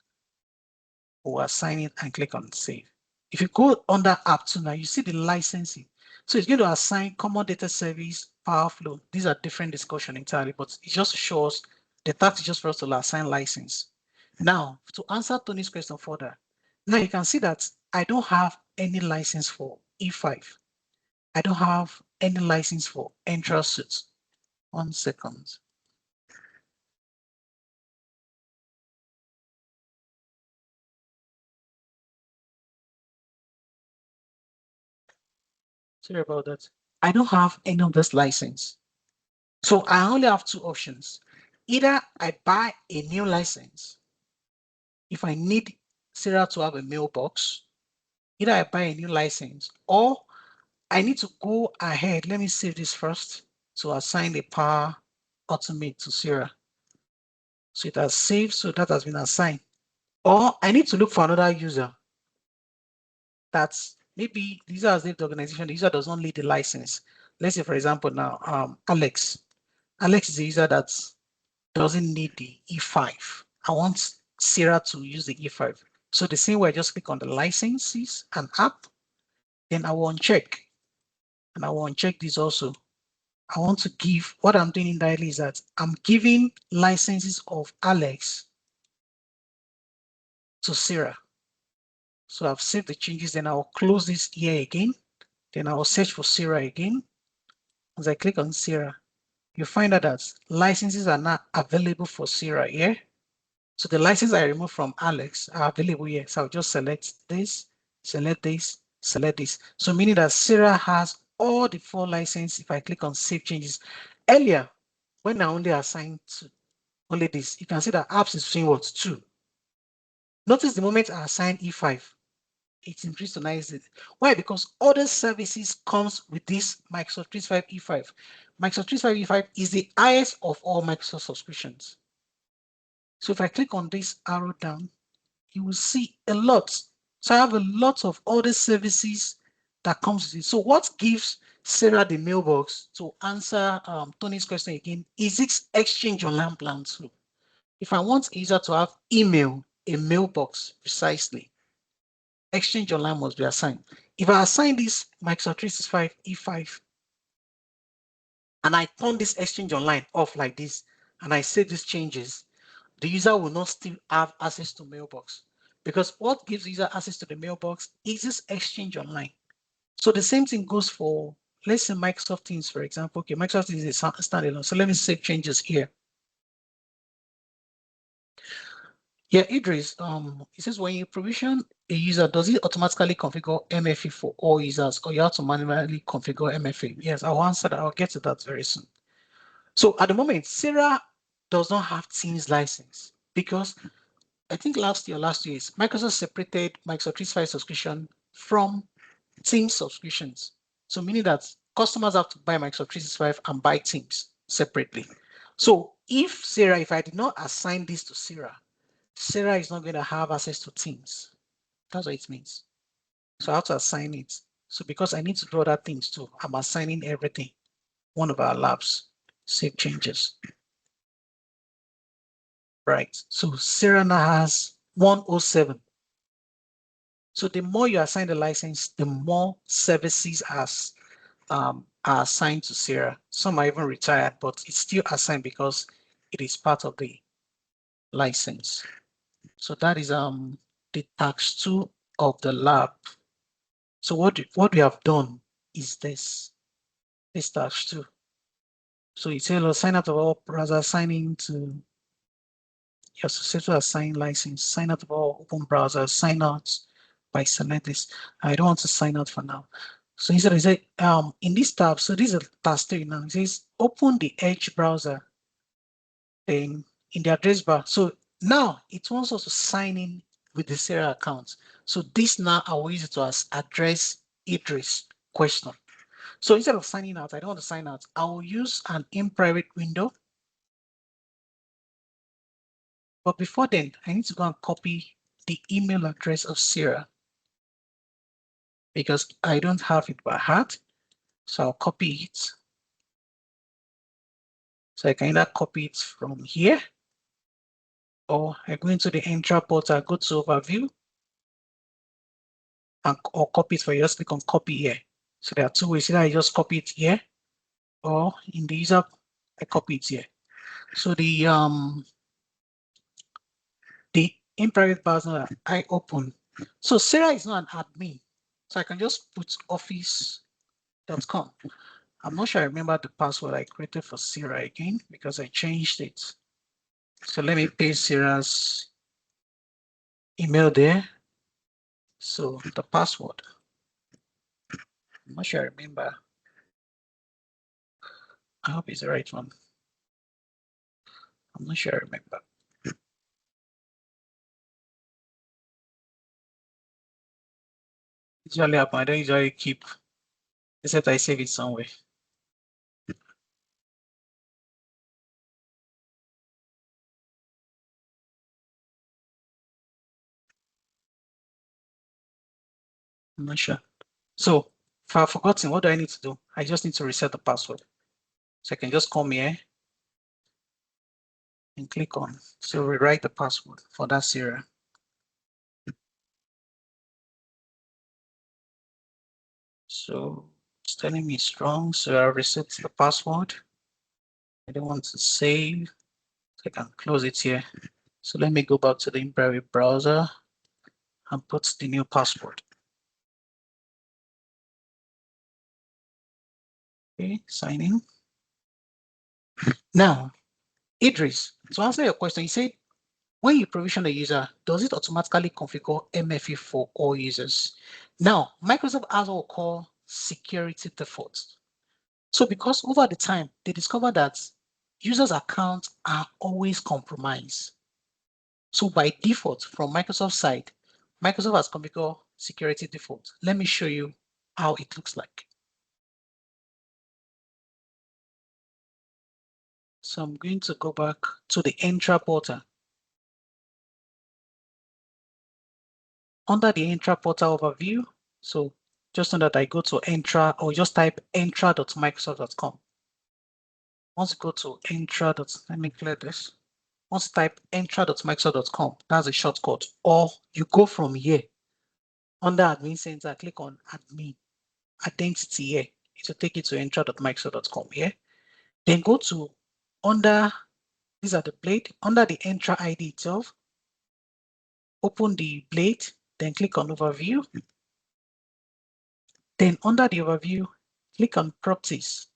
We'll assign it and click on save. If you go under app 2 now, you see the licensing. So it's going to assign common data service, power flow. These are different discussion entirely, but it just shows the task is just for us to assign license. Now, to answer Tony's question further, now you can see that I don't have any license for E5. I don't have any license for Entra suits. 1 second. Sorry about that. I don't have any of this license. So I only have two options. Either I buy a new license if I need Sarah to have a mailbox, either I buy a new license, or I need to go ahead. Let me save this first to assign the Power Automate to Sarah. So it has saved, so that has been assigned. Or I need to look for another user. That's maybe the user has left the organization, the user does not need the license. Let's say, for example, now Alex. Alex is a user that doesn't need the E5. I want Sarah to use the E5. So the same way, I just click on the licenses and app, then I will uncheck. And I will uncheck this also. I want to give, what I'm doing indirectly is that I'm giving licenses of Alex to Sarah. So I've saved the changes, then I'll close this here again. Then I will search for Sarah again. As I click on Sarah, you find out that licenses are not available for Sarah here. So the license I removed from Alex are available here. So I'll just select this, select this, select this. So meaning that Sarah has all the 4 licenses if I click on save changes. Earlier, when I only assigned to only this, you can see that apps is saying what 2. Notice the moment I assign E5, it increased to 9. Why? Because other services comes with this Microsoft 365 E5. Microsoft 365 E5 is the highest of all Microsoft subscriptions. So if I click on this arrow down, you will see a lot. So I have a lot of other services that comes with it. So what gives Sarah the mailbox, to answer Tony's question again, is its Exchange Online plan too. If I want a user to have email, a mailbox precisely, Exchange Online must be assigned. If I assign this Microsoft 365 E5 and I turn this Exchange Online off like this, and I save these changes, the user will not still have access to mailbox, because what gives the user access to the mailbox is this Exchange Online. So the same thing goes for, let's say, Microsoft Teams, for example. Okay, Microsoft Teams is a standalone. So let me save changes here. Yeah, Idris, it says when you provision a user, does it automatically configure MFA for all users, or you have to manually configure MFA? Yes, I'll answer that. I'll get to that very soon. So at the moment, Sarah does not have Teams license because I think last year, Microsoft separated Microsoft 365 subscription from Teams subscriptions. So meaning that customers have to buy Microsoft 365 and buy Teams separately. So if I did not assign this to Sarah is not going to have access to Teams. That's what it means. So I have to assign it. So because I need to do other things too, I'm assigning everything. One of our labs, save changes. Right. So Sarah now has 107. So the more you assign the license, the more services are assigned to Sarah. Some are even retired, but it's still assigned because it is part of the license. So that is the task 2 of the lab. So what we have done is this dash 2. So you tell us sign out of all browser, sign into your successful assign license, sign out of all open browser, sign out by select this. I don't want to sign out for now. So instead I say in this tab, so this is task 3 now. It says open the Edge browser, then in the address bar. So now it wants us to sign in with the Sarah account. So this now I will use it to address Idris question. So instead of signing out, I don't want to sign out. I will use an in private window. But before then, I need to go and copy the email address of Sarah because I don't have it by heart. So I'll copy it. So I can either copy it from here or I go into the Entra portal, go to overview, or copy it for you. Just click on copy here. So there are two ways. Either I just copy it here or in the user, I copy it here. So the in private browser I open. So Sarah is not an admin. So I can just put office.com. I'm not sure I remember the password I created for Sarah again because I changed it. So let me paste Sarah's email there. So the password, I'm not sure I remember. I hope it's the right one. I'm not sure I remember. Usually I don't usually keep, except I save it somewhere. I'm not sure. So if I've forgotten, what do I need to do? I just need to reset the password. So I can just come here and click on, so rewrite the password for that Sarah. So it's telling me strong, so I reset the password. I don't want to save, so I can close it here. So let me go back to the in-private browser and put the new password. Okay, sign in. Now, Idris, to answer your question, you said when you provision a user, does it automatically configure MFA for all users? Now, Microsoft has what we call security defaults. So because over the time, they discovered that users' accounts are always compromised. So by default, from Microsoft's side, Microsoft has configured security default. Let me show you how it looks like. So I'm going to go back to the Entra portal. Under the Entra portal overview, so just so that I go to Entra or just type entra.microsoft.com. Once you go to Entra. Let me clear this. Once you type entra.microsoft.com, that's a shortcut. Or you go from here under Admin Center, click on Admin Identity here. It will take you to entra.microsoft.com here. Then go to under, these are the blade, under the Entra ID itself. Open the blade, then click on Overview. Then under the overview, click on properties.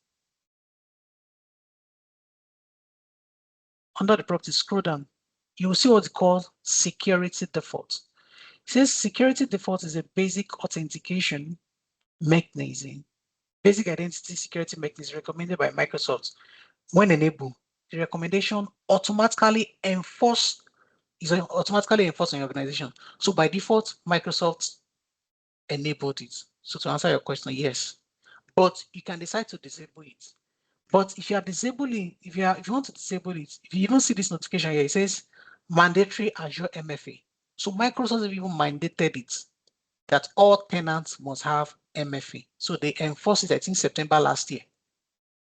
Under the properties, scroll down. You will see what's called security default. It says security default is a basic authentication mechanism. Basic identity security mechanism recommended by Microsoft. When enabled, the recommendation automatically enforced is automatically enforced on your organization. So by default, Microsoft enabled it. So to answer your question, yes. But you can decide to disable it. But if you are disabling, if you want to disable it, if you even see this notification here, it says mandatory Azure MFA. So Microsoft have even mandated it that all tenants must have MFA. So they enforced it, I think, September last year,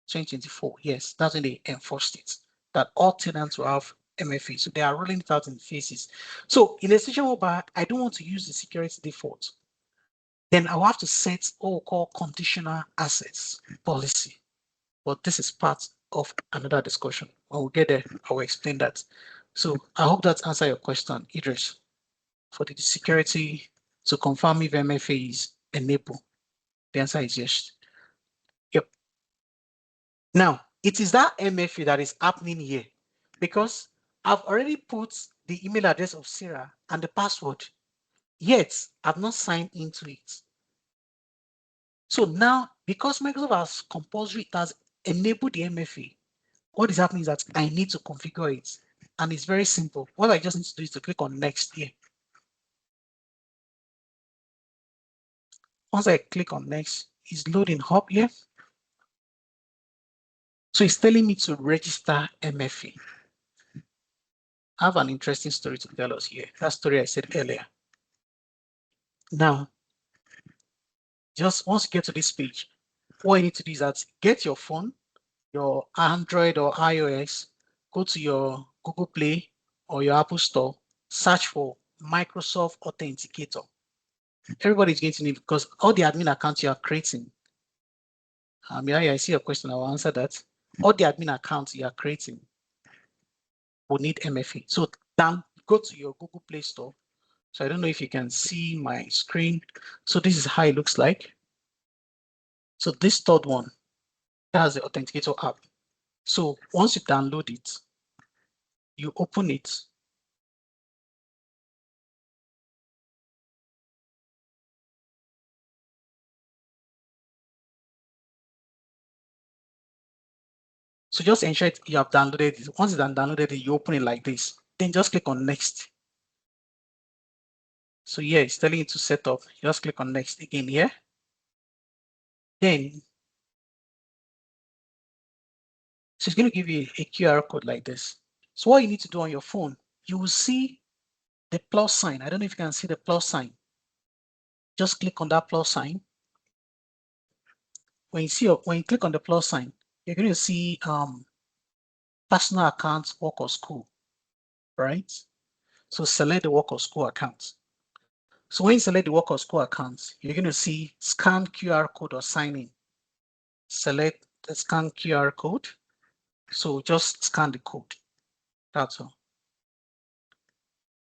2024. Yes, that's when they enforced it, that all tenants will have MFA. So they are rolling it out in phases. So in a situation whereby I don't want to use the security default, then I'll have to set what we call conditional access policy. But this is part of another discussion. When we get there, I will explain that. So I hope that answers your question, Idris, for the security to confirm if MFA is enable? The answer is yes. Yep. Now, it is that MFA that is happening here because I've already put the email address of Sarah and the password, yet I've not signed into it. So now, because Microsoft has compulsory, it has enabled the MFA, what is happening is that I need to configure it. And it's very simple. What I just need to do is to click on next here. Once I click on next, it's loading up here. So it's telling me to register MFA. I have an interesting story to tell us here. That story I said earlier. Now, just once you get to this page, what you need to do is that get your phone, your Android or iOS, go to your Google Play or your Apple Store, search for Microsoft Authenticator. Everybody's going to need, because all the admin accounts you are creating, yeah, I see your question, I will answer that. All the admin accounts you are creating will need MFA. So then go to your Google Play Store. So I don't know if you can see my screen. So this is how it looks like. So this third one, that has the Authenticator app. So once you download it, you open it. So just ensure you have downloaded it. Once it's downloaded it, you open it like this. Then just click on next. So yeah, it's telling you to set up. Just click on next again here. Then, so it's going to give you a QR code like this. So what you need to do on your phone, you will see the plus sign. I don't know if you can see the plus sign. Just click on that plus sign. When you click on the plus sign, you're going to see personal accounts, work or school, right? So select the work or school account. So when you select the work or school account, you're going to see scan QR code or sign in. Select the scan QR code. So just scan the code. That's all.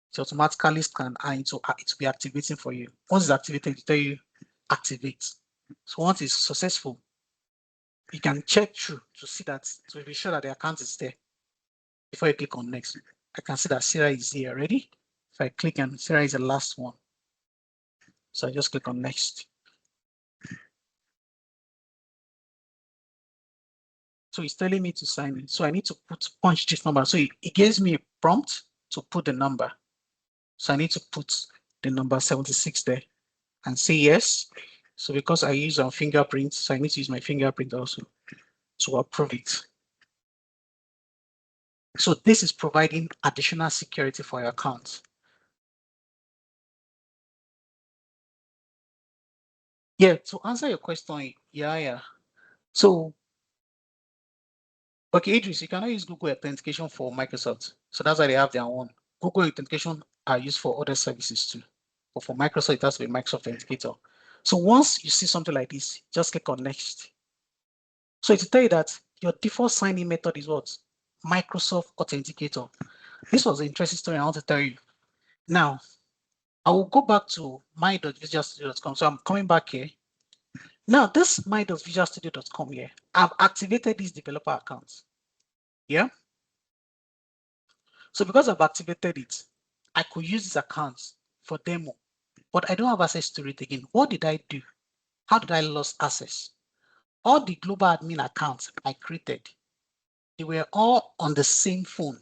It's automatically scanned and it will be activating for you. Once it's activated, it tell you activate. So once it's successful, you can check through to see that, to be sure that the account is there. Before you click on next, I can see that Sarah is here already. If I click on Sarah is the last one. So I just click on next. So it's telling me to sign in. So I need to punch this number. So it gives me a prompt to put the number. So I need to put the number 76 there and say yes. So because I use a fingerprint, so I need to use my fingerprint also to approve it. So this is providing additional security for your account. Yeah, to answer your question, yeah. So, okay, Idris, you cannot use Google Authentication for Microsoft. So that's why they have their own. Google Authentication are used for other services too. But for Microsoft, it has to be Microsoft Authenticator. So once you see something like this, just click on next. So it will tell you that your default sign-in method is what? Microsoft Authenticator. This was an interesting story I want to tell you. Now, I will go back to my.visualstudio.com. So I'm coming back here. Now, this my.visualstudio.com here, I've activated these developer accounts. Yeah. So because I've activated it, I could use these accounts for demo, but I don't have access to it again. What did I do? How did I lose access? All the global admin accounts I created, they were all on the same phone.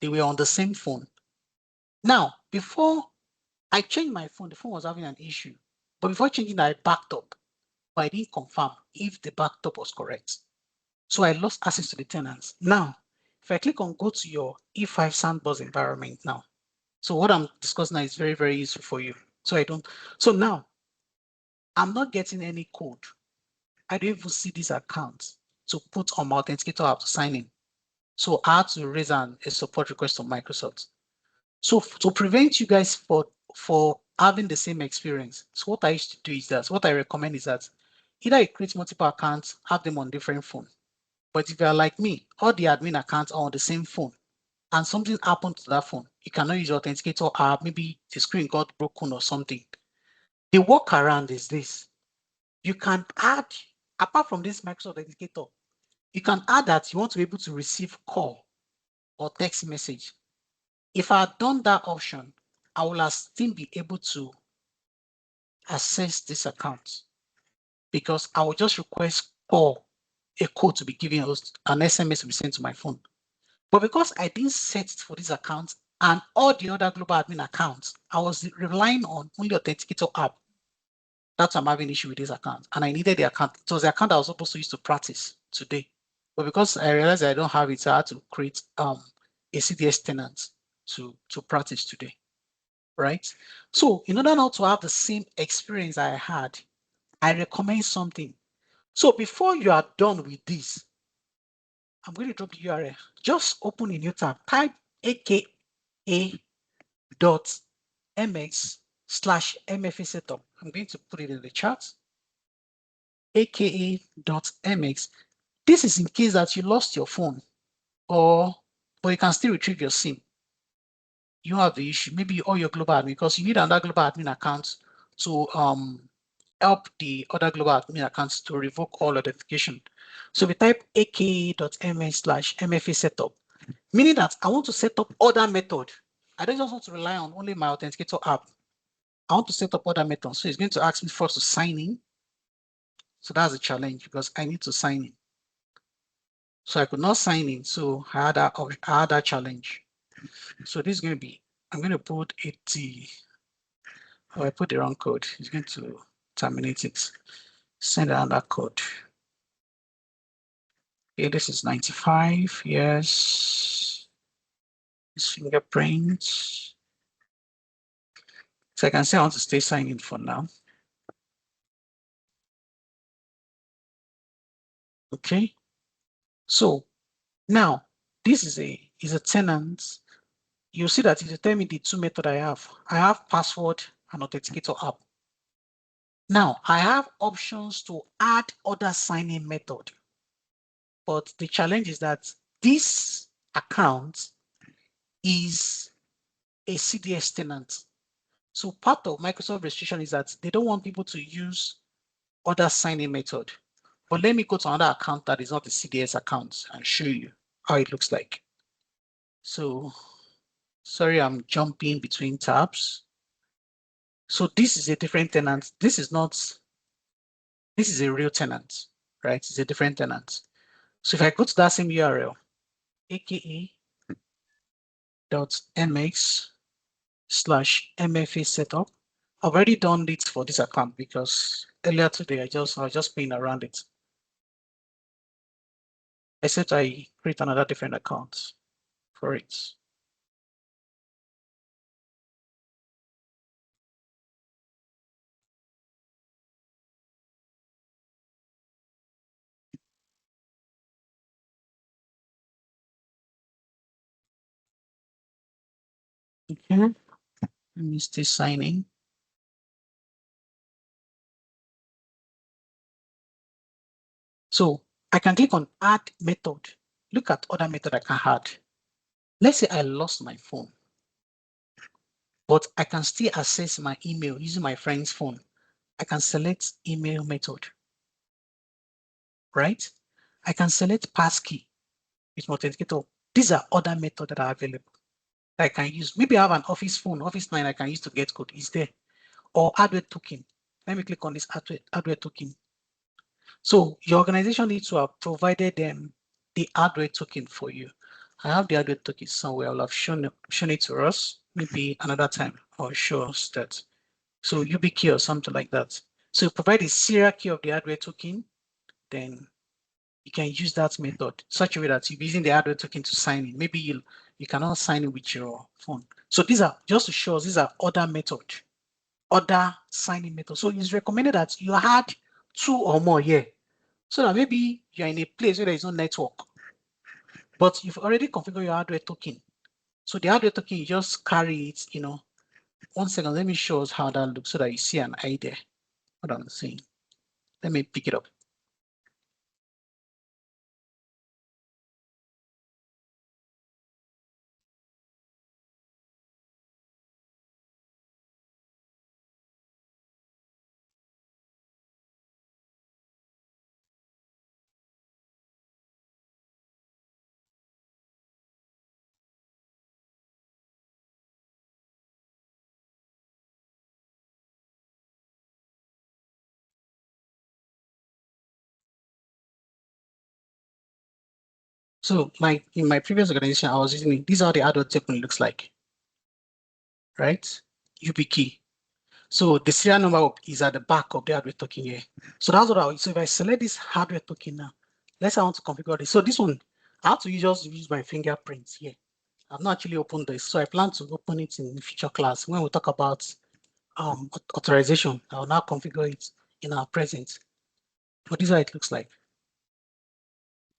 They were on the same phone. Now, before I changed my phone, the phone was having an issue. But before changing, I backed up. But I didn't confirm if the backup was correct. So I lost access to the tenants. Now, if I click on go to your E5 Sandbox environment now. So what I'm discussing now is very, very useful for you. So now I'm not getting any code. I don't even see this account to put on my authenticator app to sign in. So I had to raise a support request to Microsoft. So to prevent you guys for having the same experience, so what I used to do is that, what I recommend is that either you create multiple accounts, have them on different phones. But if you're like me, all the admin accounts are on the same phone and something happened to that phone, you cannot use your authenticator app, maybe the screen got broken or something. The workaround is this. You can add, apart from this Microsoft Authenticator, you can add that you want to be able to receive call or text message. If I had done that option, I will have still be able to access this account because I will just request call, a code to be given, an SMS to be sent to my phone. But because I didn't set it for this account and all the other global admin accounts, I was relying on only Authenticator app. That's why I'm having an issue with this account. And I needed the account. It was the account I was supposed to use to practice today. But because I realized I don't have it, I had to create a CDS tenant to practice today. Right? So in order not to have the same experience I had, I recommend something. So before you are done with this, I'm going to drop the URL. Just open a new tab. Type aka.mx/MFA setup. I'm going to put it in the chat. aka.mx. This is in case that you lost your phone but you can still retrieve your SIM. You have the issue. Maybe all your global admin, because you need another global admin account to help the other global admin accounts to revoke all authentication. So we type aka.ms/MFA setup, meaning that I want to set up other method. I don't just want to rely on only my Authenticator app. I want to set up other methods. So it's going to ask me first to sign in. So that's a challenge because I need to sign in. So I could not sign in. So I had that challenge. So this is going to be, I'm going to put 80. Oh, I put the wrong code. It's going to terminate it. Send another code. Okay, this is 95. Yes. This fingerprint. So I can say I want to stay signed in for now. Okay. So now this is a tenant. You see that it will tell me the two methods I have. I have password and Authenticator app. Now I have options to add other signing method. But the challenge is that this account is a CDS tenant. So part of Microsoft restriction is that they don't want people to use other signing method. But let me go to another account that is not a CDS account and show you how it looks like. So sorry, I'm jumping between tabs. So this is a different tenant. This is a real tenant, right? It's a different tenant. So if I go to that same URL, aka.mx/MFA setup, I've already done it for this account because earlier today I was just playing around it. Except I create another different account for it. Okay, let me stay signing. So I can click on add method. Look at other method I can add. Let's say I lost my phone, but I can still access my email using my friend's phone. I can select email method, right? I can select passkey with Authenticator. These are other methods that are available that I can use. Maybe I have an office phone, Office 9 I can use to get code, is there. Or hardware token. Let me click on this hardware token. So your organization needs to have provided them the hardware token for you. I have the hardware token somewhere. I'll have shown it to us. Maybe another time I'll show us that. So YubiKey or something like that. So you provide the serial key of the hardware token, then you can use that method such a way that you're using the hardware token to sign in. Maybe you cannot sign in with your phone. So these are just to show us these are other methods, other signing methods. So it's recommended that you had 2 or more here. So that maybe you're in a place where there is no network, but you've already configured your hardware token. So the hardware token, you just carry it, 1 second, let me show us how that looks so that you see an idea what I'm saying. Let me pick it up. So in my previous organization, I was using these are the hardware token looks like, right? UB key. So the serial number is at the back of the hardware token here. So that's what I would. So if I select this hardware token now, let's say I want to configure this. So this one, I have to just use my fingerprint here. I've not actually opened this, so I plan to open it in the future class when we talk about authorization. I will now configure it in our present. But this is how it looks like.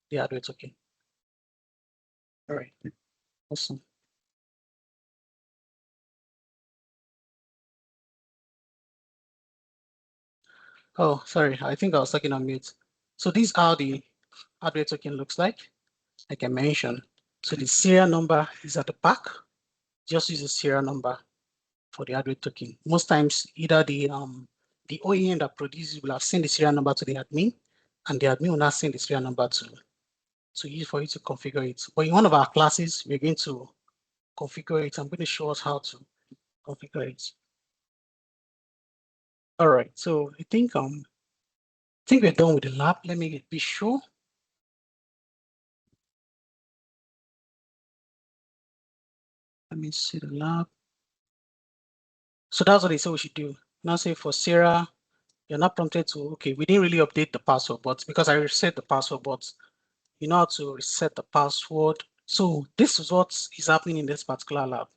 The hardware token. All right, awesome. Oh, sorry, I think I was talking on mute. So these are the hardware token looks like I mentioned. So the serial number is at the back. Just use the serial number for the hardware token. Most times, either the OEM that produces will have sent the serial number to the admin, and the admin will not send the serial number to you for you to configure it. But in one of our classes, we're going to configure it. I'm going to show us how to configure it. All right. So I think we're done with the lab. Let me be sure. Let me see the lab. So that's what they said we should do. Now say for Sarah, you're not prompted to, okay, we didn't really update the password, but because I reset the password, but you know how to reset the password. So this is what is happening in this particular lab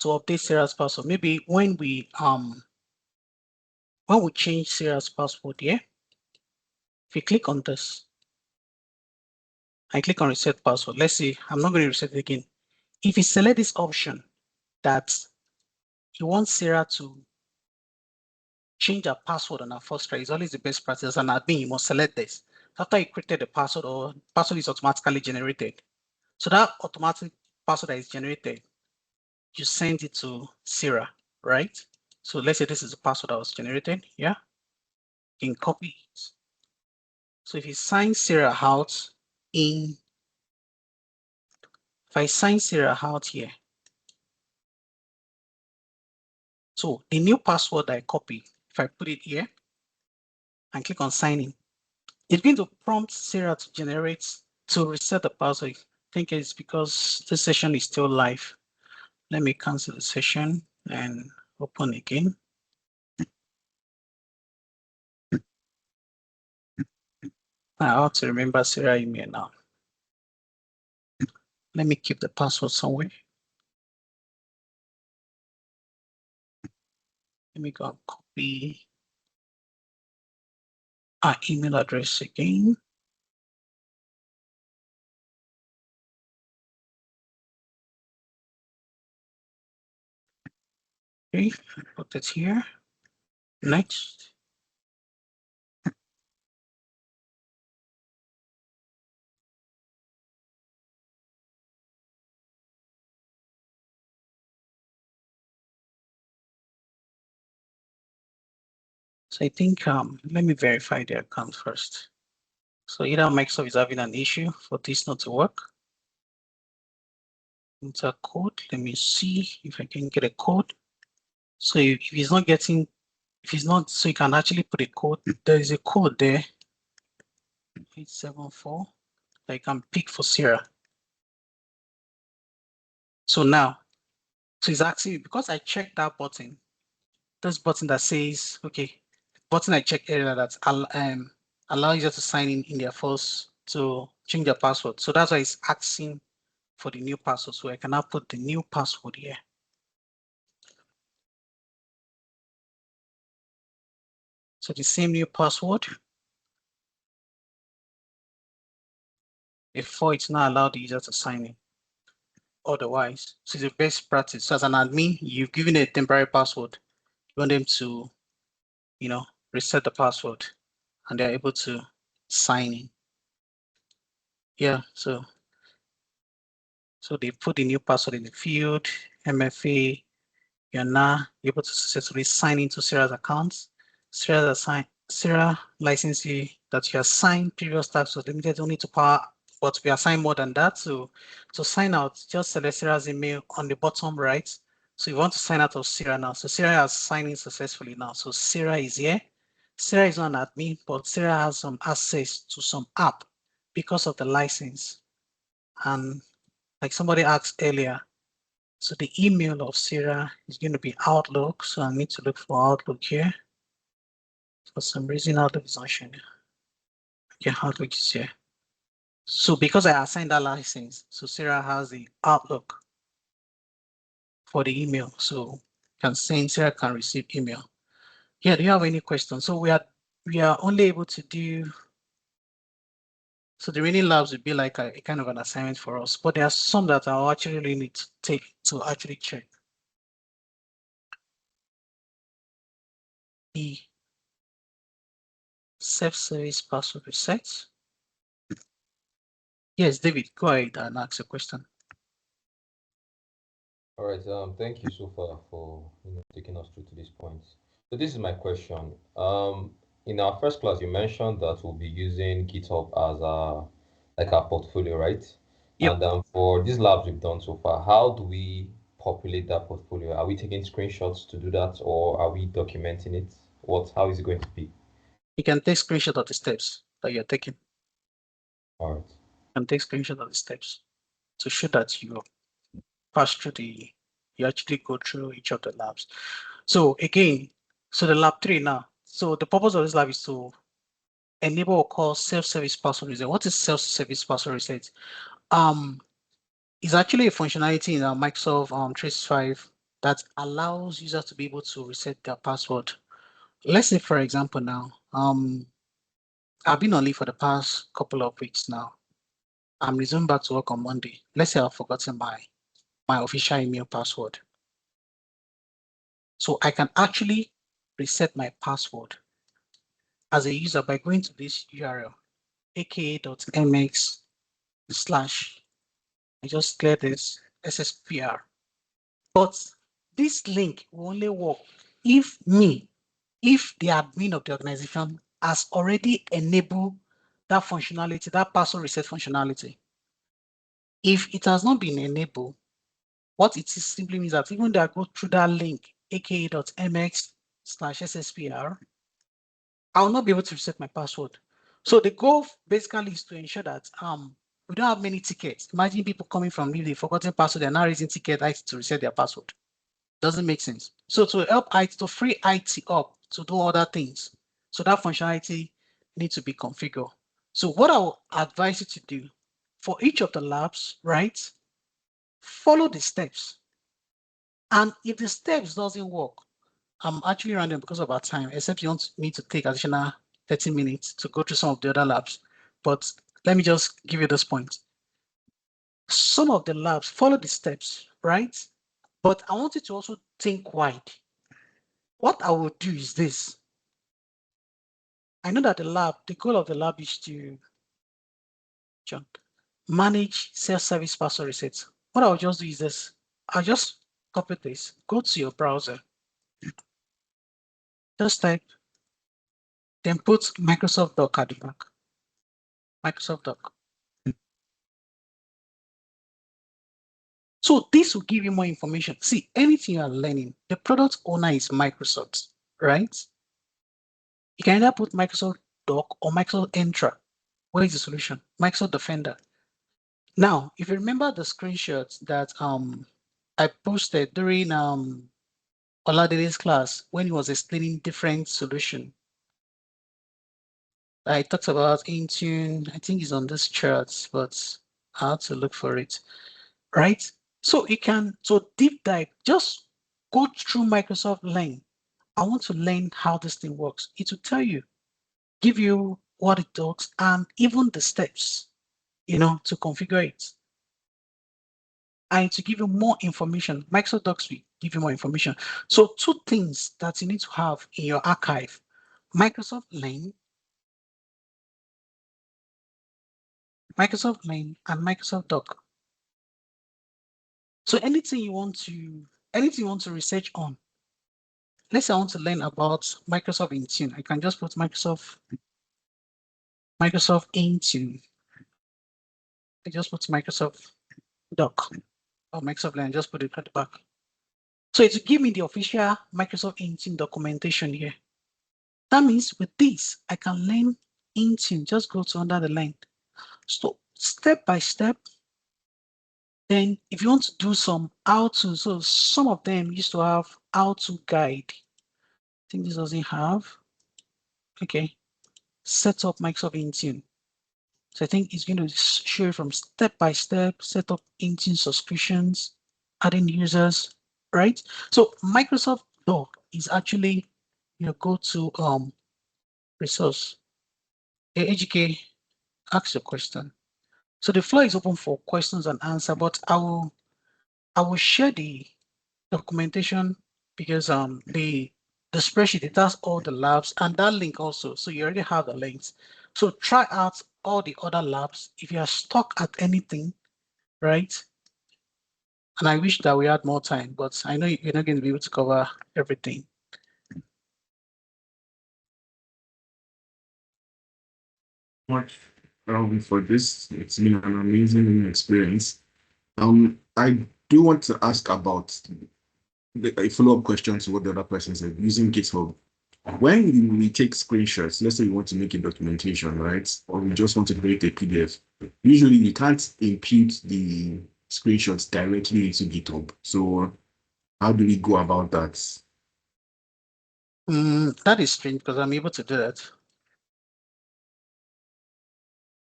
to update Sarah's password. Maybe when we change Sarah's password here, if you click on this, I click on reset password. Let's see, I'm not going to reset it again. If you select this option that you want Sarah to change her password on her first try, it's always the best practice. And admin, you must select this. After you created the password, or password is automatically generated. So that automatic password that is generated, you send it to Sarah, right? So let's say this is the password that was generated. Yeah, you can copy it. So if you sign Sarah out if I sign Sarah out here, so the new password that I copied, if I put it here and click on signing, it's going to prompt Sarah to reset the password. I think it's because this session is still live. Let me cancel the session and open again. I have to remember Sarah email now. Let me keep the password somewhere. Let me go and copy our email address again. Okay, put it here. Next. So I think let me verify the account first. So either Microsoft is having an issue for this not to work. Enter code. Let me see if I can get a code. So if he's not getting, if he's not, so you can actually put a code. There is a code there, 874, that you can pick for Sarah. So now, so it's actually, because I checked that button, this button that says, okay, button I checked earlier that allow users to sign in their first to change their password. So that's why it's asking for the new password. So I can now put the new password here. So the same new password. Before it's not allowed the user to sign in. Otherwise, so it's the best practice. So as an admin, you've given a temporary password. You want them to, reset the password, and they're able to sign in. Yeah, so they put the new password in the field, MFA, you're now able to successfully sign into Sarah's accounts. Sarah licensee that you assigned previous tax was limited only to power, but we assign more than that. So to sign out, just select Sarah's email on the bottom right. So you want to sign out of Sarah now. So Sarah has signed in successfully now. So Sarah is here. Sarah is not an admin, but Sarah has some access to some app because of the license. And like somebody asked earlier, so the email of Sarah is going to be Outlook. So I need to look for Outlook here. For some reason, Outlook is not showing. Okay, Outlook is here. So because I assigned that license, so Sarah has the Outlook for the email. So can send, Sarah can receive email. Yeah, do you have any questions? So we are only able to do, so the remaining labs would be like a kind of an assignment for us, but there are some that I actually really need to take to actually check. The self-service password reset. Yes, David, go ahead and ask a question. All right. Thank you so far for taking us through to this point. So this is my question. In our first class, you mentioned that we'll be using GitHub as our portfolio, right? Yep. And for these labs we've done so far, how do we populate that portfolio? Are we taking screenshots to do that, or are we documenting it? How is it going to be? You can take screenshot of the steps that you're taking. All right. You can take screenshot of the steps to show that you pass through you actually go through each of the labs. So again, so the lab 3 now. So the purpose of this lab is to enable what we call self-service password reset. What is self-service password reset? It's actually a functionality in our Microsoft 365 that allows users to be able to reset their password. Let's say, for example, now, I've been on leave for the past couple of weeks now. I'm resuming back to work on Monday. Let's say I've forgotten my official email password. So I can actually reset my password as a user by going to this URL, aka.mx/ I just clear this SSPR. But this link will only work if the admin of the organization has already enabled that functionality, that password reset functionality. If it has not been enabled, what it is simply means that even though I go through that link, aka.mx/SSPR, I will not be able to reset my password. So the goal basically is to ensure that we don't have many tickets. Imagine people coming from leave, they've forgotten password, they're now raising ticket to reset their password. Doesn't make sense. So to help IT, to free IT up to do other things, so that functionality needs to be configured. So what I will advise you to do for each of the labs, right? Follow the steps. And if the steps doesn't work, I'm actually random because of our time, except you want me to take additional 30 minutes to go through some of the other labs. But let me just give you this point. Some of the labs follow the steps, right? But I want you to also think wide. What I will do is this. I know that the goal of the lab is to manage self-service password resets. What I'll just do is this. I'll just copy this, go to your browser, just type, then put Microsoft Doc at the back. Microsoft Doc. So this will give you more information. See, anything you are learning, the product owner is Microsoft, right? You can either put Microsoft Doc or Microsoft Entra. Where is the solution? Microsoft Defender. Now, if you remember the screenshots that I posted during Oladede's class when he was explaining different solution, I talked about Intune. I think it's on this chart, but I have to look for it, right? So you can, so deep dive, just go through Microsoft Learn. I want to learn how this thing works. It will tell you, give you what it does, and even the steps, to configure it. And to give you more information, Microsoft Docs will give you more information. So 2 things that you need to have in your archive, Microsoft Learn, and Microsoft Doc. So anything you want to research on, let's say I want to learn about Microsoft Intune, I can just put Microsoft Intune. I just put Microsoft Doc or Microsoft Learn, just put it at the back. So it will give me the official Microsoft Intune documentation here. That means with this, I can learn Intune. Just go to under the line. So step by step, Then if you want to do some how to, so some of them used to have how to guide. I think this doesn't have. Okay. Set up Microsoft Intune. So I think it's going to show you from step by step, set up Intune subscriptions, adding users, right? So Microsoft Doc is actually your go-to resource. Hey, AGK, ask your question. So the floor is open for questions and answer, but I will share the documentation because the spreadsheet, it has all the labs and that link also. So you already have the links. So try out all the other labs. If you are stuck at anything, right? And I wish that we had more time, but I know you're not going to be able to cover everything. Much for this. It's been an amazing experience. I do want to ask about a follow-up question to what the other person said, using GitHub. When we take screenshots, let's say we want to make a documentation, right? Or we just want to create a PDF. Usually you can't impute the screenshots directly into GitHub. So how do we go about that? That is strange because I'm able to do that.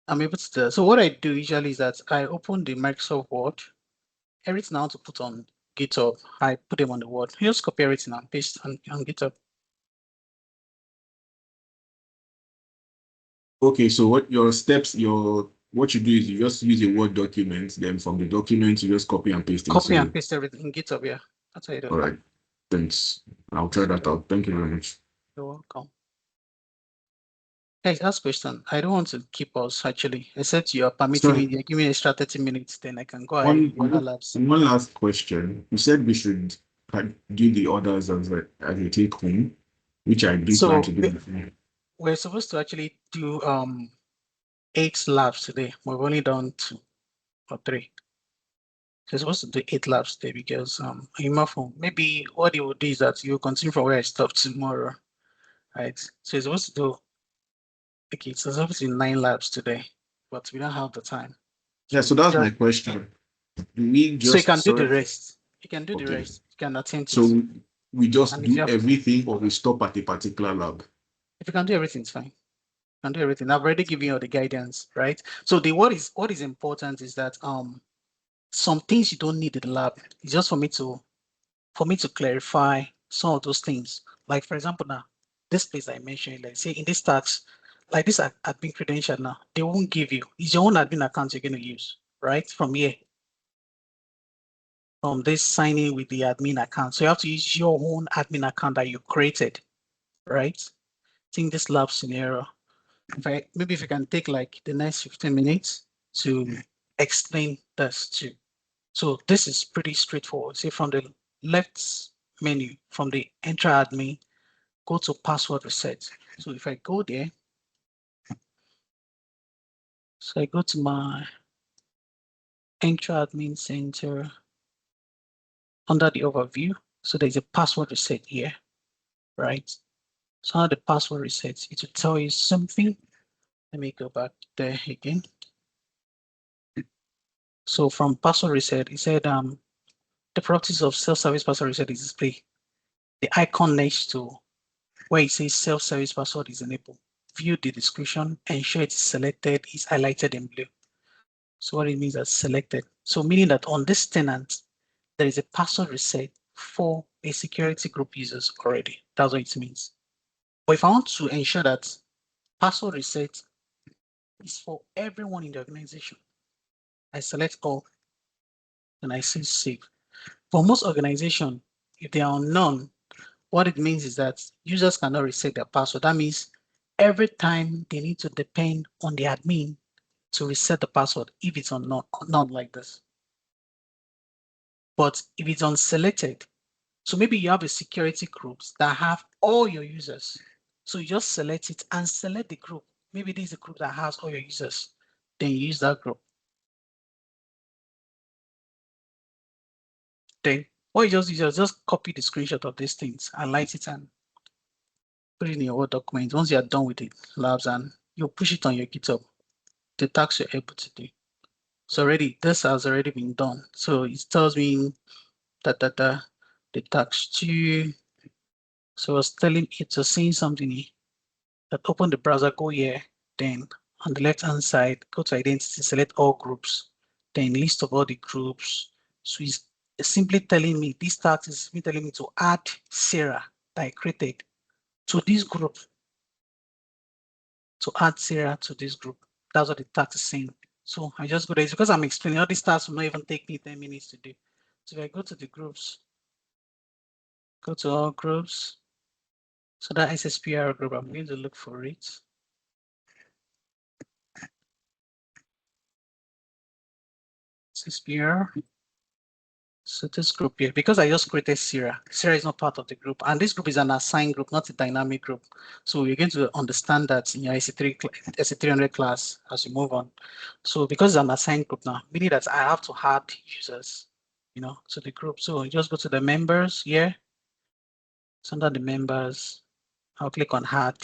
I'm able to do that. So what I do usually is that I open the Microsoft Word, everything I want to put on GitHub, I put them on the Word. You just copy everything and paste on GitHub. Okay, so what your steps, what you do is you just use a Word document, then from the document you just copy and paste it. Copy and paste everything in GitHub, yeah. That's how you do it. All right, thanks. I'll try that out. Thank you very much. You're welcome. Hey, ask question. I don't want to keep us actually, except you are permitting me. Give me extra 30 minutes, then I can go ahead with the other labs. One last question. You said we should do the orders as a take home, which I do plan to do. We're supposed to actually do 8 labs today. We've only done 2 or 3. So we're supposed to do 8 labs today because Oyimafu, maybe what you will do is that you continue from where I stopped tomorrow, right? So you're supposed to do, okay, so it's supposed to be 9 labs today, but we don't have the time. Yeah, so that's my question. Do we just so you can do the rest? You can do the rest. You can attend to it. So we just do everything, or we stop at a particular lab? If you can do everything, it's fine. You can do everything. I've already given you all the guidance, right? So what is important is that some things you don't need in the lab. It's just for me to clarify some of those things. Like for example, now this place I mentioned, like say in this tax, like this admin credential now, they won't give you. It's your own admin account you're going to use, right? From here. From this signing with the admin account. So you have to use your own admin account that you created, right? I think this lab scenario, maybe if you can take like the next 15 minutes to explain this too. So this is pretty straightforward. See, from the left menu, from the Entra admin, go to password reset. So if I go there, so I go to my Entra admin center under the overview. So there's a password reset here, right? So under the password reset, it will tell you something. Let me go back there again. So from password reset, it said the properties of self-service password reset is displayed. The icon next to where it says self-service password is enabled. View the description, ensure it is selected, is highlighted in blue. So what it means is selected. So meaning that on this tenant, there is a password reset for a security group users already. That's what it means. But if I want to ensure that password reset is for everyone in the organization, I select all and I say save. For most organizations, if they are unknown, what it means is that users cannot reset their password. That means every time they need to depend on the admin to reset the password if it's not like this. But if it's unselected, so maybe you have a security groups that have all your users. So you just select it and select the group. Maybe this is a group that has all your users. Then you use that group. Then what you just do is just copy the screenshot of these things and light it and put it in your Word document. Once you are done with the labs, and you push it on your GitHub, the tasks you're able to do. So already, this has already been done. So it tells me that the tax 2. So I was telling it to saying something here, that open the browser, go here, then on the left-hand side, go to identity, select all groups, then list of all the groups. So it's simply telling me, this task is simply telling me to add Sarah that I created to this group, to add Sarah to this group. That's what the task is saying. So I just go there. It's because I'm explaining, all these tasks will not even take me 10 minutes to do. So if I go to the groups, go to all groups. So that SSPR group, I'm going to look for it. SSPR. So this group here, because I just created Sarah. Sarah is not part of the group, and this group is an assigned group, not a dynamic group. So you're going to understand that in your SC300 class as you move on. So because it's an assigned group now, meaning that I have to add users, to the group. So you just go to the members here. So under the members, I'll click on add.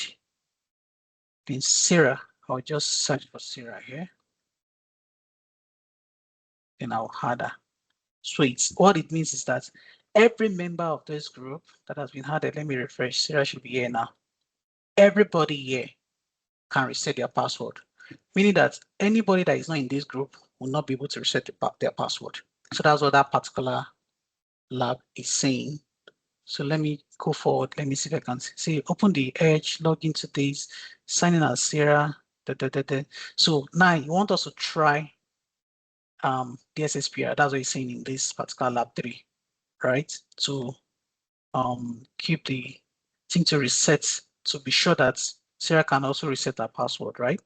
Then Sarah, I'll just search for Sarah here. Then I'll add her. So what it means is that every member of this group that has been added, let me refresh, Sarah should be here now. Everybody here can reset their password, meaning that anybody that is not in this group will not be able to reset their password. So that's what that particular lab is saying. So let me go forward. Let me see if I can see, open the Edge, log into this, sign in as Sarah. So now you want us to try the SSPR. That's what he's saying in this particular lab 3, right? To keep the thing to reset, to be sure that Sarah can also reset her password, right?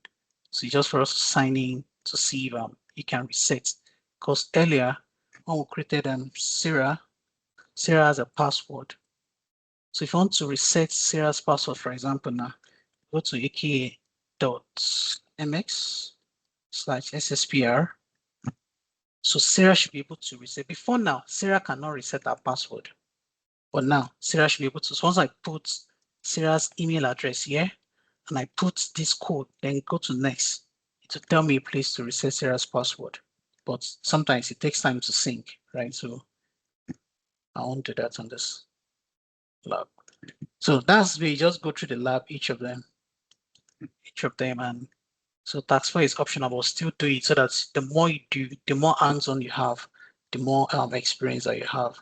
So just for us to sign in to see if it can reset. Because earlier when we created Sarah has a password. So if you want to reset Sarah's password, for example, now go to aka.mx/sspr. So Sarah should be able to reset. Before now, Sarah cannot reset her password. But now Sarah should be able to. So once I put Sarah's email address here and I put this code, then go to next, it will tell me a place to reset Sarah's password. But sometimes it takes time to sync, right? So I won't do that on this lab. So that's where you just go through the lab, each of them, and so task 4 is optional, but still do it so that the more you do, the more hands-on you have, the more experience that you have.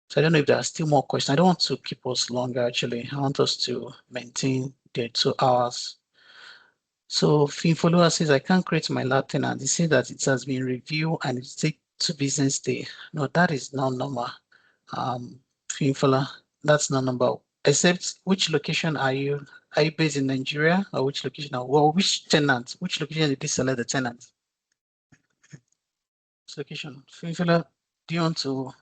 So I don't know if there are still more questions. I don't want to keep us longer, actually. I want us to maintain the 2 hours. So Finfollower says, I can't create my lab tenant. They say that it has been reviewed and it takes 2 business days. No, that is not normal. Finfollower, that's not normal. Except which location are you? Are you based in Nigeria or which location? Well, which tenant? Which location did you select the tenant? Which location? Finfollower, do you want to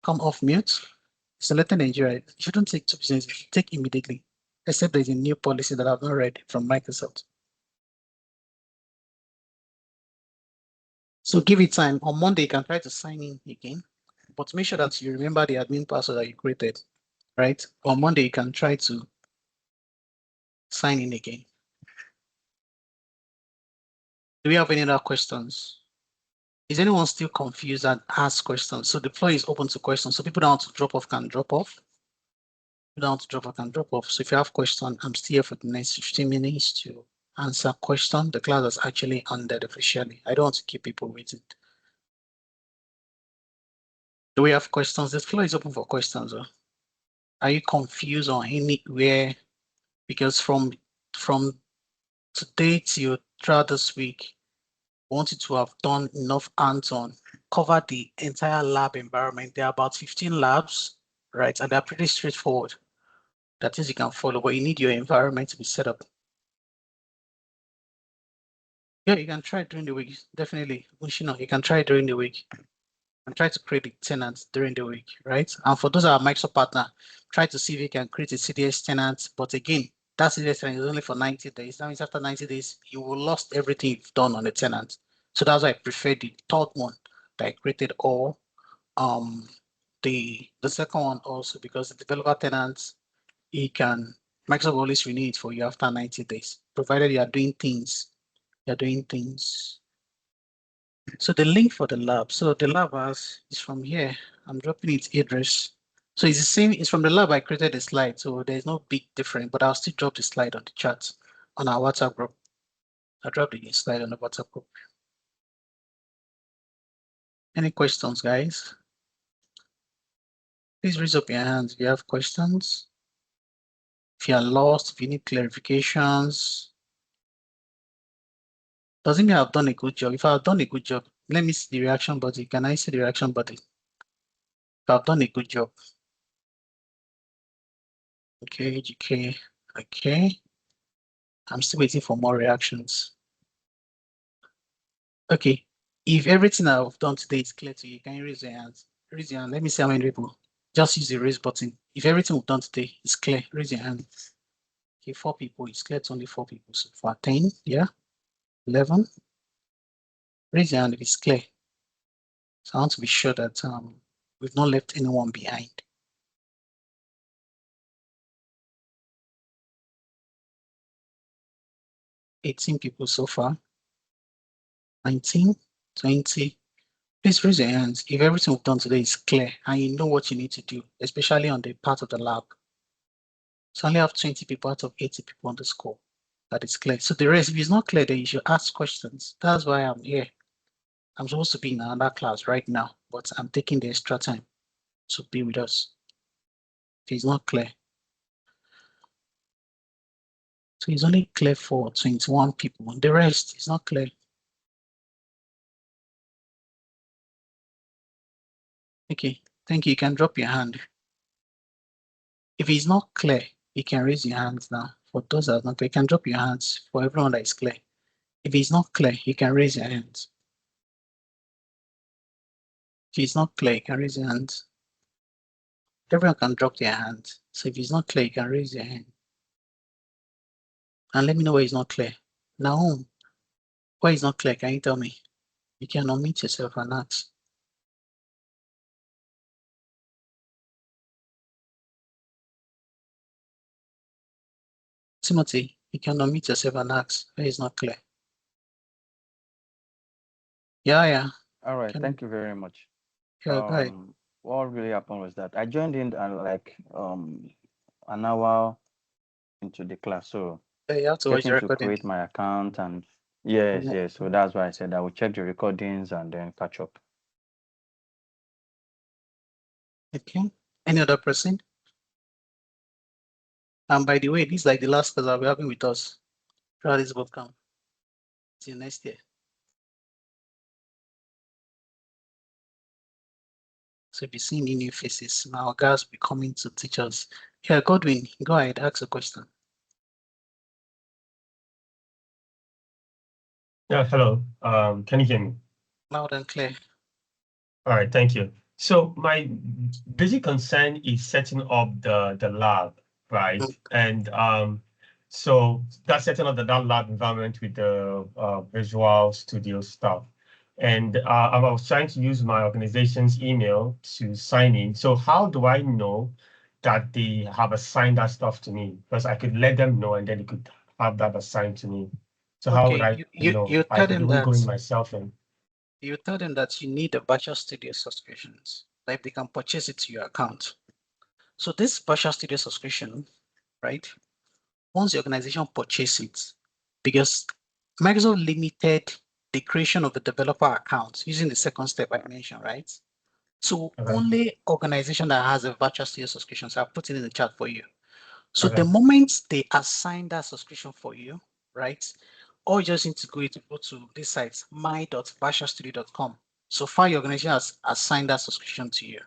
come off mute? Selecting Nigeria, it shouldn't take 2 business days, take immediately, except there's a new policy that I've not read from Microsoft. So give it time. On Monday, you can try to sign in again, but make sure that you remember the admin password that you created, right? On Monday, you can try to sign in again. Do we have any other questions? Is anyone still confused and ask questions? So the floor is open to questions. So people don't want to drop off can drop off. People don't want to drop off can drop off. So if you have questions, I'm still here for the next 15 minutes to answer question. The class is actually ended officially. I don't want to keep people waiting. Do we have questions? The floor is open for questions. Are you confused on anywhere? Because from today till throughout this week, I wanted to have done enough hands-on, cover the entire lab environment. There are about 15 labs, right? And they're pretty straightforward. That is, you can follow, but you need your environment to be set up. Yeah, you can try it during the week. Definitely. You can try it during the week and try to create the tenants during the week, right? And for those that are Microsoft partner, try to see if you can create a CDS tenant. But again, that CDS tenant is only for 90 days. That means after 90 days, you will lost everything you've done on the tenant. So that's why I prefer the third one that I created, or the second one also, because the developer tenants, Microsoft will always renew it for you after 90 days, provided you are doing things. You're doing things So the link for the lab. So the lab is from here. I'm dropping its address. So it's the same. It's from the lab I created the slide. So there's no big difference, but I'll still drop the slide on the chat on our WhatsApp group. I'll drop the slide on the WhatsApp group. Any questions, guys? Please raise up your hands if you have questions. If you are lost, if you need clarifications. Doesn't mean I've done a good job. If I've done a good job, let me see the reaction button. Can I see the reaction button? If I've done a good job. Okay, GK. Okay. I'm still waiting for more reactions. Okay. If everything I've done today is clear to you, can you raise your hands? Raise your hand. Let me see how many people. Just use the raise button. If everything we've done today is clear, raise your hand. Okay, 4 people. It's clear to only 4 people. So for 10, yeah. 11. Raise your hand if it's clear. So I want to be sure that we've not left anyone behind. 18 people so far. 19, 20. Please raise your hands if everything we've done today is clear and you know what you need to do, especially on the part of the lab. So I only have 20 people out of 80 people on the score that is clear. So the rest, if it's not clear, then you should ask questions. That's why I'm here. I'm supposed to be in another class right now, but I'm taking the extra time to be with us. If it's not clear. So it's only clear for 21 people. The rest is not clear. Okay, thank you. You can drop your hand. If it's not clear, you can raise your hands now. For those that are not clear, you can drop your hands. For everyone that is clear. If it's not clear, you can raise your hands. If it's not clear, you can raise your hands. Everyone can drop their hands. So if it's not clear, you can raise your hand. And let me know where it's not clear. Now, why it's not clear, can you tell me? You can unmute yourself and ask. Timothy, you can unmute yourself and ask where it's not clear. Yeah. All right, thank you very much. Yeah, go ahead. What really happened was that I joined in like an hour into the class, so you have to watch the getting to recording. create my account and yes, so that's why I said I will check the recordings and then catch up. Okay. Any other person? And by the way, this is like the last class I'll be having with us throughout this bootcamp. See you next year. So if you see any new faces, now guys will be coming to teach us. Yeah, Godwin, go ahead, ask a question. Yeah, hello. Can you hear me? Loud and clear. All right, thank you. So my basic concern is setting up the lab, right? And so that's setting up that lab environment with the Visual Studio stuff. And I was trying to use my organization's email to sign in. So how do I know that they have assigned that stuff to me? Because I could let them know and then they could have that assigned to me. So how would I know? You I tell could them even go in that myself and you tell them that you need a Bachelor Studio subscriptions, like they can purchase it to your account. So this Bachelor Studio subscription, right? Once the organization purchases it, because Microsoft limited the creation of a developer account using the second step I mentioned, right? So only organization that has a virtual studio subscription, so I'll put it in the chat for you. So the moment they assign that subscription for you, right? All you just need to go to this site, my.virtualstudio.com. So far, your organization has assigned that subscription to you.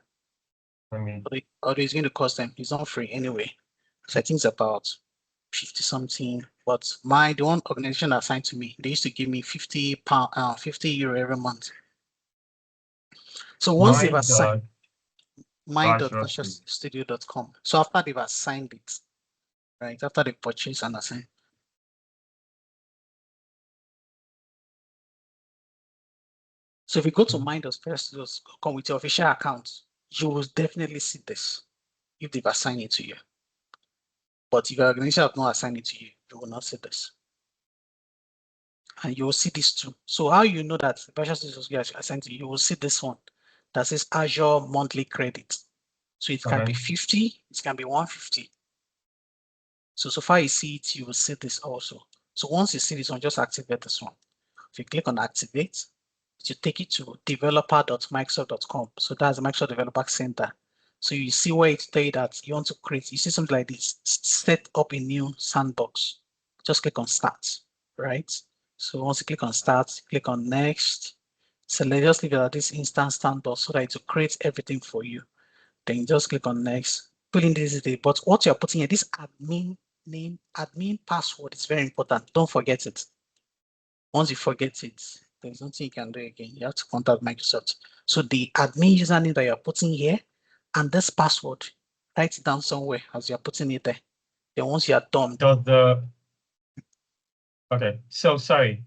Or it's going to cost them. It's not free anyway. So I think it's about 50 something. But the one organization assigned to me, they used to give me €50 every month. So once they've assigned my.virtualstudio.com. So after they've assigned it, right? After they purchase and assign. So if you go to my.virtualstudio.com with your official account, you will definitely see this if they've assigned it to you. But if your organization have not assigned it to you, you will not see this. and you will see these two. So how you know that the version is assigned to you, you will see this one that says Azure monthly credit. So it can be 50, it can be 150. So far you see it, you will see this also. So once you see this one, just activate this one. If you click on activate, it will take you to developer.microsoft.com. So that's the Microsoft Developer Center. So you see where it tells you that you want to create, you see something like this, set up a new sandbox. Just click on start, right? So once you click on start, click on next. So let's just leave it at this instant sandbox so that it will create everything for you. Then you just click on next, put in this detail. But what you're putting here, this admin name, admin password is very important. Don't forget it. Once you forget it, there's nothing you can do again. You have to contact Microsoft. So the admin username that you're putting here and this password, write it down somewhere as you're putting it there. Then once you're done. Okay, so sorry.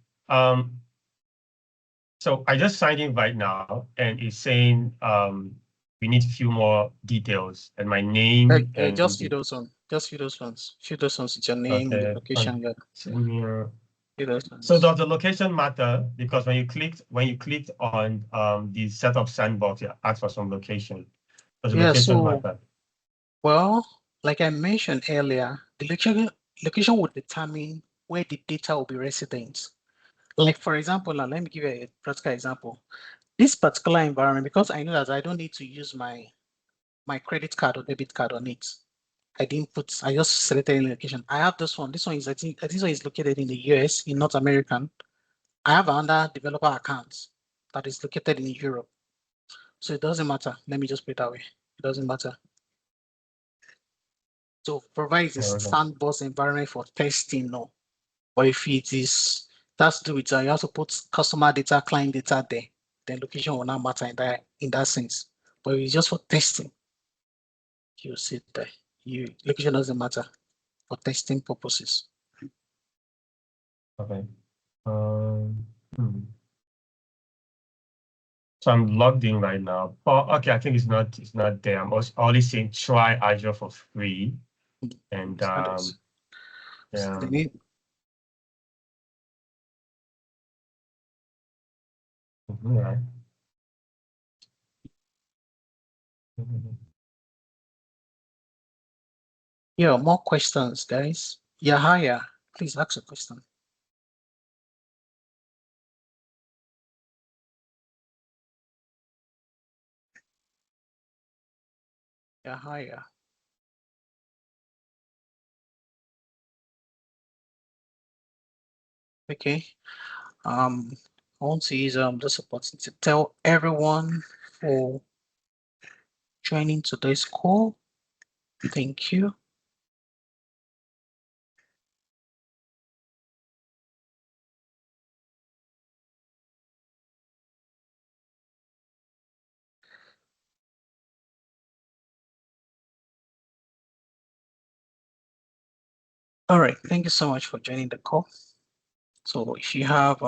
So I just signed in right now and it's saying we need a few more details and my name. And just fill those ones. Just fill those ones. Fill those ones with your name, the location. So does the location matter? Because when you clicked on the setup sandbox, it asks for some location. Does the location matter? Well, like I mentioned earlier, the location would determine where the data will be resident. Like for example, now let me give you a practical example. This particular environment, because I know that I don't need to use my credit card or debit card on it. I just selected any location. I have this one. This one is, I think this one is located in the US, in North American. I have another developer account that is located in Europe. So it doesn't matter. Let me just put it that way. It doesn't matter. So provides a sandbox environment for testing, no. But if it is, that's to do with, you have to put customer data, client data there, then location will not matter in that sense. But if it's just for testing, you see there. Location doesn't matter for testing purposes. Okay. So I'm logged in right now. Oh, okay, I think it's not there. I'm only saying try Azure for free. And yeah. Yeah. Yeah, more questions, guys. Yahaya, please ask a question. Yahaya. Okay. I want to use this opportunity to tell everyone for joining today's call. Thank you. All right, thank you so much for joining the call. So if you have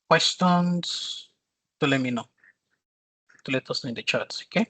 questions, to let me know, to let us know in the chat, okay?